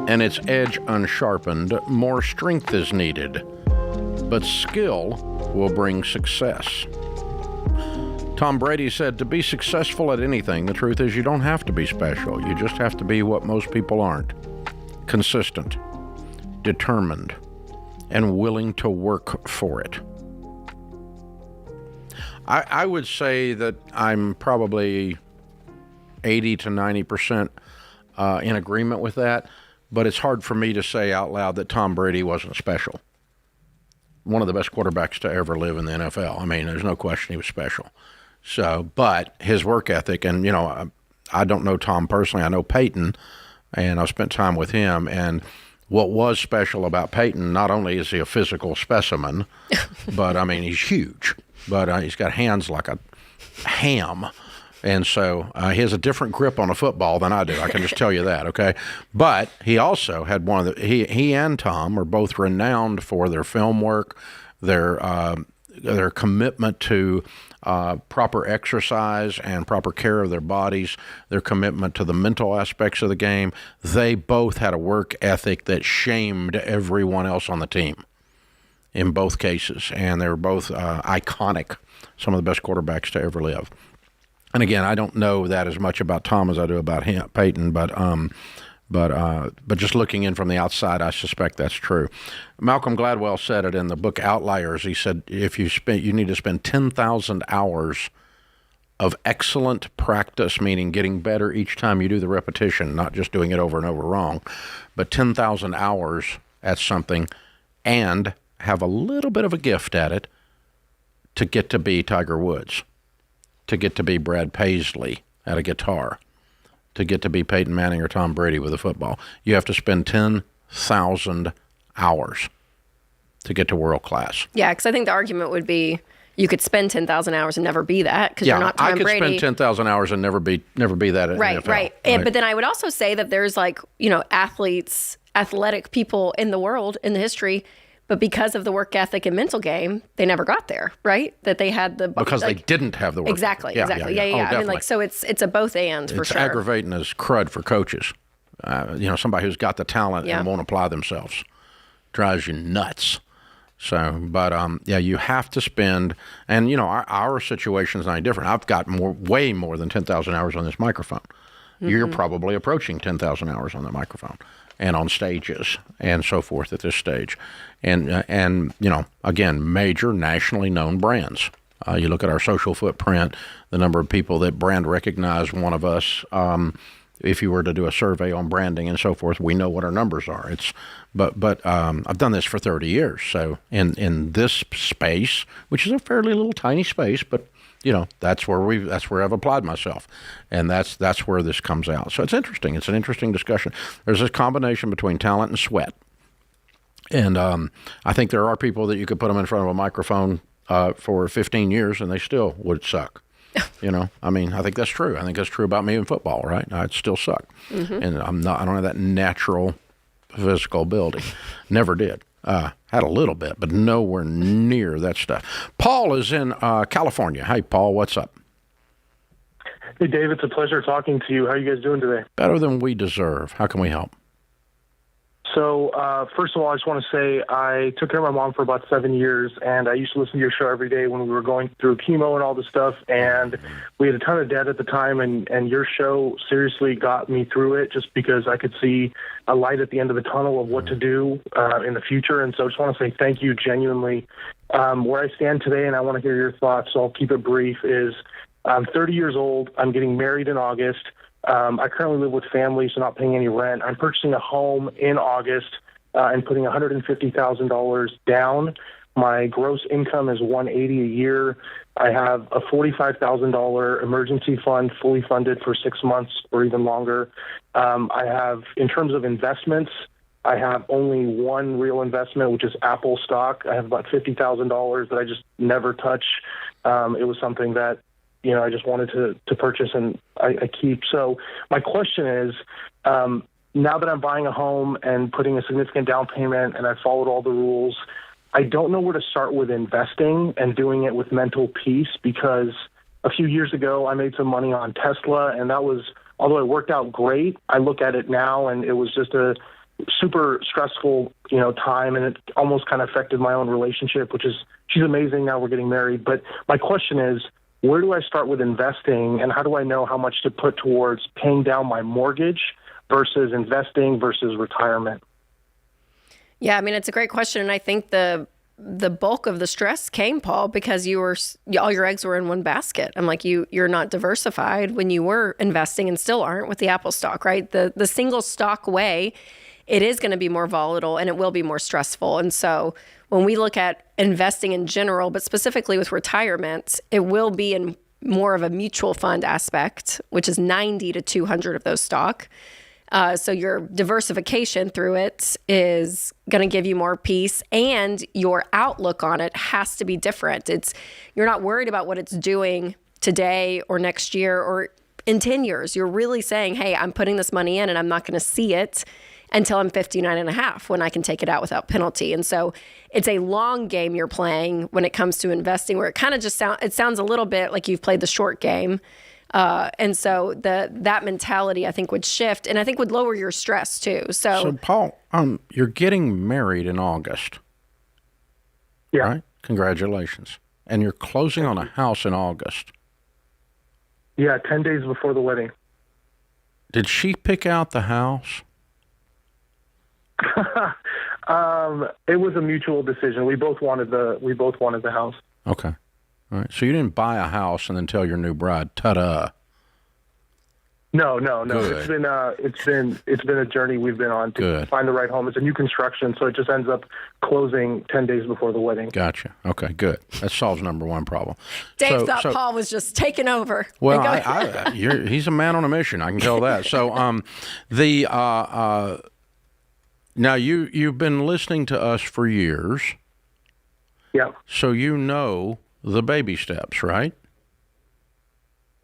and its edge unsharpened, more strength is needed, but skill will bring success. Tom Brady said, to be successful at anything, the truth is you don't have to be special. You just have to be what most people aren't. Consistent, determined, and willing to work for it. I would say that I'm probably 80 to 90% in agreement with that, but it's hard for me to say out loud that Tom Brady wasn't special. One of the best quarterbacks to ever live in the NFL. I mean, there's no question he was special. So, but his work ethic, and, you know, I don't know Tom personally. I know Peyton, and I've spent time with him, and what was special about Peyton, not only is he a physical specimen, but, I mean, he's huge, but he's got hands like a ham. And so he has a different grip on a football than I do. I can just tell you that, okay? But he also had one of the he and Tom are both renowned for their film work, their commitment to proper exercise and proper care of their bodies, their commitment to the mental aspects of the game. They both had a work ethic that shamed everyone else on the team in both cases, and they were both iconic, some of the best quarterbacks to ever live. And again, I don't know that as much about Tom as I do about Peyton, but just looking in from the outside, I suspect that's true. Malcolm Gladwell said it in the book Outliers. He said you need to spend 10,000 hours of excellent practice, meaning getting better each time you do the repetition, not just doing it over and over wrong, but 10,000 hours at something, and have a little bit of a gift at it to get to be Tiger Woods, to get to be Brad Paisley at a guitar, to get to be Peyton Manning or Tom Brady with a football. You have to spend 10,000 hours to get to world class. Yeah, because I think the argument would be you could spend 10,000 hours and never be that because you're not Tom Brady. I could spend 10,000 hours and never be that in right, the NFL. Right. But then I would also say that there's athletic people in the world, in the history, But because of the work ethic and mental game, they never got there, right? That they had the because they didn't have the work. Exactly, ethic. exactly. Yeah. Oh, I mean, definitely. like, so it's a both and for it's sure. aggravating as crud for coaches. Somebody who's got the talent and won't apply themselves drives you nuts. So, but you have to spend, and our situation is not any different. I've got way more than 10,000 hours on this microphone. Mm-hmm. You're probably approaching 10,000 hours on the microphone and on stages and so forth at this stage. And again, major nationally known brands. You look at our social footprint, the number of people that brand recognize one of us. If you were to do a survey on branding and so forth, we know what our numbers are. But I've done this for 30 years. So in this space, which is a fairly little tiny space, but that's where I've applied myself, and that's where this comes out. So it's interesting. It's an interesting discussion. There's this combination between talent and sweat, and I think there are people that you could put them in front of a microphone for 15 years and they still would suck. I mean, I think that's true. I think that's true about me in football, right? I'd still suck, and I don't have that natural physical ability. Never did. Had a little bit, but nowhere near that stuff. Paul is in California. Hey, Paul, what's up? Hey, Dave, it's a pleasure talking to you. How are you guys doing today? Better than we deserve. How can we help? So, first of all, I just want to say I took care of my mom for about 7 years, and I used to listen to your show every day when we were going through chemo and all this stuff, and we had a ton of debt at the time, and your show seriously got me through it just because I could see a light at the end of the tunnel of what to do in the future, and so I just want to say thank you genuinely. Where I stand today, and I want to hear your thoughts, so I'll keep it brief, is I'm 30 years old. I'm getting married in August. I currently live with family, so not paying any rent. I'm purchasing a home in August and putting $150,000 down. My gross income is $180,000 a year. I have a $45,000 emergency fund fully funded for 6 months or even longer. I have, in terms of investments, I have only one real investment, which is Apple stock. I have about $50,000 that I just never touch. It was something that I just wanted to purchase and I keep. So my question is, now that I'm buying a home and putting a significant down payment and I followed all the rules, I don't know where to start with investing and doing it with mental peace, because a few years ago I made some money on Tesla, and that was, although it worked out great, I look at it now and it was just a super stressful, time, and it almost kind of affected my own relationship, which is, she's amazing. Now we're getting married. But my question is, where do I start with investing, and how do I know how much to put towards paying down my mortgage versus investing versus retirement? Yeah, I mean, it's a great question. And I think the bulk of the stress came, Paul, because all your eggs were in one basket. I'm like, you're not diversified when you were investing, and still aren't with the Apple stock, right? The single stock way, it is going to be more volatile and it will be more stressful. And so when we look at investing in general, but specifically with retirement, it will be in more of a mutual fund aspect, which is 90 to 200 of those stock. So your diversification through it is going to give you more peace, and your outlook on it has to be different. You're not worried about what it's doing today or next year or in 10 years. You're really saying, hey, I'm putting this money in and I'm not going to see it until I'm 59 and a half, when I can take it out without penalty. And so it's a long game you're playing when it comes to investing, where it kind of just sounds a little bit like you've played the short game. And so that mentality, I think, would shift, and I think would lower your stress too. So Paul, you're getting married in August. Yeah. Right? Congratulations. And you're closing on a house in August. Yeah, 10 days before the wedding. Did she pick out the house? It was a mutual decision. We both wanted the house. Okay. All right. So you didn't buy a house and then tell your new bride, ta-da. No. Good. It's been a journey we've been on to find the right home. It's a new construction, so it just ends up closing 10 days before the wedding. Gotcha. Okay, good. That solves number one problem. Dave thought Paul was just taking over. Well, he's a man on a mission. I can tell that. So now you've been listening to us for years. Yeah. So you know the baby steps, right?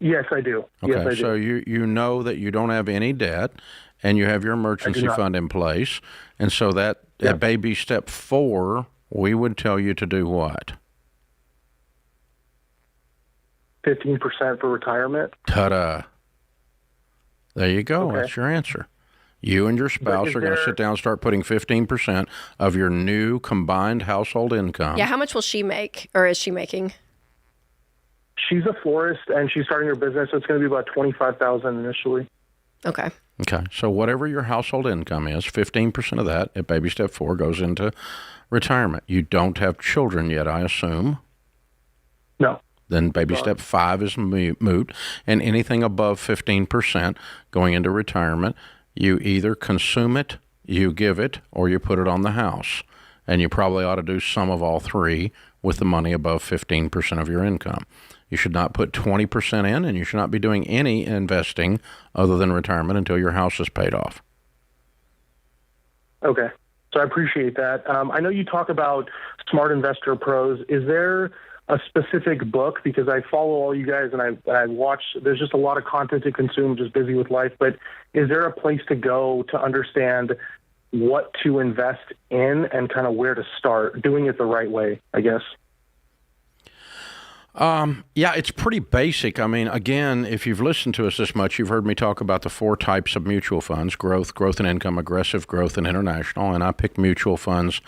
Yes, I do. Okay, Yes, I do. so you know that you don't have any debt, and you have your emergency fund in place. And so that at baby step 4, we would tell you to do what? 15% for retirement. Ta-da. There you go. Okay. That's your answer. You and your spouse are going to sit down and start putting 15% of your new combined household income. Yeah, how much will she make, or is she making? She's a florist, and she's starting her business, so it's going to be about $25,000 initially. Okay. Okay. So whatever your household income is, 15% of that at baby step 4 goes into retirement. You don't have children yet, I assume. No. Then baby step 5 is moot, and anything above 15% going into retirement, you either consume it, you give it, or you put it on the house. And you probably ought to do some of all 3 with the money above 15% of your income. You should not put 20% in, and you should not be doing any investing other than retirement until your house is paid off. Okay. So I appreciate that. I know you talk about Smart Investor Pros. Is there a specific book? Because I follow all you guys and I watch, there's just a lot of content to consume, just busy with life. But is there a place to go to understand what to invest in and kind of where to start doing it the right way, I guess? Yeah, it's pretty basic. I mean, again, if you've listened to us this much, you've heard me talk about the 4 types of mutual funds: growth and income, aggressive growth, and international. And I pick mutual funds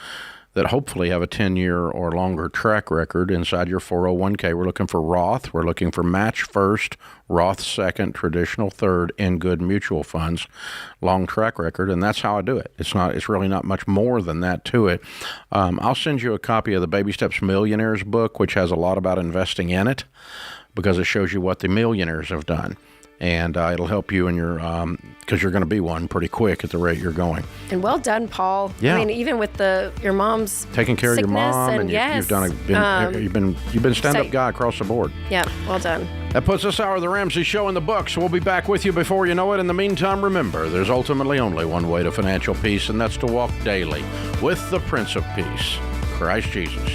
that hopefully have a 10-year or longer track record inside your 401k. We're looking for Roth. We're looking for match first, Roth second, traditional third in good mutual funds, long track record, and that's how I do it. It's really not much more than that to it. I'll send you a copy of the Baby Steps Millionaires book, which has a lot about investing in it, because it shows you what the millionaires have done. And it'll help you in your, because you're going to be one pretty quick at the rate you're going. And well done, Paul. Yeah. I mean, even with your mom's taking care of your mom, and you've been stand-up guy across the board. Yeah, well done. That puts this hour of the Ramsey Show in the books. We'll be back with you before you know it. In the meantime, remember, there's ultimately only one way to financial peace, and that's to walk daily with the Prince of Peace, Christ Jesus.